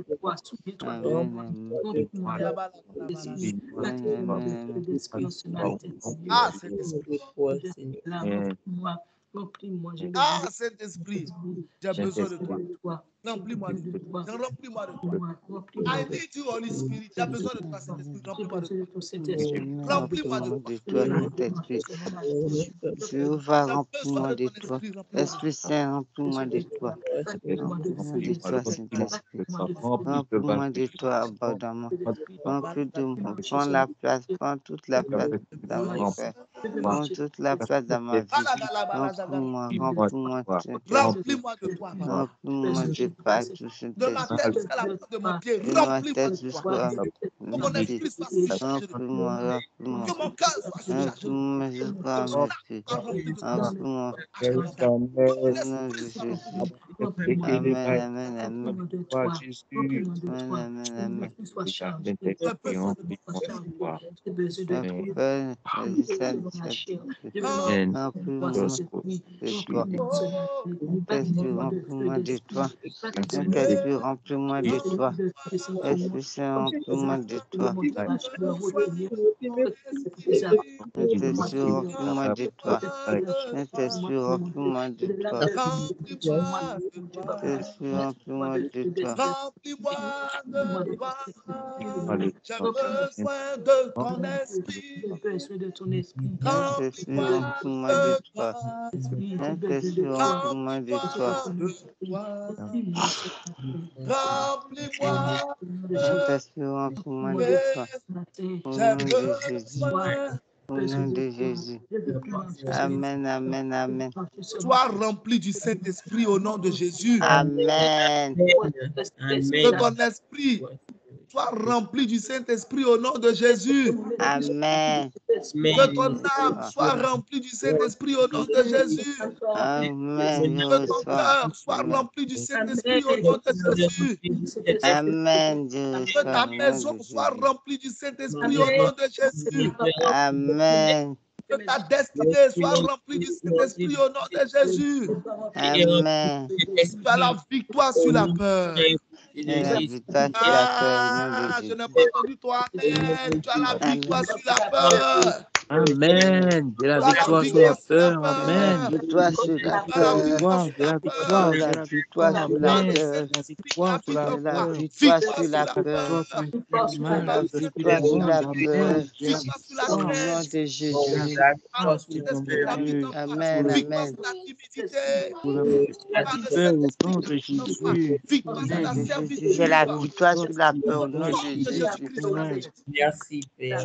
Amen, amen, foi. amen, amen, Ah, Saint-Esprit, Amen. ah, Saint-Esprit, j'ai besoin de toi. Saint-Esprit, Remplis-moi de toi. Remplis-moi de toi. I need you, Holy Spirit. J'ai besoin de toi, Saint-Esprit. Remplis-moi de toi. amen, Remplis-moi de remplis-moi toi. de toi, Saint-Esprit. Jéhovah, J'ai besoin remplis-moi de de ton toi. esprit. Remplis-moi. Esprit Saint, remplis-moi de toi. Remplis-moi de toi, Saint-Esprit. Remplis-moi de toi abondamment. Remplis de moi. Prends la place, prends toute la place dans mon cœur. Prends toute la place dans ma vie. Remplis-moi, remplis-moi, Saint-Esprit. Remplis-moi de toi, papa. Remplis-moi de partout, De ma Saint-Esprit. tête jusqu'à la pointe de mon pied. De ma Remplis-moi tête de toi. jusqu'à Que mes mon pieds. esprit soit surchargé de toi. Remplis-moi, remplis-moi. Que mon cœur soit surchargé de toi. Remplis-moi jusqu'à Que mon mes âme pieds. soit remplie de toi. Remplis-moi. Que mon Au nom de esprit soit Jésus. rempli de toi. Amen, amen, amen. Jésus, Amen, amen, amen. J'ai Saint-Esprit, besoin de remplis-moi toi. de foi. Mon Amen. Père, vas-y, Saint-Esprit. Amen. Remplis-moi de toi. Oh, Saint-Esprit, remplis-moi de toi. Saint-Esprit, remplis-moi de toi. Esprit Saint, remplis-moi de toi. Saint-Esprit, remplis-moi de toi. Saint-Esprit, remplis-moi de toi. remplis-moi de toi. Saint-Esprit, remplis-moi de toi. Remplis-moi de toi. J'ai Alléluia. besoin de ton esprit. Saint-Esprit, Remplis-moi remplis-moi de de toi. toi. Saint-Esprit, remplis-moi de toi. Remplis-moi de toi. Remplis-moi de Saint-Esprit, remplis-moi de toi. toi. Au J'ai nom de Jésus. besoin. Au nom de Jésus. Amen, amen, amen. Sois rempli du Saint-Esprit au nom de Jésus. Amen. Que ton esprit soit rempli du Saint-Esprit au nom de Jésus. Amen. Que ton âme soit remplie du Saint-Esprit au nom de Jésus. Amen. Je Que ton reçois. cœur soit Amen. rempli du Saint-Esprit au nom de Jésus. Amen. Je Que reçois. ta Au nom maison de soit Jésus. remplie du Saint-Esprit au nom de Jésus. Amen. Que ta destinée soit remplie du Saint-Esprit au nom de Jésus. Amen. Tu as la victoire sur la peur. J'ai la victoire sur la peur au nom de Ah, je Jésus. n'ai pas entendu toi. Amen. Tu as la victoire Amen. sur la peur. Amen. J'ai la Tu as la victoire sur la victoire sur la peur. J'ai la Amen. peur. victoire sur la Tu as la peur. victoire Victoire, sur j'ai la la peur. victoire, J'ai j'ai la la victoire victoire. sur la Victoire du Amen. peur. La Saint-Esprit. victoire sur la Appuie-toi. J'ai la peur. victoire Victoire sur sur la la peur. Victoire sur peur. l'esprit du J'ai mal, la Victoire du sur l'esprit du victoire Saint-Esprit. sur monde. la Amen. peur. J'ai la Victoire sur la Au victoire. nom crainte. de J'ai Jésus. la Par le victoire sur mon Saint-Esprit qui habite Dieu. en moi. Amen, Victoire amen. sur la timidité. Pour la Par le peur au Saint-Esprit nom qui de habite en moi. Jésus. Au Victoire sur nom la Amen. de Jésus. J'ai la servitude. victoire sur la peur. Au Au nom nom de de De Jésus. Jésus. Jésus-Christ de Amen. Nazareth.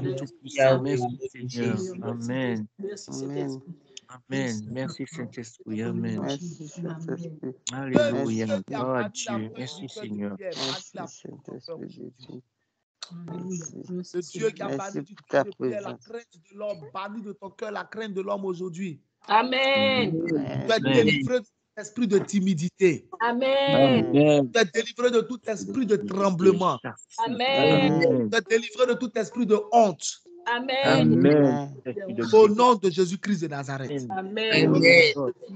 Tu es tout puissant. Merci Seigneur. Amen. Amen. Amen. Merci Saint-Esprit. Amen. Merci, Saint-Esprit. Que Alléluia. Merci, Dieu qui a Gloire à banni la Dieu. peur Merci du cœur de Seigneur. Pierre, banni merci, la peur Saint-Esprit de aujourd'hui. Dieu. Merci. Le Dieu qui a Merci banni du pour cœur ta de Pierre la présence. crainte de l'homme, banni de ton cœur la crainte de l'homme aujourd'hui. Amen. Tu es Amen. Amen. délivré esprit de timidité. Amen. Amen. Tu es délivré de tout esprit de tremblement. Amen. Tu es délivré de tout esprit de honte. Amen. Amen. Au nom de Jésus-Christ de Nazareth. Amen.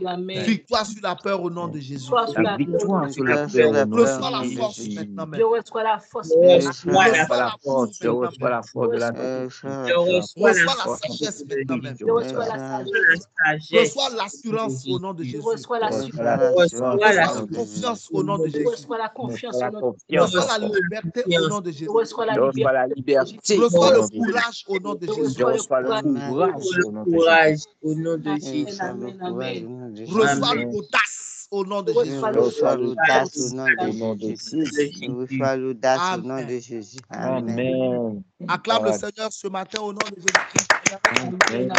Amen. Victoire sur la peur au nom de Jésus. La victoire sur la peur au nom Reçois la de force Jésus. maintenant. Je reçois la force. Je Reçois reçois la la force, je maintenant. reçois la force de la Reçois la sagesse maintenant. Je reçois la sagesse. Reçois l'assurance au nom de Je Jésus. reçois l'assurance. Reçois la confiance au nom de Je Jésus. reçois la confiance au nom de Reçois la liberté au nom de Je Jésus. reçois la Je reçois la liberté. Reçois au le nom de Jésus. courage au nom de Je Jésus. Je reçois le courage au nom de Jésus. Au nom de Jésus. Amen. Amen. Reçois Amen. l'audace au nom de Je Jésus. reçois Je reçois l'audace l'audace au nom de au nom de Jésus. Jésus. Je reçois l'audace au nom Amen. de Jésus. Amen. Amen. Acclame le Seigneur ce matin au nom de Jésus-Christ. Amen.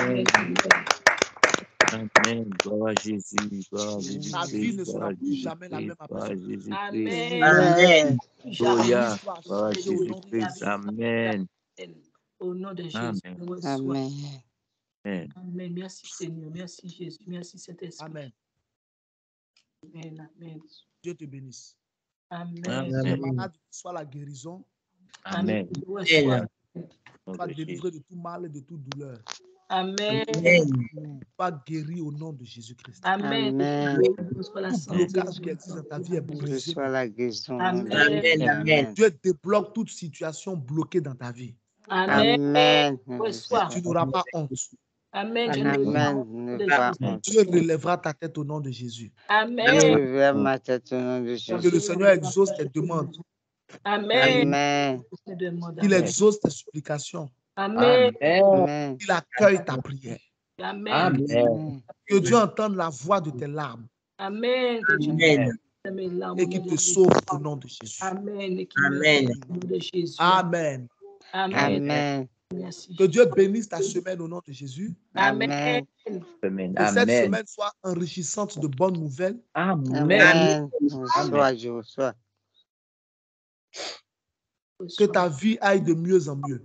Amen. Gloire à Jésus. Gloire à Ta vie Jésus-Christ. ne Gloire sera à plus jamais la Jésus-Christ. même Gloire à après. Jésus-Christ. Amen. Gloria. L'histoire Gloire à changée au nom de Jésus-Christ. Jésus. Amen. Au nom de Jésus. Amen. Je reçois. Amen. Amen. Amen. Merci Seigneur. Merci Jésus. Merci Saint-Esprit. Amen. Amen. Amen. Dieu te bénisse. Amen. Tu es Amen. malade, soit la guérison. Amen. Je reçois. Sois délivré de tout mal et de toute douleur. Amen. Sois guéri au nom de Jésus-Christ. Amen. Amen. Je reçois la Tout santé. blocage qui existe dans ta vie est Je brisé. reçois la guérison. Amen. Amen. Dieu débloque toute situation bloquée dans ta vie. Amen. Amen. Je reçois. Tu n'auras pas honte. Amen. Je ne Amen. Ne pas honte. Dieu relèvera ta tête au nom de Jésus. Je Amen. lève ma tête au nom de Que Jésus. le Seigneur exauce tes demandes. Amen. Amen. Je demande. Qu'il exauce tes supplications. Amen. Amen. Qu'il accueille ta prière. Amen. Amen. Que Dieu entende la voix de tes larmes Amen. Que Dieu Amen. mes larmes et au nom qu'il de te Jésus. sauve au nom de Jésus. Amen. Et qu'il me Amen. sauve au nom de Jésus. Amen. Amen. Amen. Merci. Que Dieu bénisse ta semaine au nom de Jésus. Amen. Amen. Que cette Amen. semaine soit enrichissante de bonnes nouvelles. Amen. Amen. Je reçois, je reçois. Que ta vie aille de mieux en mieux.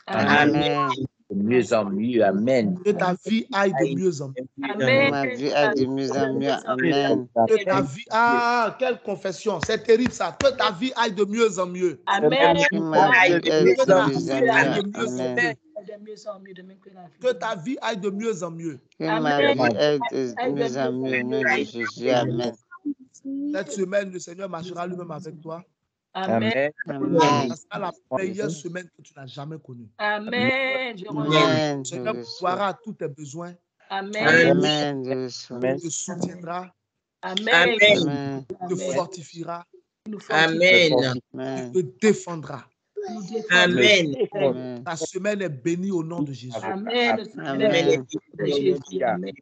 Amen. De mieux en mieux. Amen. Que ta vie aille de mieux en mieux. Amen. Ma vie a de mieux en mieux. Amen. Que ta vie... Ah, quelle confession. C'est terrible ça. Que ta vie aille de mieux en mieux. Amen. Que ma vie est Que de ta mieux vie en aille mieux. de mieux en Amen. mieux. De mieux en mieux, de même que la vie. Que ta vie aille de mieux en mieux. Que ma Amen. vie est de mieux en mieux au nom de Jésus. Amen. Cette semaine, le Seigneur marchera lui-même avec toi. Amen. Amen. Ça sera la meilleure semaine que tu n'as jamais connue. Amen. Je reçois. Amen. Le Je Seigneur reçois. pourra à tous tes besoins. Amen. Amen. Je reçois. Il te soutiendra. Amen. Amen. Il te fortifiera. Nous fortifie. Amen. Amen. Il te défendra. Nous défend. Amen. Amen. Ta semaine est bénie au nom de Jésus. Amen. Amen. De Jésus. Amen.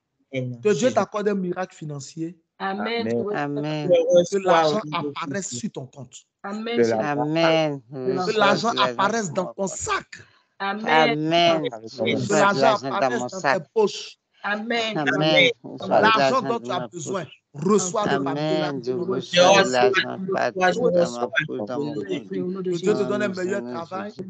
Que Dieu t'accorde un miracle financier. Amen. Amen. Que l'argent apparaisse sur ton compte. Amen. Amen. Que l'argent apparaisse dans ton sac. Amen. Amen. Que l'argent apparaisse dans tes poches. Amen. Amen. L'argent dont tu as besoin, reçois le Amen. Je miracle. reçois de l'argent partout dans ma poche, dans mon compte. Que Dieu te donne un meilleur travail. Que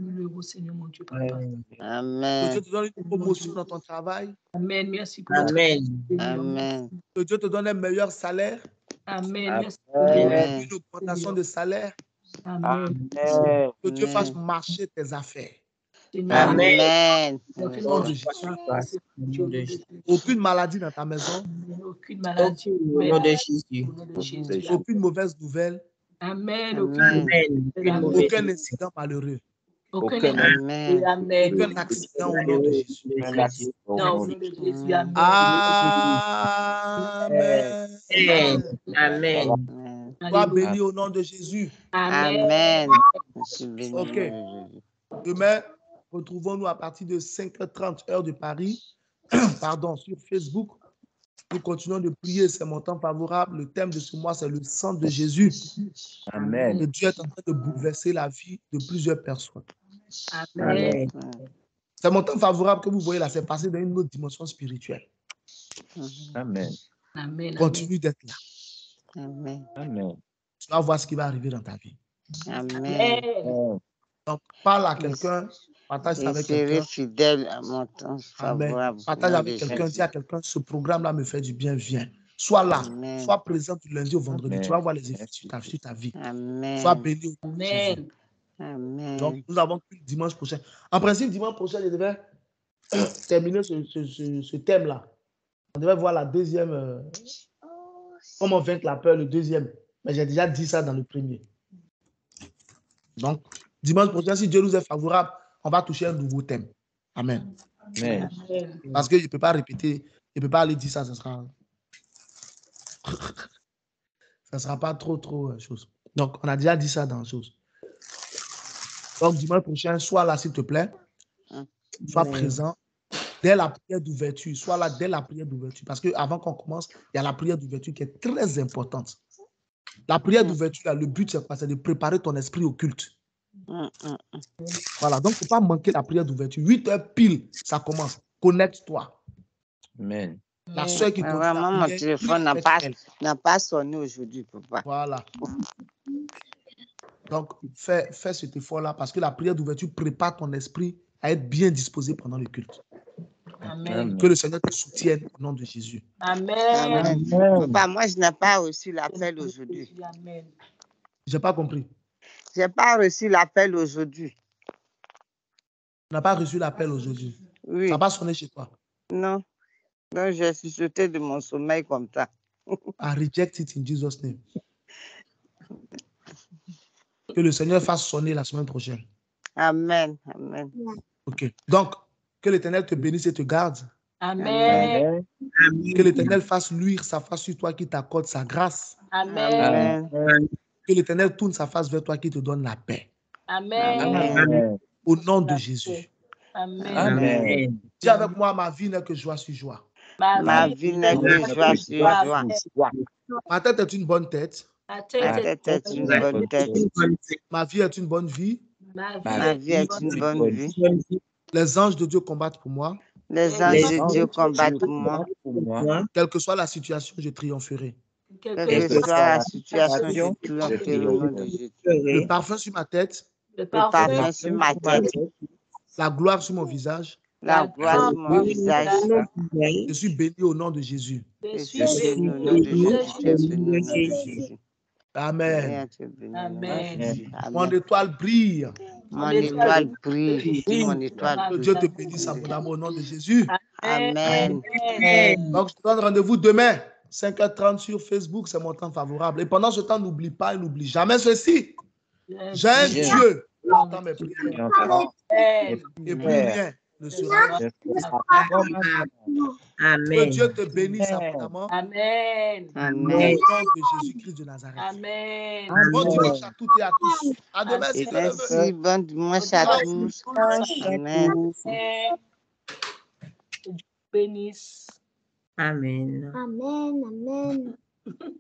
Amen. Dieu te donne une promotion dans ton travail. Amen. Merci pour votre Amen. Amen. Que Dieu te donne un meilleur salaire. Amen. Merci. Amen. Une augmentation de salaire. Amen. Que Dieu fasse Amen. marcher tes affaires. Amen. Au nom de Jésus. Aucune maladie dans ta maison. Aucune maladie. Au nom de Jésus. Au nom de Jésus. Aucune mauvaise nouvelle. Amen. Amen. Amen. Aucun incident malheureux. Aucun Amen. Amen. Aucun accident au nom de Jésus. Non, au nom de Jésus. Amen. Amen. Amen. Amen. Sois béni au nom de Jésus. Amen. Je suis béni. Ok. Demain, retrouvons-nous à partir de 5h30 heure de Paris. Pardon, sur Facebook. Nous continuons de prier, c'est mon temps favorable. Le thème de ce mois, c'est le sang de Jésus. Amen. Et Dieu est en train de bouleverser la vie de plusieurs personnes. Amen. C'est mon temps favorable que vous voyez là, c'est passé dans une autre dimension spirituelle. Amen. Amen. Continue d'être là. Amen. Amen. Tu vas voir ce qui va arriver dans ta vie. Amen. Donc, parle à quelqu'un, partage ça Et avec serai quelqu'un. fidèle à mon temps Amen. favorable. Partage avec quelqu'un, dis à quelqu'un, ce programme-là me fait du bien, viens. Sois là, Amen. sois présent du lundi au vendredi. Amen. Tu vas voir les effets sur ta vie. Amen. Sois béni au nom de Jésus. Amen. Amen. Donc, nous avons dimanche prochain. En principe, dimanche prochain, je devais terminer ce thème-là. On devait voir la deuxième. Comment vaincre la peur, le deuxième. Mais j'ai déjà dit ça dans le premier. Donc, dimanche prochain, si Dieu nous est favorable, on va toucher un nouveau thème. Amen. Amen. Parce que je ne peux pas répéter, je ne peux pas aller dire ça, ça sera pas trop chose. Donc, on a déjà dit ça dans la chose. Donc, dimanche prochain, sois là, s'il te plaît. Sois présent dès la prière d'ouverture. Sois là dès la prière d'ouverture. Parce qu'avant qu'on commence, il y a la prière d'ouverture qui est très importante. La prière d'ouverture, le but, c'est quoi? C'est de préparer ton esprit au culte. Voilà, donc il ne faut pas manquer la prière d'ouverture. 8h pile, ça commence. Connecte-toi. Amen. La soeur qui continue Vraiment, mon téléphone n'a pas sonné aujourd'hui, papa. Voilà. Donc, fais cet effort-là parce que la prière d'ouverture prépare ton esprit à être bien disposé pendant le culte. Amen. Que le Seigneur te soutienne au nom de Jésus. Amen. Papa, moi, je n'ai pas reçu l'appel aujourd'hui. Amen. Je n'ai pas compris. Je n'ai pas reçu l'appel aujourd'hui. Tu n'as pas reçu l'appel aujourd'hui. Oui. Ça n'a pas sonné chez toi. Non. Donc, j'ai chuchoté de mon sommeil comme ça. I reject it in Jesus' name. Que le Seigneur fasse sonner la semaine prochaine. Amen. Amen. OK. Donc, que l'Éternel te bénisse et te garde. Amen. Que l'Éternel fasse luire sa face sur toi, qui t'accorde sa grâce. Amen. Que l'Éternel tourne sa face vers toi, qui te donne la paix. Amen. Au nom de Jésus. Amen. Dis avec moi, ma vie n'est que joie sur joie. Ma vie n'est que joie sur joie. Ma tête est une bonne tête. Ma Ma tête est une bonne tête. Ma vie est une bonne vie. Ma vie est une bonne vie. Les anges de Dieu combattent pour moi. Les anges de Dieu combattent pour moi. Quelle que soit la situation, je triompherai. Quelle que soit la situation, je triompherai au nom de Jésus. Le parfum sur ma tête. Le parfum sur ma tête. La gloire sur mon visage. La gloire sur mon visage. Je suis béni au nom de Jésus. Je suis béni au nom de Jésus. Je suis béni au nom de Jésus. Amen. Amen. Mon étoile brille. Mon étoile brille. Mon étoile Que brille. Dieu te bénisse abondamment au nom de Jésus. Amen. Donc, je te donne rendez-vous demain, 5h30 sur Facebook, c'est mon temps favorable. Et pendant ce temps, n'oublie pas et n'oublie jamais ceci. J'ai un Dieu qui entend mes prières. Et plus rien ne sera. Que Dieu te bénisse abondamment. Amen. Au nom de Jésus-Christ de Nazareth. Amen. Bon dimanche à toutes et à tous. À demain, si Dieu le veut. Merci. Bon dimanche à tous. Amen. Bénisse. Amen. Amen. Amen.